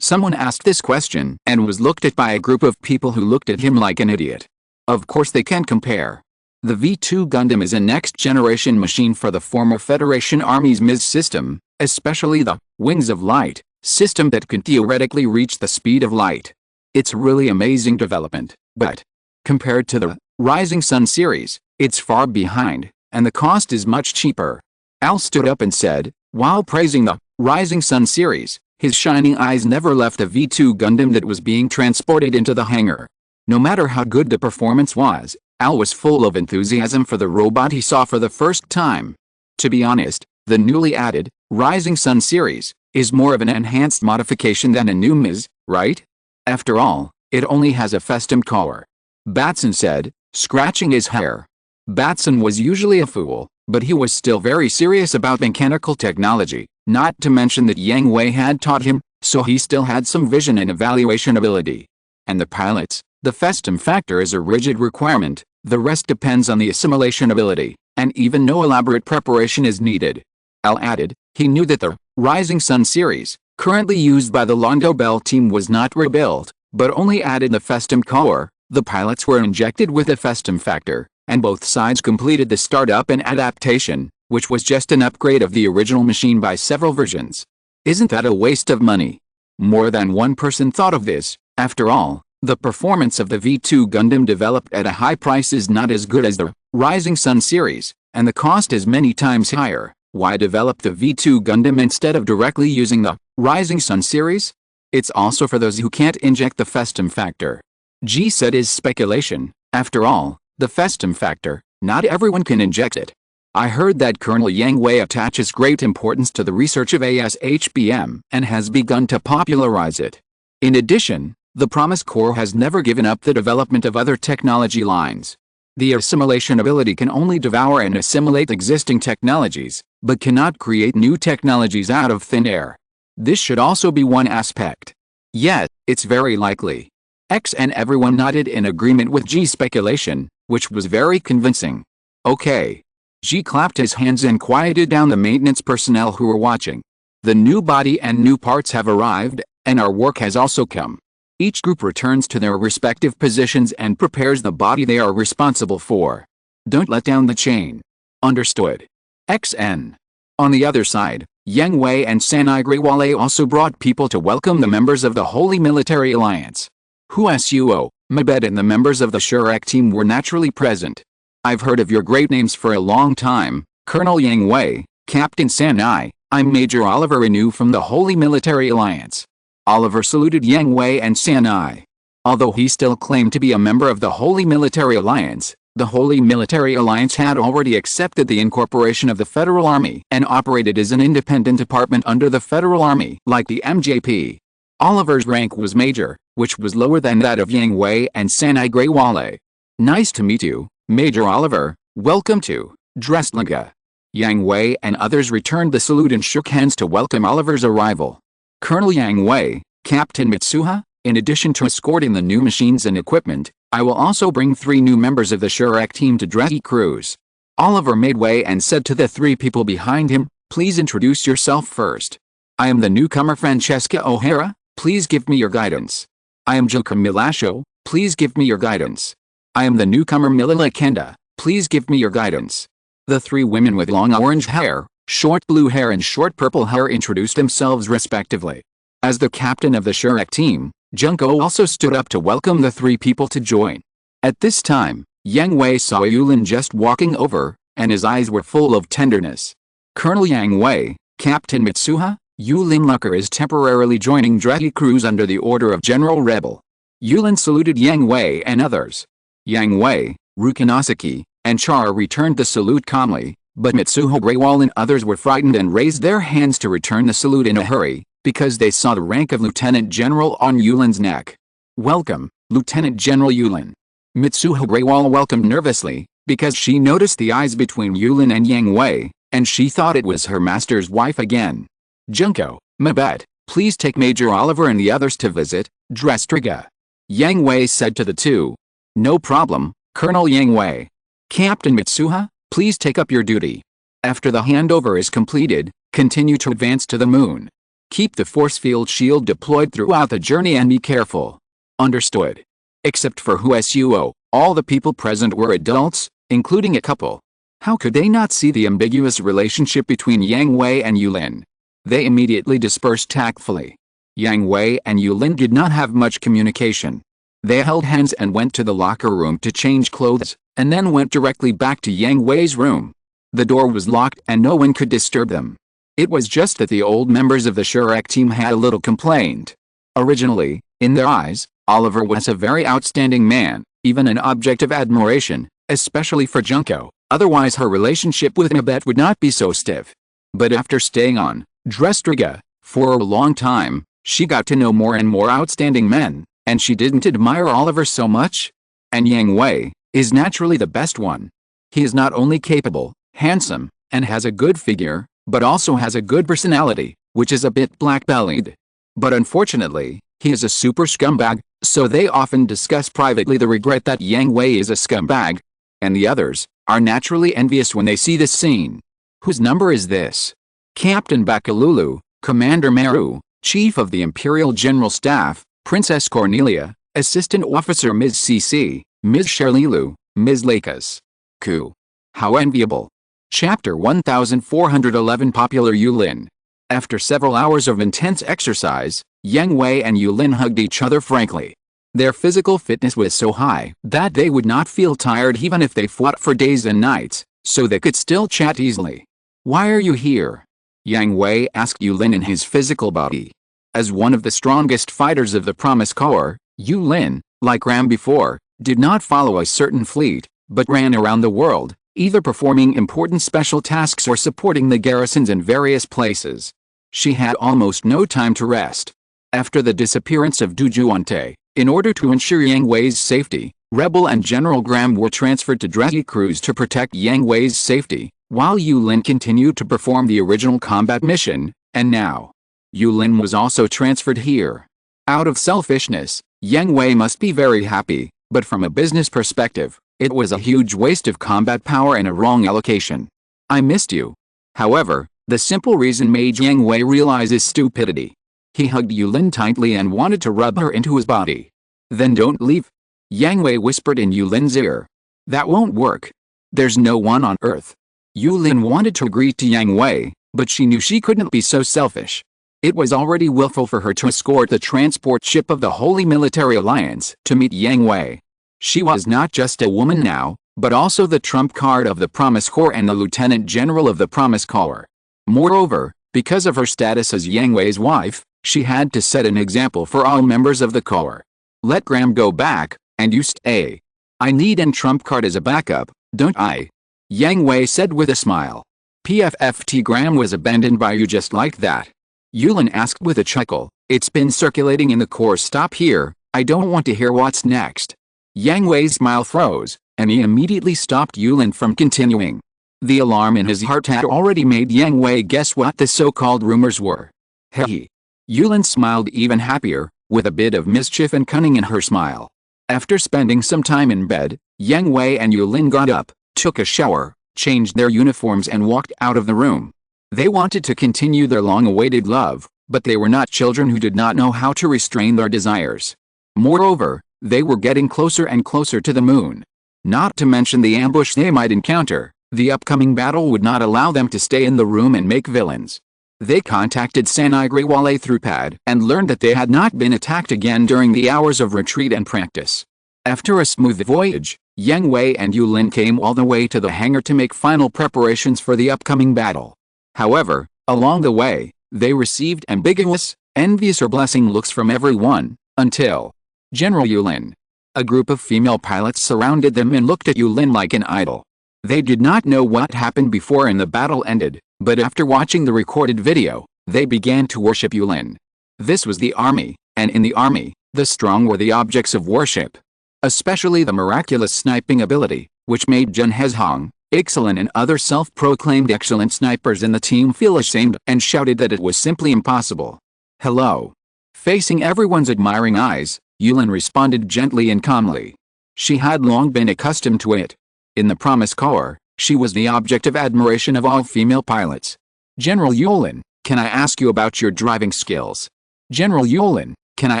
Someone asked this question and was looked at by a group of people who looked at him like an idiot. Of course they can't compare. The V2 Gundam is a next-generation machine for the former Federation Army's MIS system, especially the Wings of Light system that can theoretically reach the speed of light. It's really amazing development, but compared to the Rising Sun series, it's far behind, and the cost is much cheaper. Al stood up and said, while praising the Rising Sun series, his shining eyes never left a V2 Gundam that was being transported into the hangar. No matter how good the performance was, Al was full of enthusiasm for the robot he saw for the first time. To be honest, the newly added, Rising Sun series, is more of an enhanced modification than a new MIS, right? After all, it only has a festum core. Batson said, scratching his hair. Batson was usually a fool, but he was still very serious about mechanical technology, not to mention that Yang Hui had taught him, so he still had some vision and evaluation ability. And the pilots, the festum factor is a rigid requirement, the rest depends on the assimilation ability, and even no elaborate preparation is needed. Al added, he knew that the Rising Sun series, currently used by the Londo Bell team, was not rebuilt, but only added the festum core. The pilots were injected with a festum factor, and both sides completed the startup and adaptation, which was just an upgrade of the original machine by several versions. Isn't that a waste of money? More than one person thought of this. After all, the performance of the V2 Gundam developed at a high price is not as good as the Rising Sun series, and the cost is many times higher. Why develop the V2 Gundam instead of directly using the Rising Sun series? It's also for those who can't inject the festum factor. G said is speculation. After all, the festum factor, not everyone can inject it. I heard that Colonel Yang Hui attaches great importance to the research of ASHBM and has begun to popularize it. In addition, the Promise Corps has never given up the development of other technology lines. The assimilation ability can only devour and assimilate existing technologies, but cannot create new technologies out of thin air. This should also be one aspect. Yes, it's very likely. X and everyone nodded in agreement with G's speculation, which was very convincing. Okay. G clapped his hands and quieted down the maintenance personnel who were watching. The new body and new parts have arrived, and our work has also come. Each group returns to their respective positions and prepares the body they are responsible for. Don't let down the chain. Understood. XN. On the other side, Yang Hui and Sanai Grewale also brought people to welcome the members of the Holy Military Alliance. Husuo, Mabed and the members of the Shurak team were naturally present. I've heard of your great names for a long time, Colonel Yang Hui, Captain Sanai. I'm Major Oliver Inu from the Holy Military Alliance. Oliver saluted Yang Hui and Sanai. Although he still claimed to be a member of the Holy Military Alliance, the Holy Military Alliance had already accepted the incorporation of the Federal Army and operated as an independent department under the Federal Army, like the MJP. Oliver's rank was Major, which was lower than that of Yang Hui and Sanai Grewale. Nice to meet you, Major Oliver. Welcome to Dressliga. Yang Hui and others returned the salute and shook hands to welcome Oliver's arrival. Colonel Yang Hui, Captain Mitsuha, in addition to escorting the new machines and equipment, I will also bring 3 new members of the Shurak team to Dressy Cruise. Oliver made way and said to the 3 people behind him, please introduce yourself first. I am the newcomer Francesca O'Hara, please give me your guidance. I am Joka Milasho, please give me your guidance. I am the newcomer Milila Kenda, please give me your guidance. The 3 women with long orange hair, short blue hair and short purple hair introduced themselves respectively. As the captain of the Shurak team, Junko also stood up to welcome the 3 people to join. At this time, Yang Hui saw Yulin just walking over, and his eyes were full of tenderness. Colonel Yang Hui, Captain Mitsuha, Yulin Lucker is temporarily joining Dressy Cruise under the order of General Rebel. Yulin saluted Yang Hui and others. Yang Hui, Rukinosaki, and Char returned the salute calmly, but Mitsuha Grewal and others were frightened and raised their hands to return the salute in a hurry, because they saw the rank of Lieutenant General on Yulin's neck. Welcome, Lieutenant General Yulin. Mitsuha Grewal welcomed nervously, because she noticed the eyes between Yulin and Yang Hui, and she thought it was her master's wife again. Junko, Mabet, please take Major Oliver and the others to visit Dressliga. Yang Hui said to the 2. No problem, Colonel Yang Hui. Captain Mitsuha, please take up your duty. After the handover is completed, continue to advance to the moon. Keep the force field shield deployed throughout the journey and be careful. Understood. Except for Husuo, all the people present were adults, including a couple. How could they not see the ambiguous relationship between Yang Hui and Yulin? They immediately dispersed tactfully. Yang Hui and Yulin did not have much communication. They held hands and went to the locker room to change clothes, and then went directly back to Yang Hui's room. The door was locked and no one could disturb them. It was just that the old members of the Shurak team had a little complaint. Originally, in their eyes, Oliver was a very outstanding man, even an object of admiration, especially for Junko, otherwise her relationship with Mabet would not be so stiff. But after staying on Drestriga for a long time, she got to know more and more outstanding men, and she didn't admire Oliver so much. And Yang Hui is naturally the best one. He is not only capable, handsome, and has a good figure, but also has a good personality, which is a bit black-bellied. But unfortunately, he is a super scumbag, so they often discuss privately the regret that Yang Hui is a scumbag. And the others are naturally envious when they see this scene. Whose number is this? Captain Bakalulu, Commander Meru, Chief of the Imperial General Staff, Princess Cornelia, Assistant Officer Ms. CC, Ms. Sherlilu, Ms. Lakes. Ku. How enviable. Chapter 1411 Popular Yulin. After several hours of intense exercise, Yang Hui and Yulin hugged each other frankly. Their physical fitness was so high that they would not feel tired even if they fought for days and nights, so they could still chat easily. Why are you here? Yang Hui asked Yulin in his physical body. As one of the strongest fighters of the Promise Corps, Yulin, like Ram before, did not follow a certain fleet, but ran around the world, either performing important special tasks or supporting the garrisons in various places. She had almost no time to rest. After the disappearance of Dujuante, in order to ensure Yang Hui's safety, Rebel and General Graham were transferred to Dresky Cruise to protect Yang Hui's safety, while Yulin continued to perform the original combat mission, and now Yulin was also transferred here. Out of selfishness, Yang Hui must be very happy, but from a business perspective, it was a huge waste of combat power and a wrong allocation. I missed you. However, the simple reason made Yang Hui realize his stupidity. He hugged Yulin tightly and wanted to rub her into his body. Then don't leave. Yang Hui whispered in Yulin's ear. That won't work. There's no one on Earth. Yulin wanted to agree to Yang Hui, but she knew she couldn't be so selfish. It was already willful for her to escort the transport ship of the Holy Military Alliance to meet Yang Hui. She was not just a woman now, but also the trump card of the Promise Corps and the Lieutenant General of the Promise Corps. Moreover, because of her status as Yang Hui's wife, she had to set an example for all members of the Corps. Let Graham go back, and you stay. I need an trump card as a backup, don't I? Yang Hui said with a smile. PFFT Graham was abandoned by you just like that. Yulin asked with a chuckle. It's been circulating in the Corps. Stop here, I don't want to hear what's next. Yang Hui's smile froze, and he immediately stopped Yulin from continuing. The alarm in his heart had already made Yang Hui guess what the so-called rumors were. Heh. Yulin smiled even happier, with a bit of mischief and cunning in her smile. After spending some time in bed, Yang Hui and Yulin got up, took a shower, changed their uniforms and walked out of the room. They wanted to continue their long-awaited love, but they were not children who did not know how to restrain their desires. Moreover, they were getting closer and closer to the moon. Not to mention the ambush they might encounter, the upcoming battle would not allow them to stay in the room and make villains. They contacted Sanigriwale through Pad and learned that they had not been attacked again during the hours of retreat and practice. After a smooth voyage, Yang Hui and Yulin came all the way to the hangar to make final preparations for the upcoming battle. However, along the way, they received ambiguous, envious or blessing looks from everyone, until General Yulin. A group of female pilots surrounded them and looked at Yulin like an idol. They did not know what happened before and the battle ended, but after watching the recorded video, they began to worship Yulin. This was the army, and in the army, the strong were the objects of worship. Especially the miraculous sniping ability, which made Jun Hezhong, Ixalan and other self-proclaimed excellent snipers in the team feel ashamed and shouted that it was simply impossible. Hello. Facing everyone's admiring eyes, Yulin responded gently and calmly. She had long been accustomed to it. In the Promise Corps, she was the object of admiration of all female pilots. General Yulin, can I ask you about your driving skills? General Yulin, can I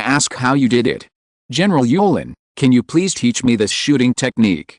ask how you did it? General Yulin, can you please teach me this shooting technique?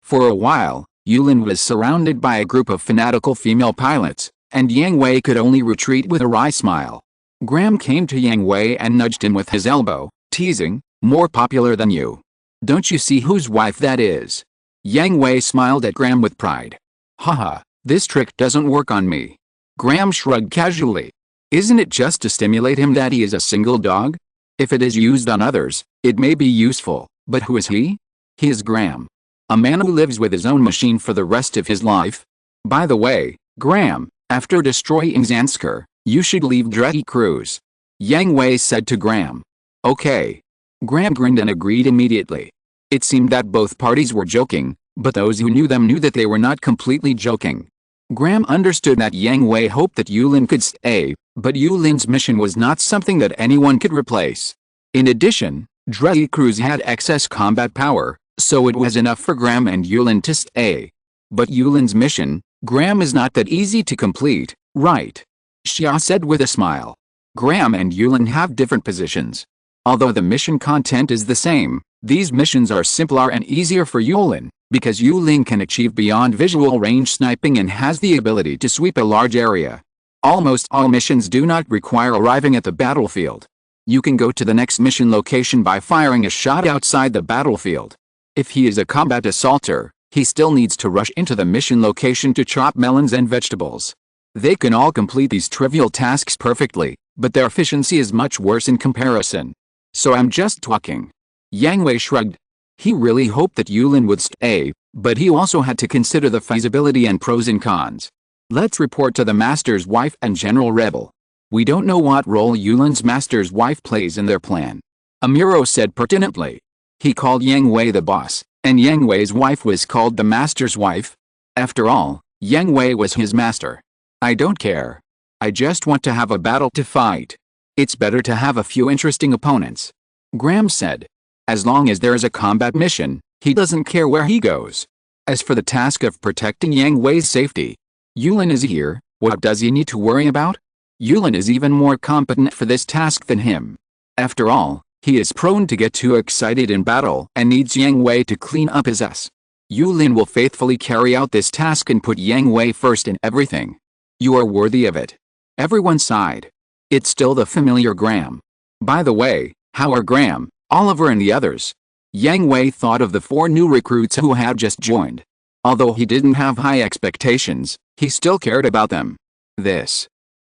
For a while, Yulin was surrounded by a group of fanatical female pilots, and Yang Hui could only retreat with a wry smile. Graham came to Yang Hui and nudged him with his elbow, teasing, more popular than you. Don't you see whose wife that is? Yang Hui smiled at Graham with pride. Haha, this trick doesn't work on me. Graham shrugged casually. Isn't it just to stimulate him that he is a single dog? If it is used on others, it may be useful, but who is he? He is Graham. A man who lives with his own machine for the rest of his life? By the way, Graham, after destroying Zansker, you should leave Dreddy Cruise. Yang Hui said to Graham. Okay. Graham grinned and agreed immediately. It seemed that both parties were joking, but those who knew them knew that they were not completely joking. Graham understood that Yang Hui hoped that Yulin could stay, but Yulin's mission was not something that anyone could replace. In addition, Dreddy Cruise had excess combat power, so it was enough for Graham and Yulin to stay. But Yulin's mission, Graham, is not that easy to complete, right? Xia said with a smile. Graham and Yulin have different positions. Although the mission content is the same, these missions are simpler and easier for Yulin, because Yulin can achieve beyond visual range sniping and has the ability to sweep a large area. Almost all missions do not require arriving at the battlefield. You can go to the next mission location by firing a shot outside the battlefield. If he is a combat assaulter, he still needs to rush into the mission location to chop melons and vegetables. They can all complete these trivial tasks perfectly, but their efficiency is much worse in comparison. So I'm just talking. Yang Hui shrugged. He really hoped that Yulin would stay, but he also had to consider the feasibility and pros and cons. Let's report to the Master's wife and General Rebel. We don't know what role Yulin's Master's wife plays in their plan. Amuro said pertinently. He called Yang Hui the boss, and Yang Hui's wife was called the Master's wife. After all, Yang Hui was his master. I don't care. I just want to have a battle to fight. It's better to have a few interesting opponents. Graham said. As long as there is a combat mission, he doesn't care where he goes. As for the task of protecting Yang Hui's safety, Yulin is here, what does he need to worry about? Yulin is even more competent for this task than him. After all, he is prone to get too excited in battle and needs Yang Hui to clean up his ass. Yulin will faithfully carry out this task and put Yang Hui first in everything. You are worthy of it. Everyone sighed. It's still the familiar Graham. By the way, how are Graham, Oliver and the others? Yang Hui thought of the 4 new recruits who had just joined. Although he didn't have high expectations, he still cared about them.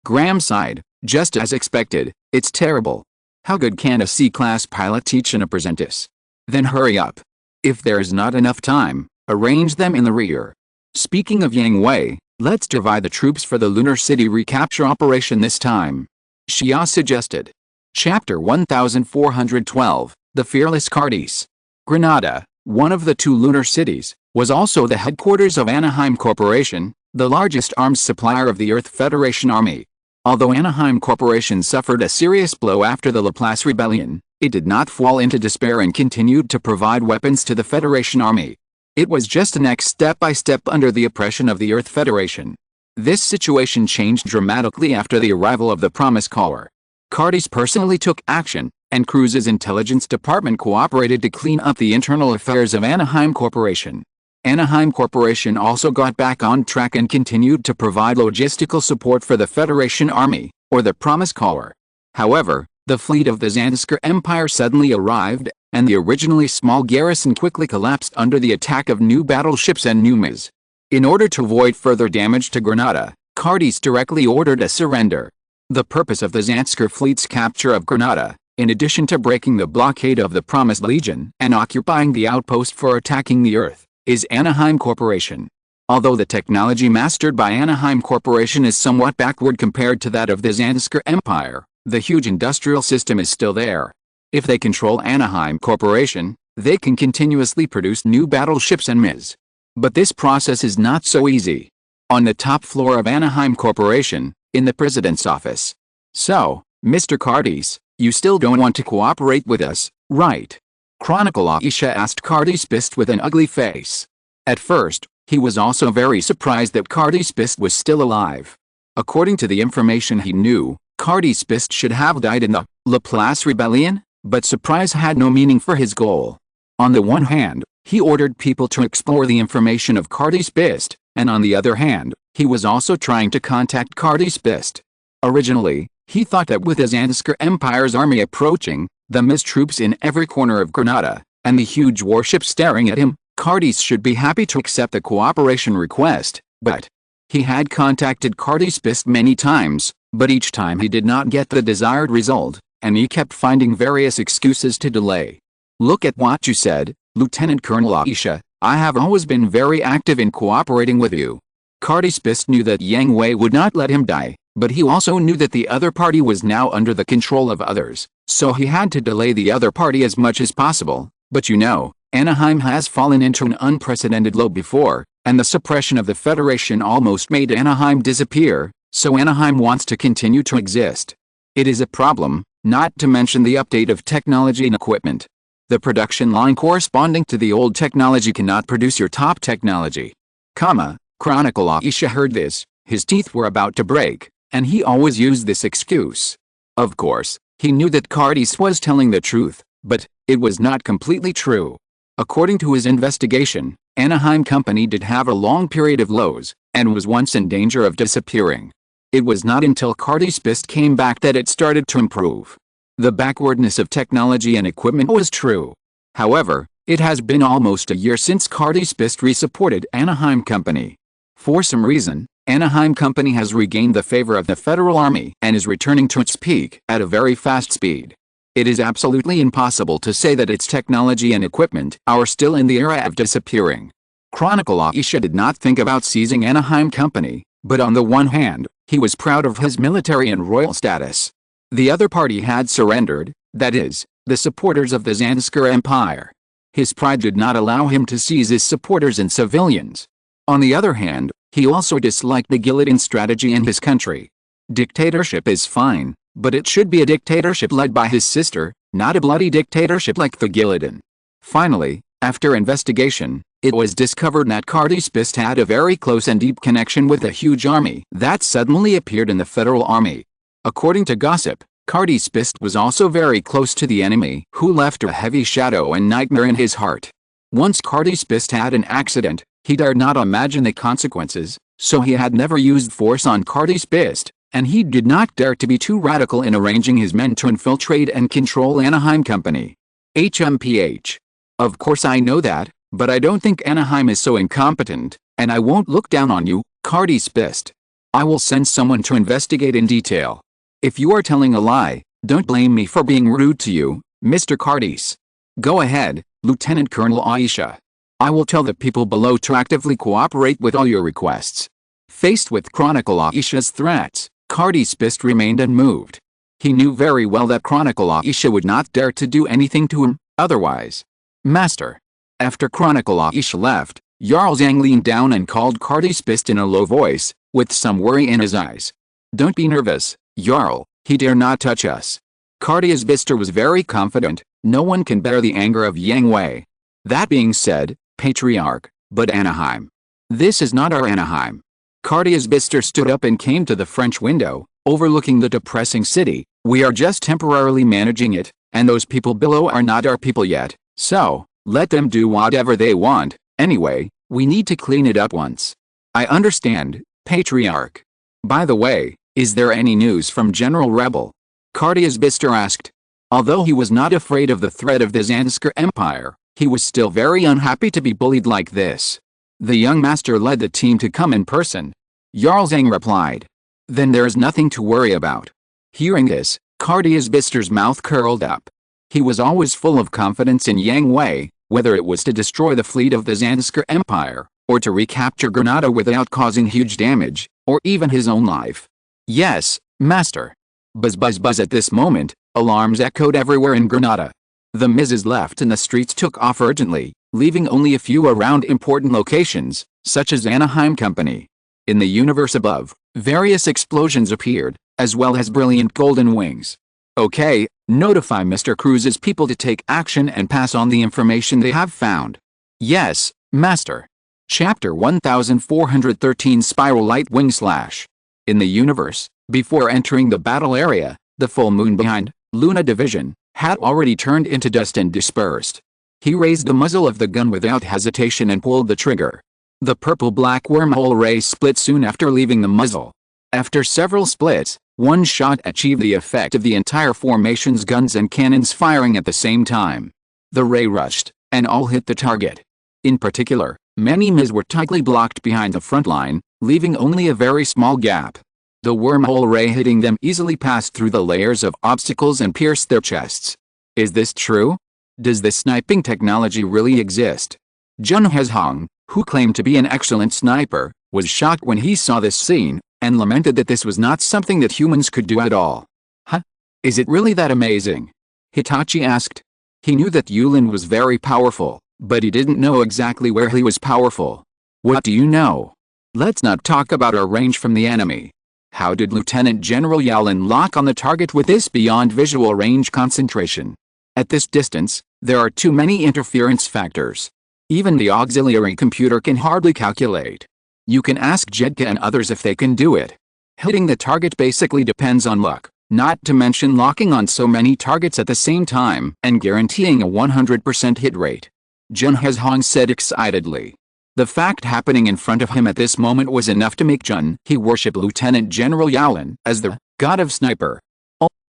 Graham sighed, just as expected, it's terrible. How good can a C-class pilot teach an apprentice? Then hurry up. If there is not enough time, arrange them in the rear. Speaking of Yang Hui, let's divide the troops for the Lunar City recapture operation this time. Xia suggested. Chapter 1412, The Fearless Cardis. Granada, one of the 2 lunar cities, was also the headquarters of Anaheim Corporation, the largest arms supplier of the Earth Federation Army. Although Anaheim Corporation suffered a serious blow after the Laplace Rebellion, it did not fall into despair and continued to provide weapons to the Federation Army. It was just the next step by step under the oppression of the Earth Federation. This situation changed dramatically after the arrival of the Promise Caller. Cardis personally took action, and Cruz's intelligence department cooperated to clean up the internal affairs of Anaheim Corporation. Anaheim Corporation also got back on track and continued to provide logistical support for the Federation Army, or the Promise Caller. However, the fleet of the Zansker Empire suddenly arrived, and the originally small garrison quickly collapsed under the attack of new battleships and Numas. In order to avoid further damage to Granada, Cardis directly ordered a surrender. The purpose of the Zansker fleet's capture of Granada, in addition to breaking the blockade of the Promised Legion and occupying the outpost for attacking the Earth, is Anaheim Corporation. Although the technology mastered by Anaheim Corporation is somewhat backward compared to that of the Zansker Empire, the huge industrial system is still there. If they control Anaheim Corporation, they can continuously produce new battleships and MIs. But this process is not so easy. On the top floor of Anaheim Corporation, in the president's office. So, Mr. Cardis, you still don't want to cooperate with us, right? Chronicle Aisha asked Cardis Bist with an ugly face. At first, he was also very surprised that Cardis Bist was still alive. According to the information he knew, Cardis Bist should have died in the Laplace Rebellion, but surprise had no meaning for his goal. On the one hand, he ordered people to explore the information of Cardis Bist, and on the other hand, he was also trying to contact Cardis Bist. Originally, he thought that with the Zansker Empire's army approaching, the MIS troops in every corner of Granada, and the huge warships staring at him, Cardis should be happy to accept the cooperation request, but he had contacted Cardis Bist many times, but each time he did not get the desired result, and he kept finding various excuses to delay. Look at what you said, Lieutenant Colonel Aisha, I have always been very active in cooperating with you. SYNOPSIS knew that Yang Hui would not let him die, but he also knew that the other party was now under the control of others, so he had to delay the other party as much as possible. But you know, Anaheim has fallen into an unprecedented low before, and the suppression of the Federation almost made Anaheim disappear, so Anaheim wants to continue to exist. It is a problem, not to mention the update of technology and equipment. The production line corresponding to the old technology cannot produce your top technology. Chronicle Aisha heard this, his teeth were about to break, and he always used this excuse. Of course, he knew that SYNOPSIS was telling the truth, but it was not completely true. According to his investigation, Anaheim Company did have a long period of lows, and was once in danger of disappearing. It was not until SYNOPSIS came back that it started to improve. The backwardness of technology and equipment was true. However, it has been almost a year since SYNOPSIS resupported Anaheim Company. For some reason, Anaheim Company has regained the favor of the Federal Army and is returning to its peak at a very fast speed. It is absolutely impossible to say that its technology and equipment are still in the era of disappearing. Chronicle Aisha did not think about seizing Anaheim Company, but on the one hand, he was proud of his military and royal status. The other party had surrendered, that is, the supporters of the Zanskar Empire. His pride did not allow him to seize his supporters and civilians. On the other hand, he also disliked the guillotine strategy in his country. Dictatorship is fine, but it should be a dictatorship led by his sister, not a bloody dictatorship like the guillotine. Finally, after investigation, it was discovered that SYNOPSIS had a very close and deep connection with a huge army that suddenly appeared in the Federal Army. According to gossip, SYNOPSIS was also very close to the enemy, who left a heavy shadow and nightmare in his heart. Once SYNOPSIS had an accident, he dared not imagine the consequences, so he had never used force on SYNOPSIS, and he did not dare to be too radical in arranging his men to infiltrate and control Anaheim Company. HMPH. Of course I know that, but I don't think Anaheim is so incompetent, and I won't look down on you, SYNOPSIS. I will send someone to investigate in detail. If you are telling a lie, don't blame me for being rude to you, Mr. SYNOPSIS. Go ahead, Lieutenant Colonel Aisha. I will tell the people below to actively cooperate with all your requests. Faced with Chronicle Aisha's threats, SYNOPSIS remained unmoved. He knew very well that Chronicle Aisha would not dare to do anything to him, otherwise. Master. After Chronicle Aisha left, Jarl Zhang leaned down and called SYNOPSIS in a low voice, with some worry in his eyes. Don't be nervous, Jarl, he dare not touch us. SYNOPSIS was very confident, no one can bear the anger of Yang Hui. That being said, Patriarch, but Anaheim. This is not our Anaheim. SYNOPSIS stood up and came to the French window, overlooking the depressing city. We are just temporarily managing it, and those people below are not our people yet, so, let them do whatever they want. Anyway, we need to clean it up once. I understand, Patriarch. By the way, is there any news from General Rebel? SYNOPSIS asked. Although he was not afraid of the threat of the Zanskar Empire, he was still very unhappy to be bullied like this. The young master led the team to come in person. Jarl Zhang replied. Then there's nothing to worry about. Hearing this, SYNOPSIS' mouth curled up. He was always full of confidence in Yang Hui, whether it was to destroy the fleet of the Zanskar Empire, or to recapture Granada without causing huge damage, or even his own life. Yes, master. Buzz buzz buzz at this moment, alarms echoed everywhere in Granada. The missiles left and the streets took off urgently, leaving only a few around important locations, such as Anaheim Company. In the universe above, various explosions appeared, as well as brilliant golden wings. Okay, notify Mr. Cruz's people to take action and pass on the information they have found. Yes, master. Chapter 1413 Spiral Light Wing Slash. In the universe, before entering the battle area, the full moon behind, Luna Division, had already turned into dust and dispersed. He raised the muzzle of the gun without hesitation and pulled the trigger. The purple-black wormhole ray split soon after leaving the muzzle. After several splits, one shot achieved the effect of the entire formation's guns and cannons firing at the same time. The ray rushed, and all hit the target. In particular, many missiles were tightly blocked behind the front line, leaving only a very small gap. The wormhole ray hitting them easily passed through the layers of obstacles and pierced their chests. Is this true? Does this sniping technology really exist? Jun Hezhong, who claimed to be an excellent sniper, was shocked when he saw this scene, and lamented that this was not something that humans could do at all. Huh? Is it really that amazing? Hitachi asked. He knew that Yulin was very powerful, but he didn't know exactly where he was powerful. What do you know? Let's not talk about our range from the enemy. How did Lieutenant General Yalin lock on the target with this beyond visual range concentration? At this distance, there are too many interference factors. Even the auxiliary computer can hardly calculate. You can ask Jedka and others if they can do it. Hitting the target basically depends on luck, not to mention locking on so many targets at the same time and guaranteeing a 100% hit rate. Jun Hezhong said excitedly. The fact happening in front of him at this moment was enough to make Jun He worship Lieutenant General Yalin as the god of sniper.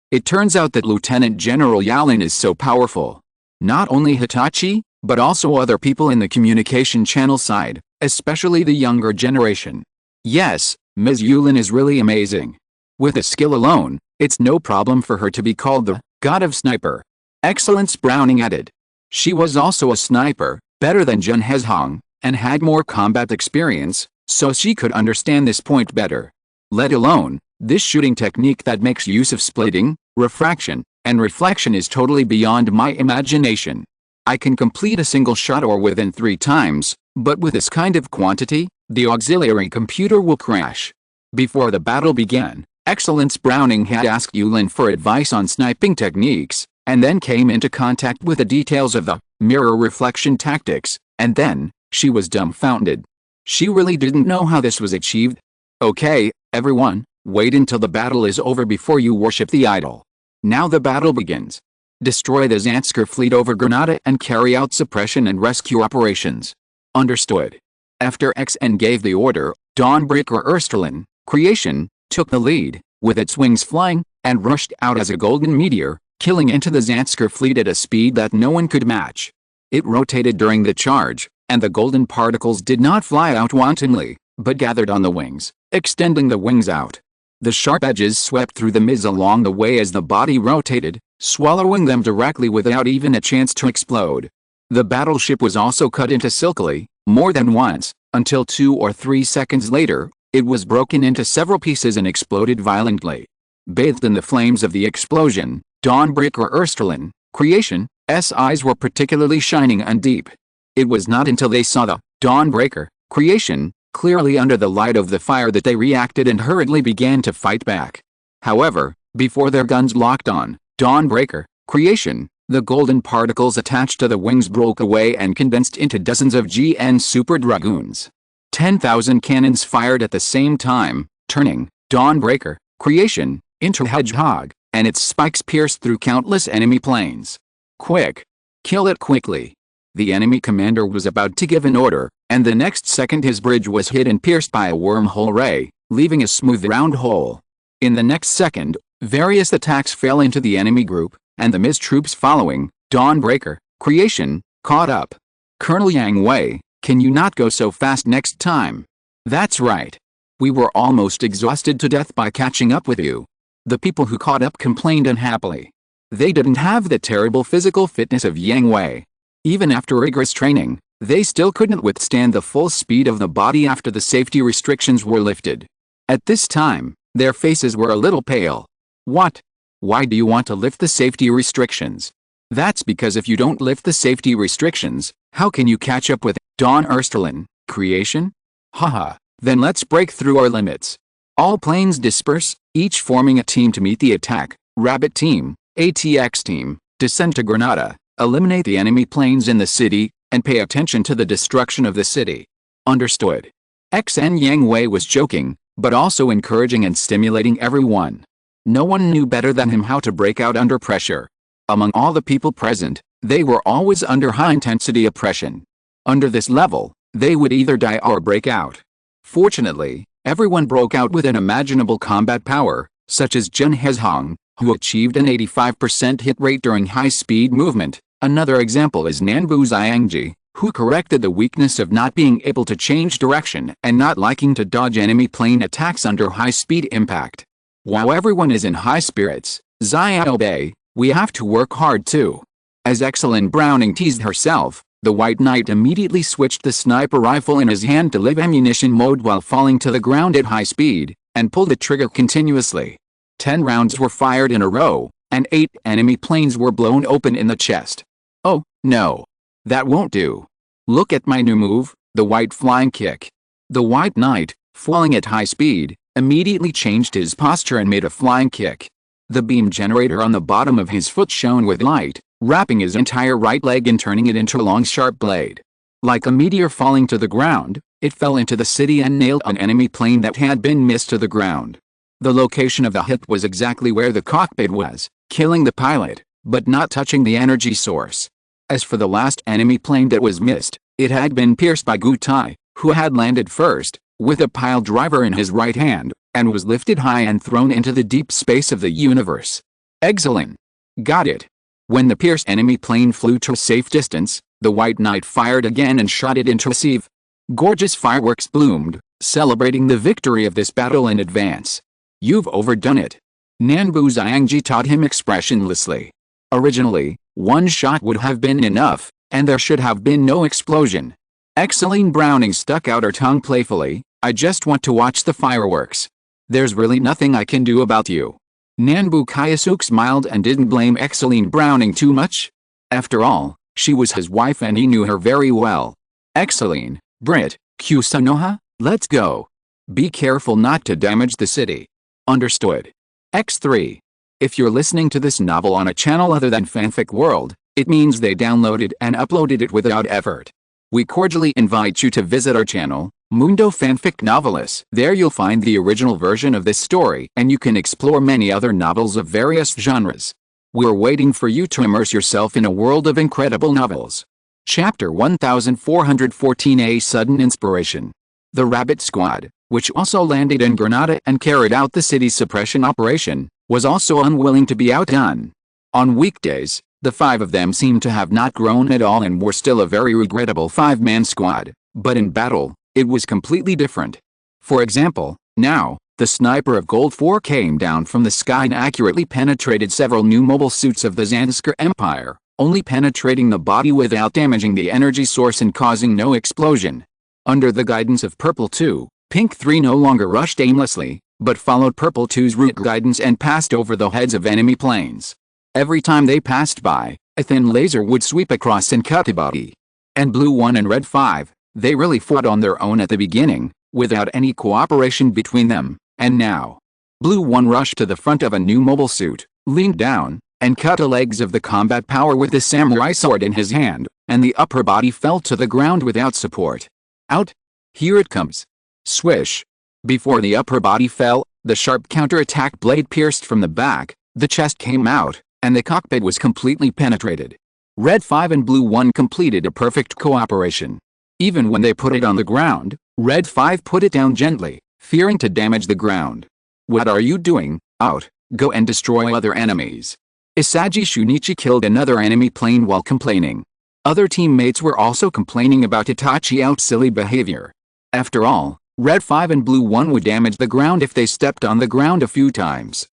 It turns out that Lieutenant General Yalin is so powerful. Not only Hitachi, but also other people in the communication channel side, especially the younger generation. Yes, Ms. Yulin is really amazing. With a skill alone, it's no problem for her to be called the god of sniper. Excellence, Browning added. She was also a sniper, better than Jun Hezhong, and had more combat experience, so she could understand this point better. Let alone, this shooting technique that makes use of splitting, refraction, and reflection is totally beyond my imagination. I can complete a single shot or within 3 times, but with this kind of quantity, the auxiliary computer will crash. Before the battle began, Excellence Browning had asked Yulin for advice on sniping techniques, and then came into contact with the details of the mirror reflection tactics, and then, she was dumbfounded. She really didn't know how this was achieved. Okay, everyone, wait until the battle is over before you worship the idol. Now the battle begins. Destroy the Zansker fleet over Granada and carry out suppression and rescue operations. Understood. After XN gave the order, Dawnbreaker Ersterlin, Creation, took the lead, with its wings flying, and rushed out as a golden meteor, killing into the Zansker fleet at a speed that no one could match. It rotated during the charge, and the golden particles did not fly out wantonly, but gathered on the wings, extending the wings out. The sharp edges swept through the mids along the way as the body rotated, swallowing them directly without even a chance to explode. The battleship was also cut into silkily, more than once, until 2 or 3 seconds later, it was broken into several pieces and exploded violently. Bathed in the flames of the explosion, Dawnbreaker Ersterlin, Creation's eyes were particularly shining and deep. It was not until they saw the Dawnbreaker, Creation, clearly under the light of the fire that they reacted and hurriedly began to fight back. However, before their guns locked on Dawnbreaker, Creation, the golden particles attached to the wings broke away and condensed into dozens of GN Super Dragoons. 10,000 cannons fired at the same time, turning Dawnbreaker, Creation, into Hedgehog, and its spikes pierced through countless enemy planes. Quick! Kill it quickly! The enemy commander was about to give an order, and the next second his bridge was hit and pierced by a wormhole ray, leaving a smooth round hole. In the next second, various attacks fell into the enemy group, and the Ms. troops following Dawnbreaker, Creation, caught up. Colonel Yang Hui, can you not go so fast next time? That's right. We were almost exhausted to death by catching up with you. The people who caught up complained unhappily. They didn't have the terrible physical fitness of Yang Hui. Even after rigorous training, they still couldn't withstand the full speed of the body after the safety restrictions were lifted. At this time, their faces were a little pale. What? Why do you want to lift the safety restrictions? That's because if you don't lift the safety restrictions, how can you catch up with Dawn Ersterlin, Creation? Haha, then let's break through our limits. All planes disperse, each forming a team to meet the attack. Rabbit Team, ATX Team, descend to Granada, eliminate the enemy planes in the city, and pay attention to the destruction of the city. Understood. XN Yang Hui was joking, but also encouraging and stimulating everyone. No one knew better than him how to break out under pressure. Among all the people present, they were always under high-intensity oppression. Under this level, they would either die or break out. Fortunately, everyone broke out with unimaginable combat power, such as Jun Hezhong, who achieved an 85% hit rate during high-speed movement. Another example is Nanbu Xiangji, who corrected the weakness of not being able to change direction and not liking to dodge enemy plane attacks under high-speed impact. While everyone is in high spirits, Xiaobei, we have to work hard too. As Excellent Browning teased herself, The White Knight immediately switched the sniper rifle in his hand to live ammunition mode while falling to the ground at high speed, and pulled the trigger continuously. 10 rounds were fired in a row, and 8 enemy planes were blown open in the chest. Oh, no. That won't do. Look at my new move, the White Flying Kick. The White Knight, falling at high speed, immediately changed his posture and made a flying kick. The beam generator on the bottom of his foot shone with light, wrapping his entire right leg and turning it into a long sharp blade. Like a meteor falling to the ground, it fell into the city and nailed an enemy plane that had been missed to the ground. The location of the hit was exactly where the cockpit was, killing the pilot, but not touching the energy source. As for the last enemy plane that was missed, it had been pierced by Gutai, who had landed first, with a pile driver in his right hand, and was lifted high and thrown into the deep space of the universe. Excellent. Got it. When the pierced enemy plane flew to a safe distance, the White Knight fired again and shot it into a sieve. Gorgeous fireworks bloomed, celebrating the victory of this battle in advance. You've overdone it. Nanbu Xiangji taught him expressionlessly. Originally, one shot would have been enough, and there should have been no explosion. Exceline Browning stuck out her tongue playfully. I just want to watch the fireworks. There's really nothing I can do about you. Nanbu Kayasuk smiled and didn't blame Exceline Browning too much. After all, she was his wife and he knew her very well. Exceline, Brit, Kusanoha, let's go. Be careful not to damage the city. Understood. X3. If you're listening to this novel on a channel other than Fanfic World, it means they downloaded and uploaded it without effort. We cordially invite you to visit our channel, Mundo Fanfic Novelis. There you'll find the original version of this story and you can explore many other novels of various genres. We're waiting for you to immerse yourself in a world of incredible novels. Chapter 1414, A Sudden Inspiration. The Rabbit Squad, which also landed in Granada and carried out the city's suppression operation, was also unwilling to be outdone. On weekdays, the 5 of them seemed to have not grown at all and were still a very regrettable 5-man squad, but in battle, it was completely different. For example, now, the sniper of Gold 4 came down from the sky and accurately penetrated several new mobile suits of the Zanskar Empire, only penetrating the body without damaging the energy source and causing no explosion. Under the guidance of Purple 2, Pink 3 no longer rushed aimlessly, but followed Purple 2's route guidance and passed over the heads of enemy planes. Every time they passed by, a thin laser would sweep across and cut a body. And Blue 1 and Red 5, they really fought on their own at the beginning, without any cooperation between them, and now. Blue 1 rushed to the front of a new mobile suit, leaned down, and cut the legs of the combat power with the samurai sword in his hand, and the upper body fell to the ground without support. Out! Here it comes. Swish! Before the upper body fell, the sharp counterattack blade pierced from the back, the chest came out, and the cockpit was completely penetrated. Red 5 and Blue 1 completed a perfect cooperation. Even when they put it on the ground, Red 5 put it down gently, fearing to damage the ground. What are you doing? Out, go and destroy other enemies. Isagi Shunichi killed another enemy plane while complaining. Other teammates were also complaining about Itachi Out's silly behavior. After all, Red 5 and Blue 1 would damage the ground if they stepped on the ground a few times.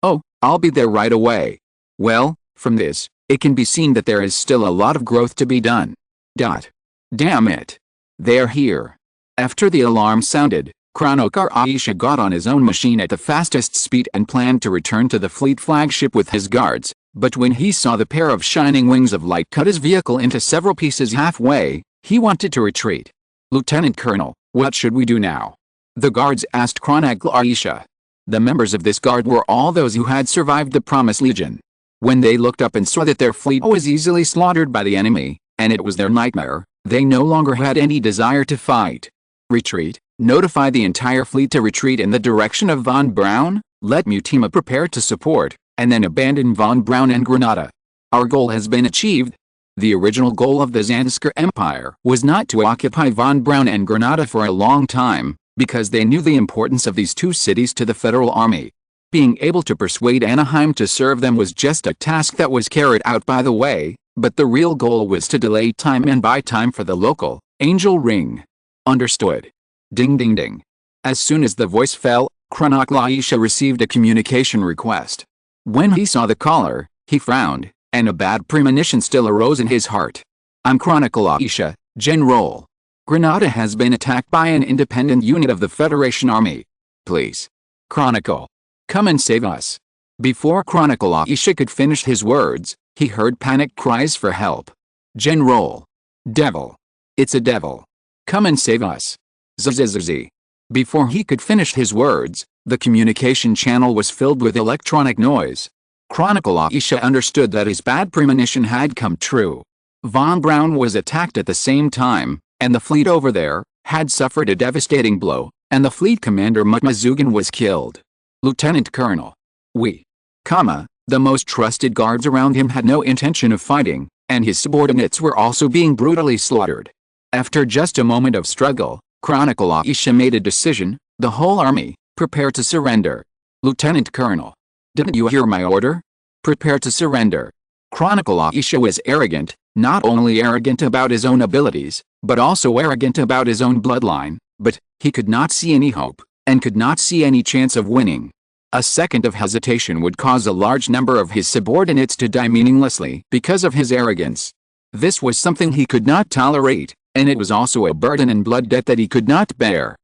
Oh, I'll be there right away. Well, from this, it can be seen that there is still a lot of growth to be done. Damn it. They're here. After the alarm sounded, Chronokar Aisha got on his own machine at the fastest speed and planned to return to the fleet flagship with his guards, but when he saw the pair of shining wings of light cut his vehicle into several pieces halfway, he wanted to retreat. Lieutenant Colonel, what should we do now? The guards asked Chronokar Aisha. The members of this guard were all those who had survived the Promised Legion. When they looked up and saw that their fleet was easily slaughtered by the enemy, and it was their nightmare, they no longer had any desire to fight. Retreat, notify the entire fleet to retreat in the direction of Von Braun, let Mutima prepare to support, and then abandon Von Braun and Granada. Our goal has been achieved. The original goal of the Zanskar Empire was not to occupy Von Braun and Granada for a long time, because they knew the importance of these two cities to the Federal Army. Being able to persuade Anaheim to serve them was just a task that was carried out by the way, but the real goal was to delay time and buy time for the local Angel Ring. Understood. Ding ding ding. As soon as the voice fell, Chronokar Aisha received a communication request. When he saw the caller, he frowned, and a bad premonition still arose in his heart. I'm Chronicle Aisha, General. Granada has been attacked by an independent unit of the Federation Army. Please. Chronicle. Come and save us. Before Chronicle Aisha could finish his words, he heard panicked cries for help. General. Devil. It's a devil. Come and save us. Zzz. Before he could finish his words, the communication channel was filled with electronic noise. Chronicle Aisha understood that his bad premonition had come true. Von Braun was attacked at the same time, and the fleet over there had suffered a devastating blow, and the fleet commander Mutmazugan was killed. Lieutenant Colonel Hui, the most trusted guards around him had no intention of fighting, and his subordinates were also being brutally slaughtered. After just a moment of struggle, Chronicle Aisha made a decision: the whole army, prepare to surrender. Lieutenant Colonel, didn't you hear my order? Prepare to surrender. Chronicle Aisha was arrogant, not only arrogant about his own abilities, but also arrogant about his own bloodline, but he could not see any hope, and could not see any chance of winning. A second of hesitation would cause a large number of his subordinates to die meaninglessly because of his arrogance. This was something he could not tolerate, and it was also a burden and blood debt that he could not bear.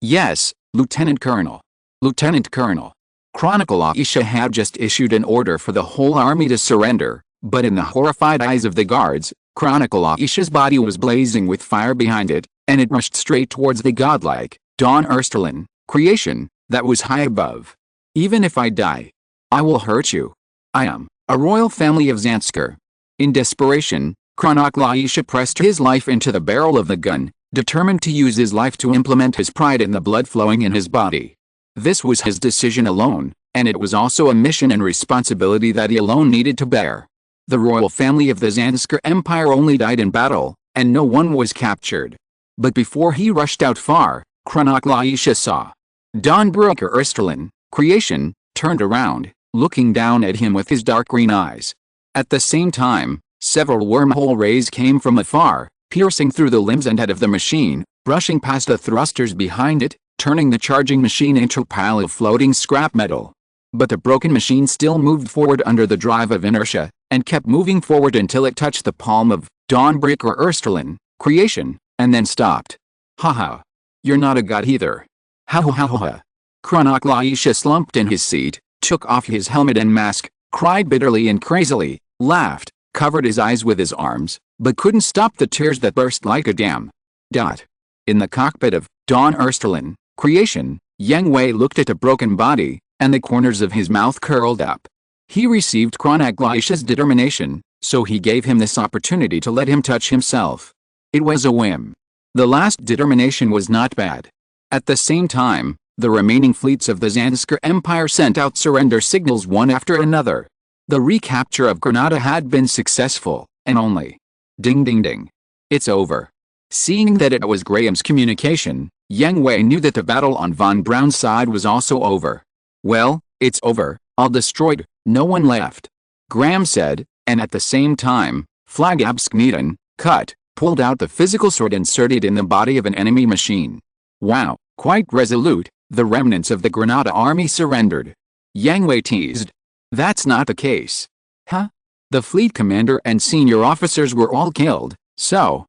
Yes, Lieutenant Colonel. Lieutenant Colonel. Chronicle Aisha had just issued an order for the whole army to surrender, but in the horrified eyes of the guards, Chronicle Aisha's body was blazing with fire behind it, and it rushed straight towards the godlike, Dawn Erstellen, creation, that was high above. Even if I die, I will hurt you. I am a royal family of Zanskar. In desperation, Chronicle Aisha pressed his life into the barrel of the gun, determined to use his life to implement his pride in the blood flowing in his body. This was his decision alone, and it was also a mission and responsibility that he alone needed to bear. The royal family of the Zanskar Empire only died in battle, and no one was captured. But before he rushed out far, Chronicle Aisha saw Dawnbreaker Erstellen, creation, turned around, looking down at him with his dark green eyes. At the same time, several wormhole rays came from afar, piercing through the limbs and head of the machine, brushing past the thrusters behind it, turning the charging machine into a pile of floating scrap metal. But the broken machine still moved forward under the drive of inertia, and kept moving forward until it touched the palm of Dawnbreaker Erstellen, creation, and then stopped. Haha. You're not a god either. Ha ha ha ha. Chronicle Aisha slumped in his seat, took off his helmet and mask, cried bitterly and crazily, laughed, covered his eyes with his arms, but couldn't stop the tears that burst like a dam. In the cockpit of Dawn Erstellen, creation, Yang Hui looked at the broken body, and the corners of his mouth curled up. He received Chronicle Aisha's determination, so he gave him this opportunity to let him touch himself. It was a whim. The last determination was not bad. At the same time, the remaining fleets of the Zanskar Empire sent out surrender signals one after another. The recapture of Granada had been successful, and only ding ding ding. It's over. Seeing that it was Graham's communication, Yang Hui knew that the battle on Von Braun's side was also over. Well, it's over, all destroyed, no one left. Graham said, and at the same time, Flagabskneden, pulled out the physical sword inserted in the body of an enemy machine. Wow, quite resolute, the remnants of the Granada army surrendered. Yang Hui teased. That's not the case. Huh? The fleet commander and senior officers were all killed, so,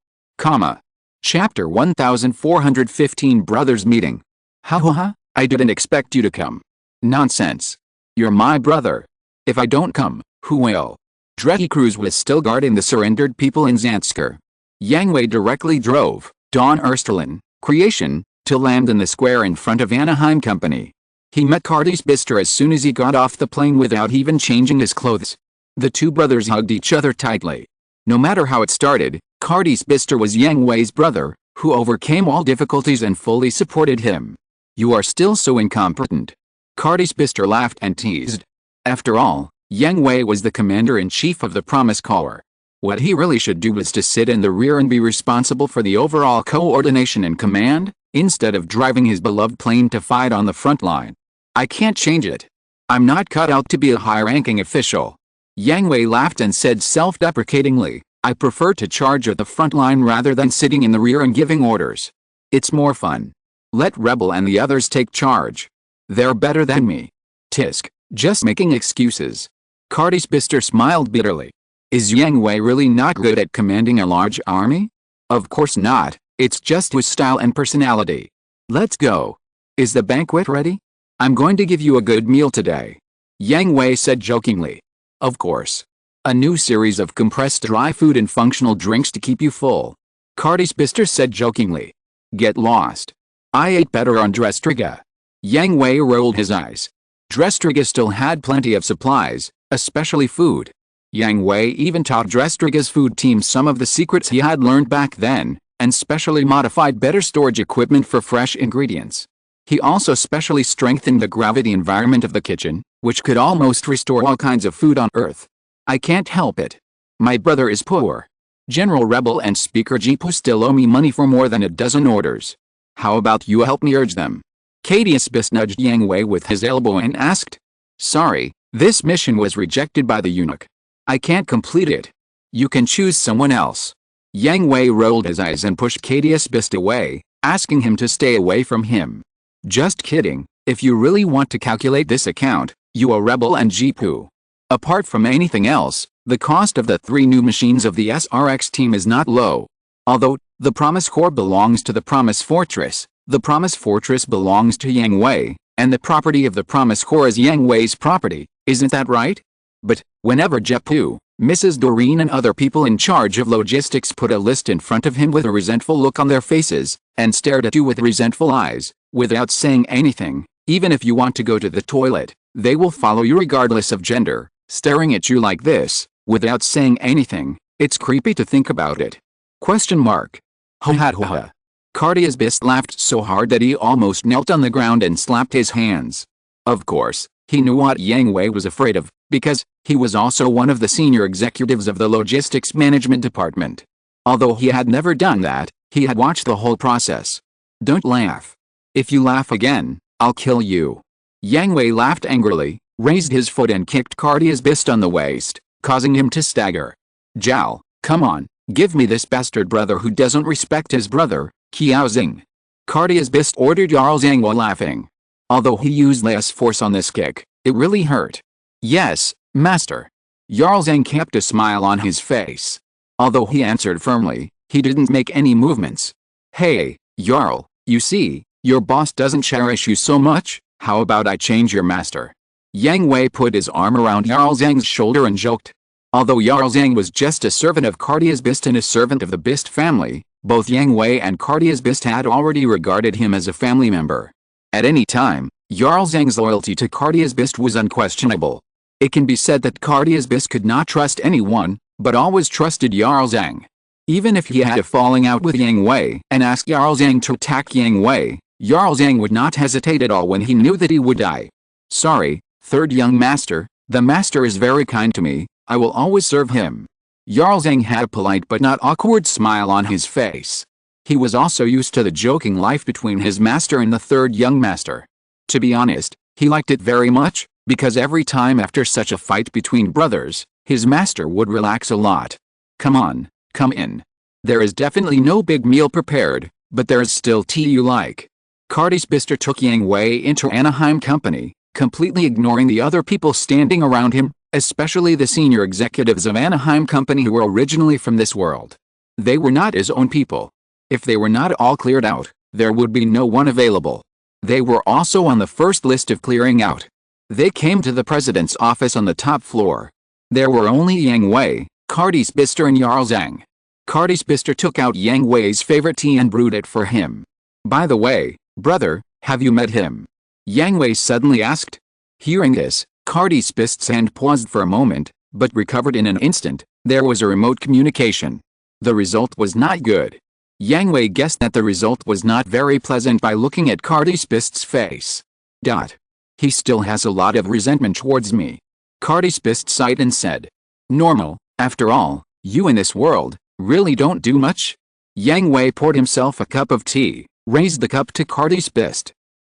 Chapter 1415 Brothers Meeting. I didn't expect you to come. Nonsense. You're my brother. If I don't come, who will? Dreki Cruz was still guarding the surrendered people in Zanskar. Yang Hui directly drove Dawn Erstellen, creation, to land in the square in front of Anaheim Company. He met Cardis Bister as soon as he got off the plane without even changing his clothes. The two brothers hugged each other tightly. No matter how it started, Cardis Bister was Yang Hui's brother, who overcame all difficulties and fully supported him. You are still so incompetent. Cardis Bister laughed and teased. After all, Yang Hui was the commander-in-chief of the Promise Corps. What he really should do was to sit in the rear and be responsible for the overall coordination and command, instead of driving his beloved plane to fight on the front line. I can't change it. I'm not cut out to be a high-ranking official. Yang Hui laughed and said self-deprecatingly, I prefer to charge at the front line rather than sitting in the rear and giving orders. It's more fun. Let Rebel and the others take charge. They're better than me. Tisk, just making excuses. Cardis Bister smiled bitterly. Is Yang Hui really not good at commanding a large army? Of course not, it's just his style and personality. Let's go. Is the banquet ready? I'm going to give you a good meal today. Yang Hui said jokingly. Of course. A new series of compressed dry food and functional drinks to keep you full. Cardi's Bister said jokingly. Get lost. I ate better on Drestriga. Yang Hui rolled his eyes. Drestriga still had plenty of supplies, especially food. Yang Hui even taught Drestriga's food team some of the secrets he had learned back then, and specially modified better storage equipment for fresh ingredients. He also specially strengthened the gravity environment of the kitchen, which could almost restore all kinds of food on Earth. I can't help it. My brother is poor. General Rebel and Speaker Jipu still owe me money for more than a dozen orders. How about you help me urge them? Cadius Bis nudged Yang Hui with his elbow and asked. Sorry, this mission was rejected by the eunuch. I can't complete it. You can choose someone else. Yang Hui rolled his eyes and pushed Cadius Bis away, asking him to stay away from him. Just kidding, if you really want to calculate this account, you owe Rebel and Jipu. Apart from anything else, the cost of the 3 new machines of the SRX team is not low. Although, the Promise Core belongs to the Promise Fortress, the Promise Fortress belongs to Yang Hui, and the property of the Promise Core is Yang Hui's property, isn't that right? But, whenever Jipu, Mrs. Doreen and other people in charge of logistics put a list in front of him with a resentful look on their faces, and stared at you with resentful eyes, without saying anything, even if you want to go to the toilet, they will follow you regardless of gender, staring at you like this, without saying anything. It's creepy to think about it. Question mark. Ho ha ho ha. Cardias Bis laughed so hard that he almost knelt on the ground and slapped his hands. Of course, he knew what Yang Hui was afraid of, because he was also one of the senior executives of the logistics management department. Although he had never done that, he had watched the whole process. Don't laugh. If you laugh again, I'll kill you. Yang Hui laughed angrily, raised his foot and kicked Cardias Bis on the waist, causing him to stagger. Zhao, come on, give me this bastard brother who doesn't respect his brother, Qiao Xing. Cardias Bis ordered Jarl Zhang while laughing. Although he used less force on this kick, it really hurt. Yes, master. Jarl Zhang kept a smile on his face. Although he answered firmly, he didn't make any movements. Hey, Jarl, you see, your boss doesn't cherish you so much, how about I change your master? Yang Hui put his arm around Jarl Zhang's shoulder and joked. Although Jarl Zhang was just a servant of Cardias Bis and a servant of the Bist family, both Yang Hui and Cardias Bis had already regarded him as a family member. At any time, Jarl Zhang's loyalty to Cardias Bis was unquestionable. It can be said that Cardias Bis could not trust anyone, but always trusted Jarl Zhang. Even if he had a falling out with Yang Hui and asked Jarl Zhang to attack Yang Hui, Jarl Zhang would not hesitate at all when he knew that he would die. Sorry, third young master, the master is very kind to me, I will always serve him. Jarl Zhang had a polite but not awkward smile on his face. He was also used to the joking life between his master and the third young master. To be honest, he liked it very much, because every time after such a fight between brothers, his master would relax a lot. Come on, come in. There is definitely no big meal prepared, but there is still tea you like. Cardias Bis took Yang Hui into Anaheim Company, completely ignoring the other people standing around him, especially the senior executives of Anaheim Company who were originally from this world. They were not his own people. If they were not all cleared out, there would be no one available. They were also on the first list of clearing out. They came to the president's office on the top floor. There were only Yang Hui, Cardias Bis and Jarl Zhang. Cardias Bis took out Yang Hui's favorite tea and brewed it for him. By the way, brother, have you met him? Yang Hui suddenly asked. Hearing this, Cardias Bis' hand paused for a moment, but recovered in an instant. There was a remote communication. The result was not good. Yang Hui guessed that the result was not very pleasant by looking at Cardias Bis' face. He still has a lot of resentment towards me. Cardias Bis sighed and said. Normal, after all, you in this world, really don't do much? Yang Hui poured himself a cup of tea, raised the cup to Cardias Bis.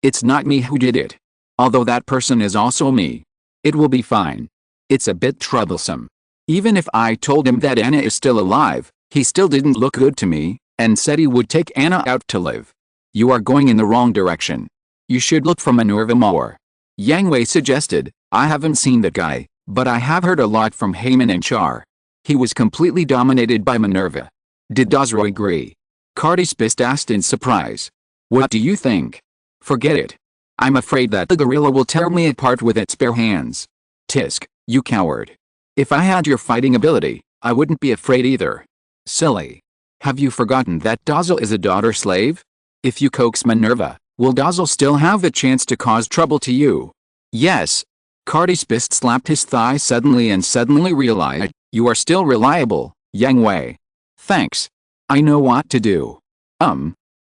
It's not me who did it. Although that person is also me. It will be fine. It's a bit troublesome. Even if I told him that Anna is still alive, he still didn't look good to me, and said he would take Anna out to live. You are going in the wrong direction. You should look for Minerva more. Yang Hui suggested. I haven't seen that guy, but I have heard a lot from Heyman and Char. He was completely dominated by Minerva. Did Dazro agree? Cardispist asked in surprise. What do you think? Forget it. I'm afraid that the gorilla will tear me apart with its bare hands. Tisk, you coward. If I had your fighting ability, I wouldn't be afraid either. Silly. Have you forgotten that Dazzle is a daughter slave? If you coax Minerva, will Dazzle still have the chance to cause trouble to you? Yes. Cardispist slapped his thigh suddenly and suddenly realized, you are still reliable, Yang Hui. Thanks. I know what to do.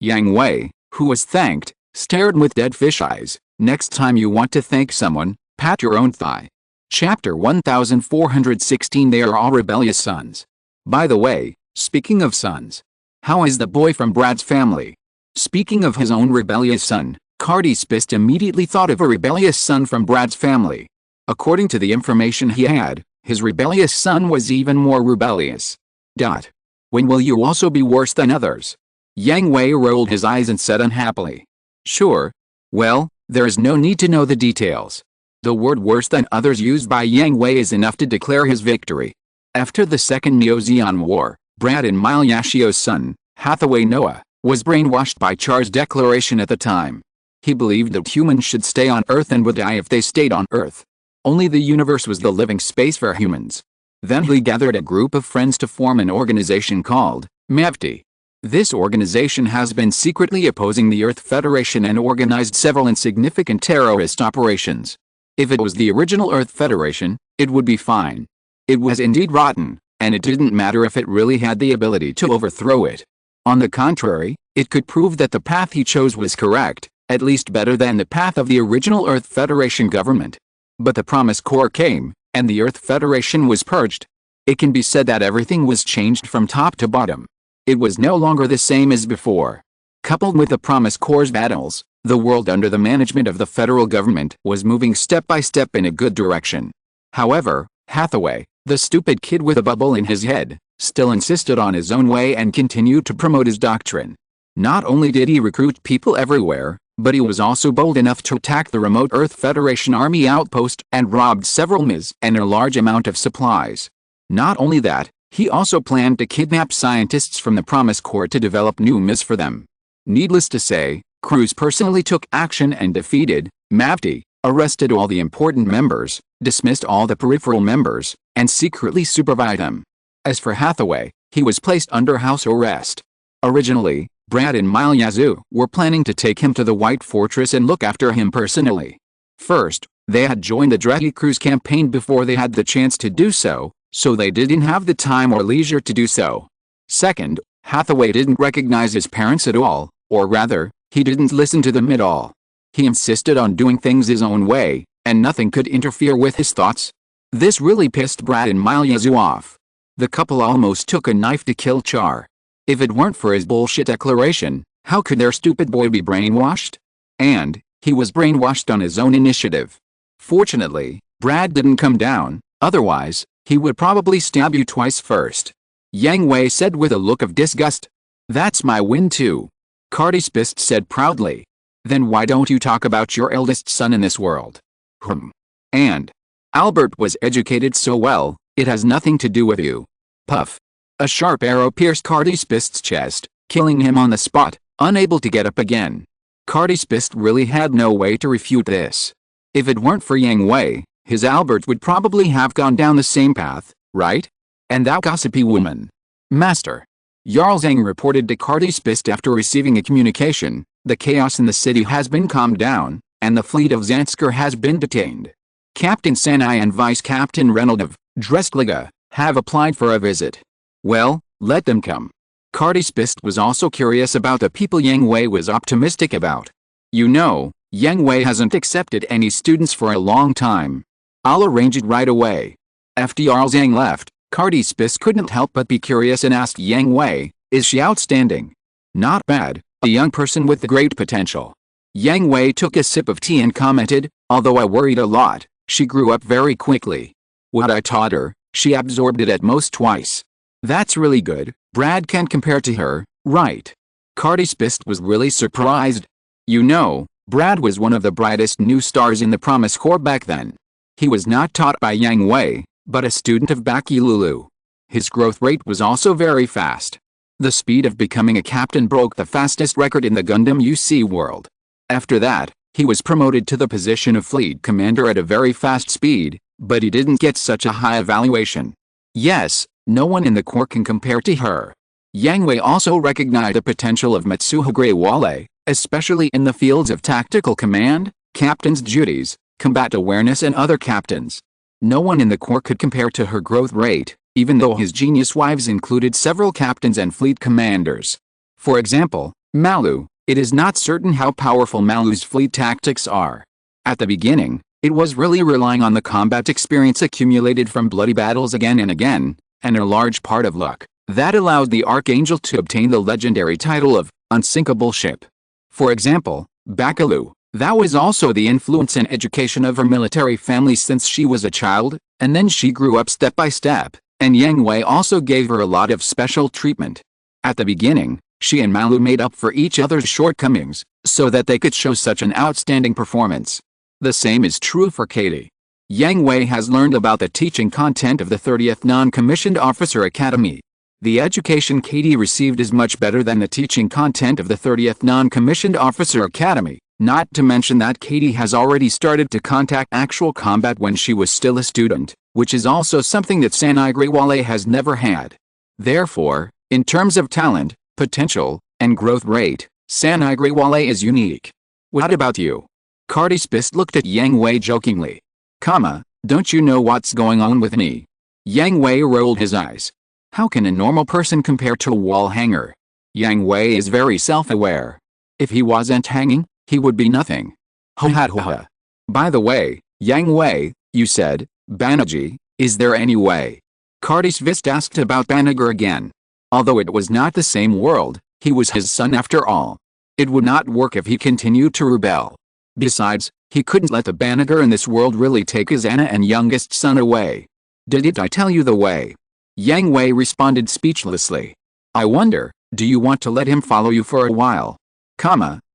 Yang Hui, who was thanked, stared with dead fish eyes. Next time you want to thank someone, pat your own thigh. Chapter 1416. They are all rebellious sons. By the way, speaking of sons, how is the boy from Brad's family? Speaking of his own rebellious son, Cardispist immediately thought of a rebellious son from Brad's family. According to the information he had, his rebellious son was even more rebellious. When will you also be worse than others? Yang Hui rolled his eyes and said unhappily. Sure. Well, there is no need to know the details. The word worse than others used by Yang Hui is enough to declare his victory. After the Second Neo-Zeon War, Brad and Mile Yashio's son, Hathaway Noah, was brainwashed by Char's declaration at the time. He believed that humans should stay on Earth and would die if they stayed on Earth. Only the universe was the living space for humans. Then he gathered a group of friends to form an organization called MEVT. This organization has been secretly opposing the Earth Federation and organized several insignificant terrorist operations. If it was the original Earth Federation, it would be fine. It was indeed rotten, and it didn't matter if it really had the ability to overthrow it. On the contrary, it could prove that the path he chose was correct, at least better than the path of the original Earth Federation government. But the Promise Corps came, and the Earth Federation was purged. It can be said that everything was changed from top to bottom. It was no longer the same as before. Coupled with the Promise Corps' battles, the world under the management of the federal government was moving step by step in a good direction. However, Hathaway, the stupid kid with a bubble in his head, still insisted on his own way and continued to promote his doctrine. Not only did he recruit people everywhere, but he was also bold enough to attack the remote Earth Federation army outpost and robbed several MIs and a large amount of supplies. Not only that, he also planned to kidnap scientists from the Promise Corps to develop new MIs for them. Needless to say, Cruz personally took action and defeated MEVT, arrested all the important members, dismissed all the peripheral members, and secretly supervised them. As for Hathaway, he was placed under house arrest. Originally, Brad and Mile Yazoo were planning to take him to the White Fortress and look after him personally. First, they had joined the Draghi Cruz campaign before they had the chance to do so, so they didn't have the time or leisure to do so. Second, Hathaway didn't recognize his parents at all, or rather, he didn't listen to them at all. He insisted on doing things his own way, and nothing could interfere with his thoughts. This really pissed Brad and Mile Yazoo off. The couple almost took a knife to kill Char. If it weren't for his bullshit declaration, how could their stupid boy be brainwashed? And, he was brainwashed on his own initiative. Fortunately, Brad didn't come down, otherwise, he would probably stab you twice first. Yang Hui said with a look of disgust. That's my win too. Cardispist said proudly. Then why don't you talk about your eldest son in this world? And Albert was educated so well, it has nothing to do with you. Puff. A sharp arrow pierced Cardispist's chest, killing him on the spot, unable to get up again. Cardispist really had no way to refute this. If it weren't for Yang Hui, his Albert would probably have gone down the same path, right? And that gossipy woman. Master. Jarl Zhang reported to Cardispist after receiving a communication, the chaos in the city has been calmed down, and the fleet of Zansker has been detained. Captain Sanai and Vice Captain Reynold of Dreskliga have applied for a visit. Well, let them come. Cardispist was also curious about the people Yang Hui was optimistic about. You know, Yang Hui hasn't accepted any students for a long time. I'll arrange it right away. After Jarl Zhang left, Cardispist couldn't help but be curious and asked Yang Hui, is she outstanding? Not bad, a young person with great potential. Yang Hui took a sip of tea and commented, although I worried a lot, she grew up very quickly. What I taught her, she absorbed it at most twice. That's really good, Brad can compare to her, right? Cardispist was really surprised. You know, Brad was one of the brightest new stars in the Promise Corps back then. He was not taught by Yang Hui, but a student of Baki Lulu. His growth rate was also very fast. The speed of becoming a captain broke the fastest record in the Gundam UC world. After that, he was promoted to the position of fleet commander at a very fast speed, but he didn't get such a high evaluation. Yes, no one in the Corps can compare to her. Yang Hui also recognized the potential of Mitsuha Grewale, especially in the fields of tactical command, captain's duties, combat awareness and other captains. No one in the Corps could compare to her growth rate, even though his genius wives included several captains and fleet commanders. For example, Malu. It is not certain how powerful Malu's fleet tactics are. At the beginning, it was really relying on the combat experience accumulated from bloody battles again and again, and a large part of luck, that allowed the Archangel to obtain the legendary title of unsinkable ship. For example, Bakalu, that was also the influence and education of her military family since she was a child, and then she grew up step by step, and Yang Hui also gave her a lot of special treatment. At the beginning, she and Malu made up for each other's shortcomings, so that they could show such an outstanding performance. The same is true for Katie. Yang Hui has learned about the teaching content of the 30th Non-Commissioned Officer Academy. The education Katie received is much better than the teaching content of the 30th Non-Commissioned Officer Academy, not to mention that Katie has already started to contact actual combat when she was still a student, which is also something that Sanai Grewale has never had. Therefore, in terms of talent, potential, and growth rate, Sanai Grewale is unique. What about you? Cardispist looked at Yang Hui jokingly. Don't you know what's going on with me? Yang Hui rolled his eyes. How can a normal person compare to a wall hanger? Yang Hui is very self-aware. If he wasn't hanging, he would be nothing. Ho. By the way, Yang Hui, you said, Banerjee, is there any way? Cardispist asked about Banagher again. Although it was not the same world, he was his son after all. It would not work if he continued to rebel. Besides, he couldn't let the Banagher in this world really take his Anna and youngest son away. Didn't I tell you the way? Yang Hui responded speechlessly. I wonder, do you want to let him follow you for a while?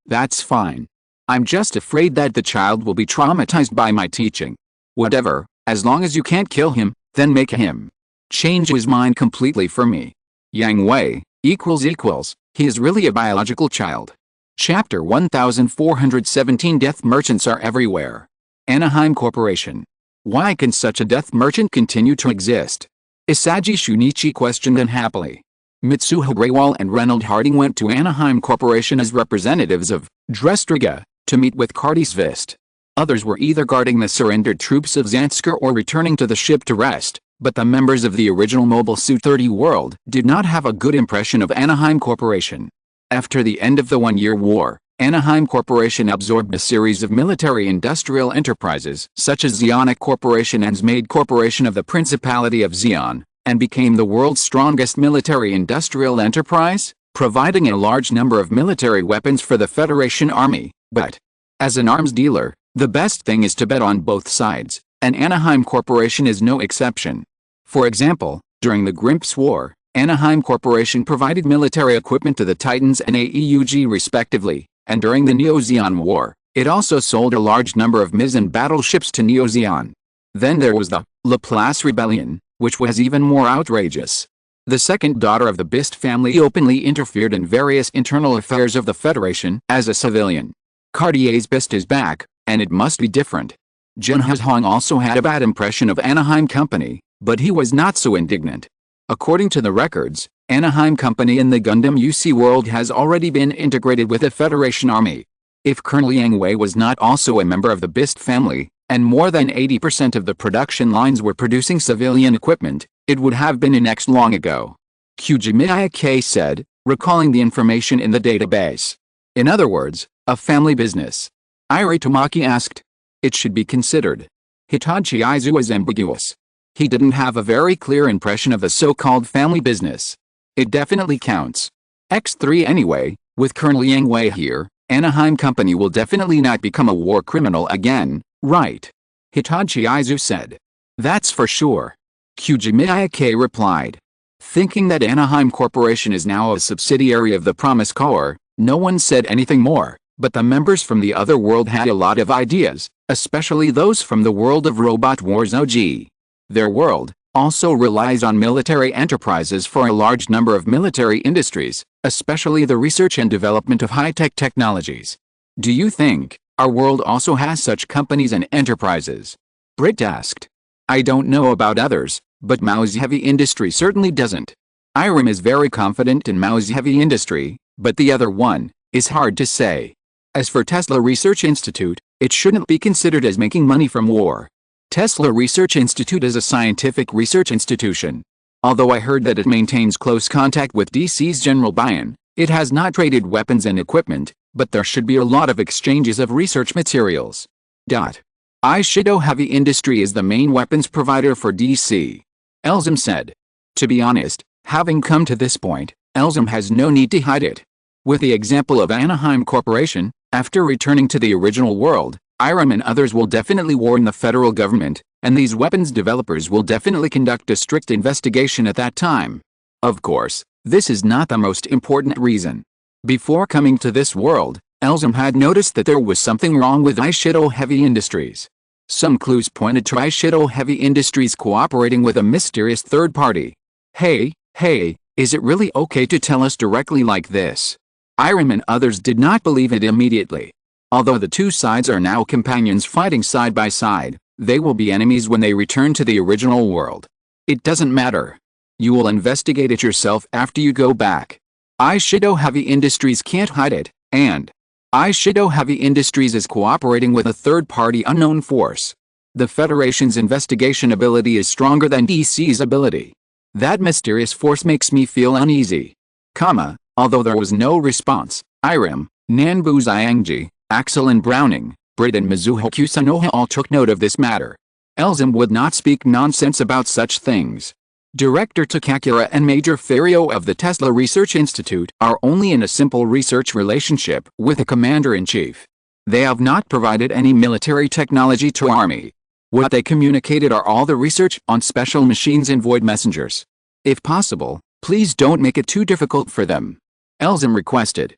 That's fine. I'm just afraid that the child will be traumatized by my teaching. Whatever, as long as you can't kill him, then make him change his mind completely for me. Yang Hui, he is really a biological child. Chapter 1417 Death Merchants Are Everywhere. Anaheim Corporation. Why can such a death merchant continue to exist? Isagi Shunichi questioned unhappily. Mitsuha Grewal and Reynold Harding went to Anaheim Corporation as representatives of Drestriga to meet with Cardispist. Others were either guarding the surrendered troops of Zansker or returning to the ship to rest. But the members of the original Mobile Suit 30 world did not have a good impression of Anaheim Corporation. After the end of the one-year war, Anaheim Corporation absorbed a series of military-industrial enterprises such as Zeonic Corporation and Zmaid Corporation of the Principality of Zeon, and became the world's strongest military-industrial enterprise, providing a large number of military weapons for the Federation Army. But, as an arms dealer, the best thing is to bet on both sides. And Anaheim Corporation is no exception. For example, during the Grimps War, Anaheim Corporation provided military equipment to the Titans and AEUG respectively, and during the Neo-Zeon War, it also sold a large number of Mizzen battleships to Neo-Zeon. Then there was the Laplace Rebellion, which was even more outrageous. The second daughter of the Bist family openly interfered in various internal affairs of the Federation as a civilian. Cartier's Bist is back, and it must be different. Jun Hong also had a bad impression of Anaheim Company, but he was not so indignant. According to the records, Anaheim Company in the Gundam UC world has already been integrated with the Federation Army. If Colonel Yang Hui was not also a member of the Bist family, and more than 80% of the production lines were producing civilian equipment, it would have been annexed long ago. Kujimiya said, recalling the information in the database. In other words, a family business. Iri Tamaki asked. It should be considered. Hitachi Aizu was ambiguous. He didn't have a very clear impression of the so-called family business. It definitely counts. X3 anyway, with Colonel Yang Hui here, Anaheim Company will definitely not become a war criminal again, right? Hitachi Aizu said. That's for sure. Kujimiya replied. Thinking that Anaheim Corporation is now a subsidiary of the Promise Corps, no one said anything more, but the members from the other world had a lot of ideas, especially those from the world of Robot Wars OG. Their world, also relies on military enterprises for a large number of military industries, especially the research and development of high-tech technologies. Do you think our world also has such companies and enterprises? Brit asked. I don't know about others, but Mao's heavy industry certainly doesn't. Irem is very confident in Mao's heavy industry, but the other one is hard to say. As for Tesla Research Institute, it shouldn't be considered as making money from war. Tesla Research Institute is a scientific research institution. Although I heard that it maintains close contact with DC's General Bian, it has not traded weapons and equipment, but there should be a lot of exchanges of research materials. Aishido Heavy Industry is the main weapons provider for DC. Elzum said. To be honest, having come to this point, Elzum has no need to hide it. With the example of Anaheim Corporation, after returning to the original world, Irem and others will definitely warn the federal government, and these weapons developers will definitely conduct a strict investigation at that time. Of course, this is not the most important reason. Before coming to this world, Elzum had noticed that there was something wrong with Aishido Heavy Industries. Some clues pointed to Aishido Heavy Industries cooperating with a mysterious third party. Hey, is it really okay to tell us directly like this? Irem and others did not believe it immediately. Although the two sides are now companions fighting side by side, they will be enemies when they return to the original world. It doesn't matter. You will investigate it yourself after you go back. Aishido Heavy Industries can't hide it, and Aishido Heavy Industries is cooperating with a third-party unknown force. The Federation's investigation ability is stronger than DC's ability. That mysterious force makes me feel uneasy. Although there was no response, Irem, Nanbu Xiangji, Axel and Browning, Brit and Mizuho Kusanoha all took note of this matter. Elzum would not speak nonsense about such things. Director Takakura and Major Fario of the Tesla Research Institute are only in a simple research relationship with the Commander-in-Chief. They have not provided any military technology to Army. What they communicated are all the research on special machines and void messengers. If possible, please don't make it too difficult for them. Elzum requested.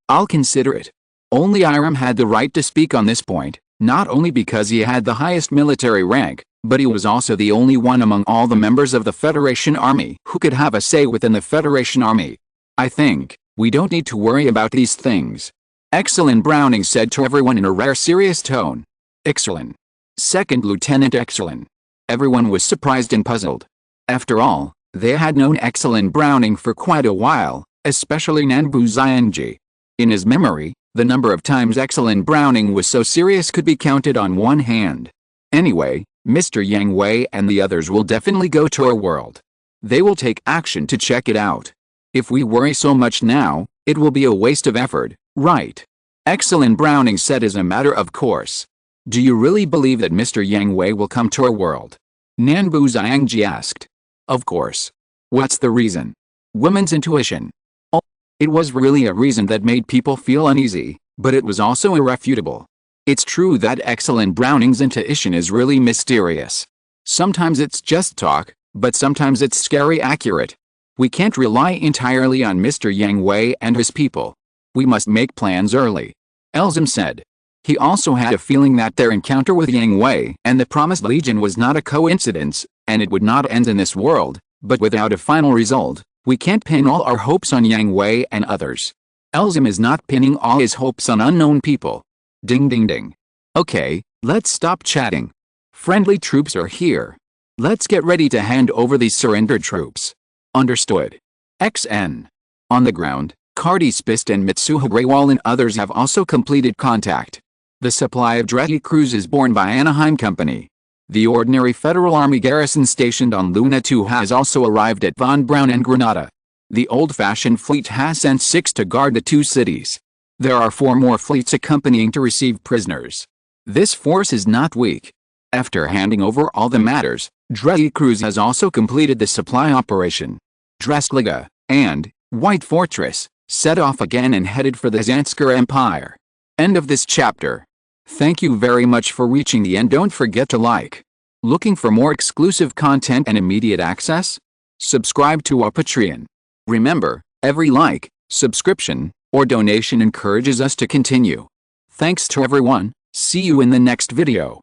I'll consider it. Only Irem had the right to speak on this point, not only because he had the highest military rank, but he was also the only one among all the members of the Federation Army who could have a say within the Federation Army. I think we don't need to worry about these things. Excellent, Browning said to everyone in a rare serious tone. Excellent. Second Lieutenant Excellent. Everyone was surprised and puzzled. After all, they had known Excellent Browning for quite a while, especially Nanbu Xiangji. In his memory, the number of times Excellent Browning was so serious could be counted on one hand. Anyway, Mr. Yang Hui and the others will definitely go to our world. They will take action to check it out. If we worry so much now, it will be a waste of effort, right? Excellent, Browning said as a matter of course. Do you really believe that Mr. Yang Hui will come to our world? Nanbu Xiangji asked. Of course. What's the reason? Women's intuition. Oh, it was really a reason that made people feel uneasy, but it was also irrefutable. It's true that Excellent Browning's intuition is really mysterious. Sometimes it's just talk, but sometimes it's scary accurate. We can't rely entirely on Mr. Yang Hui and his people. We must make plans early. Elzum said. He also had a feeling that their encounter with Yang Hui and the Promised Legion was not a coincidence, and it would not end in this world, but without a final result. We can't pin all our hopes on Yang Hui and others. Elzum is not pinning all his hopes on unknown people. Ding ding ding. Okay, let's stop chatting. Friendly troops are here. Let's get ready to hand over these surrendered troops. Understood. XN. On the ground, Cardi Spist and Mitsuho Greywall and others have also completed contact. The supply of Dredge crews is borne by Anaheim Company. The ordinary Federal Army garrison stationed on Luna 2 has also arrived at Von Braun and Granada. The old-fashioned fleet has sent 6 to guard the 2 cities. There are 4 more fleets accompanying to receive prisoners. This force is not weak. After handing over all the matters, Dredge Cruise has also completed the supply operation. Dreskliga and White Fortress set off again and headed for the Zanskar Empire. End of this chapter. Thank you very much for reaching the end. Don't forget to like. Looking for more exclusive content and immediate access? Subscribe to our Patreon. Remember, every like, subscription, or donation encourages us to continue. Thanks to everyone. See you in the next video.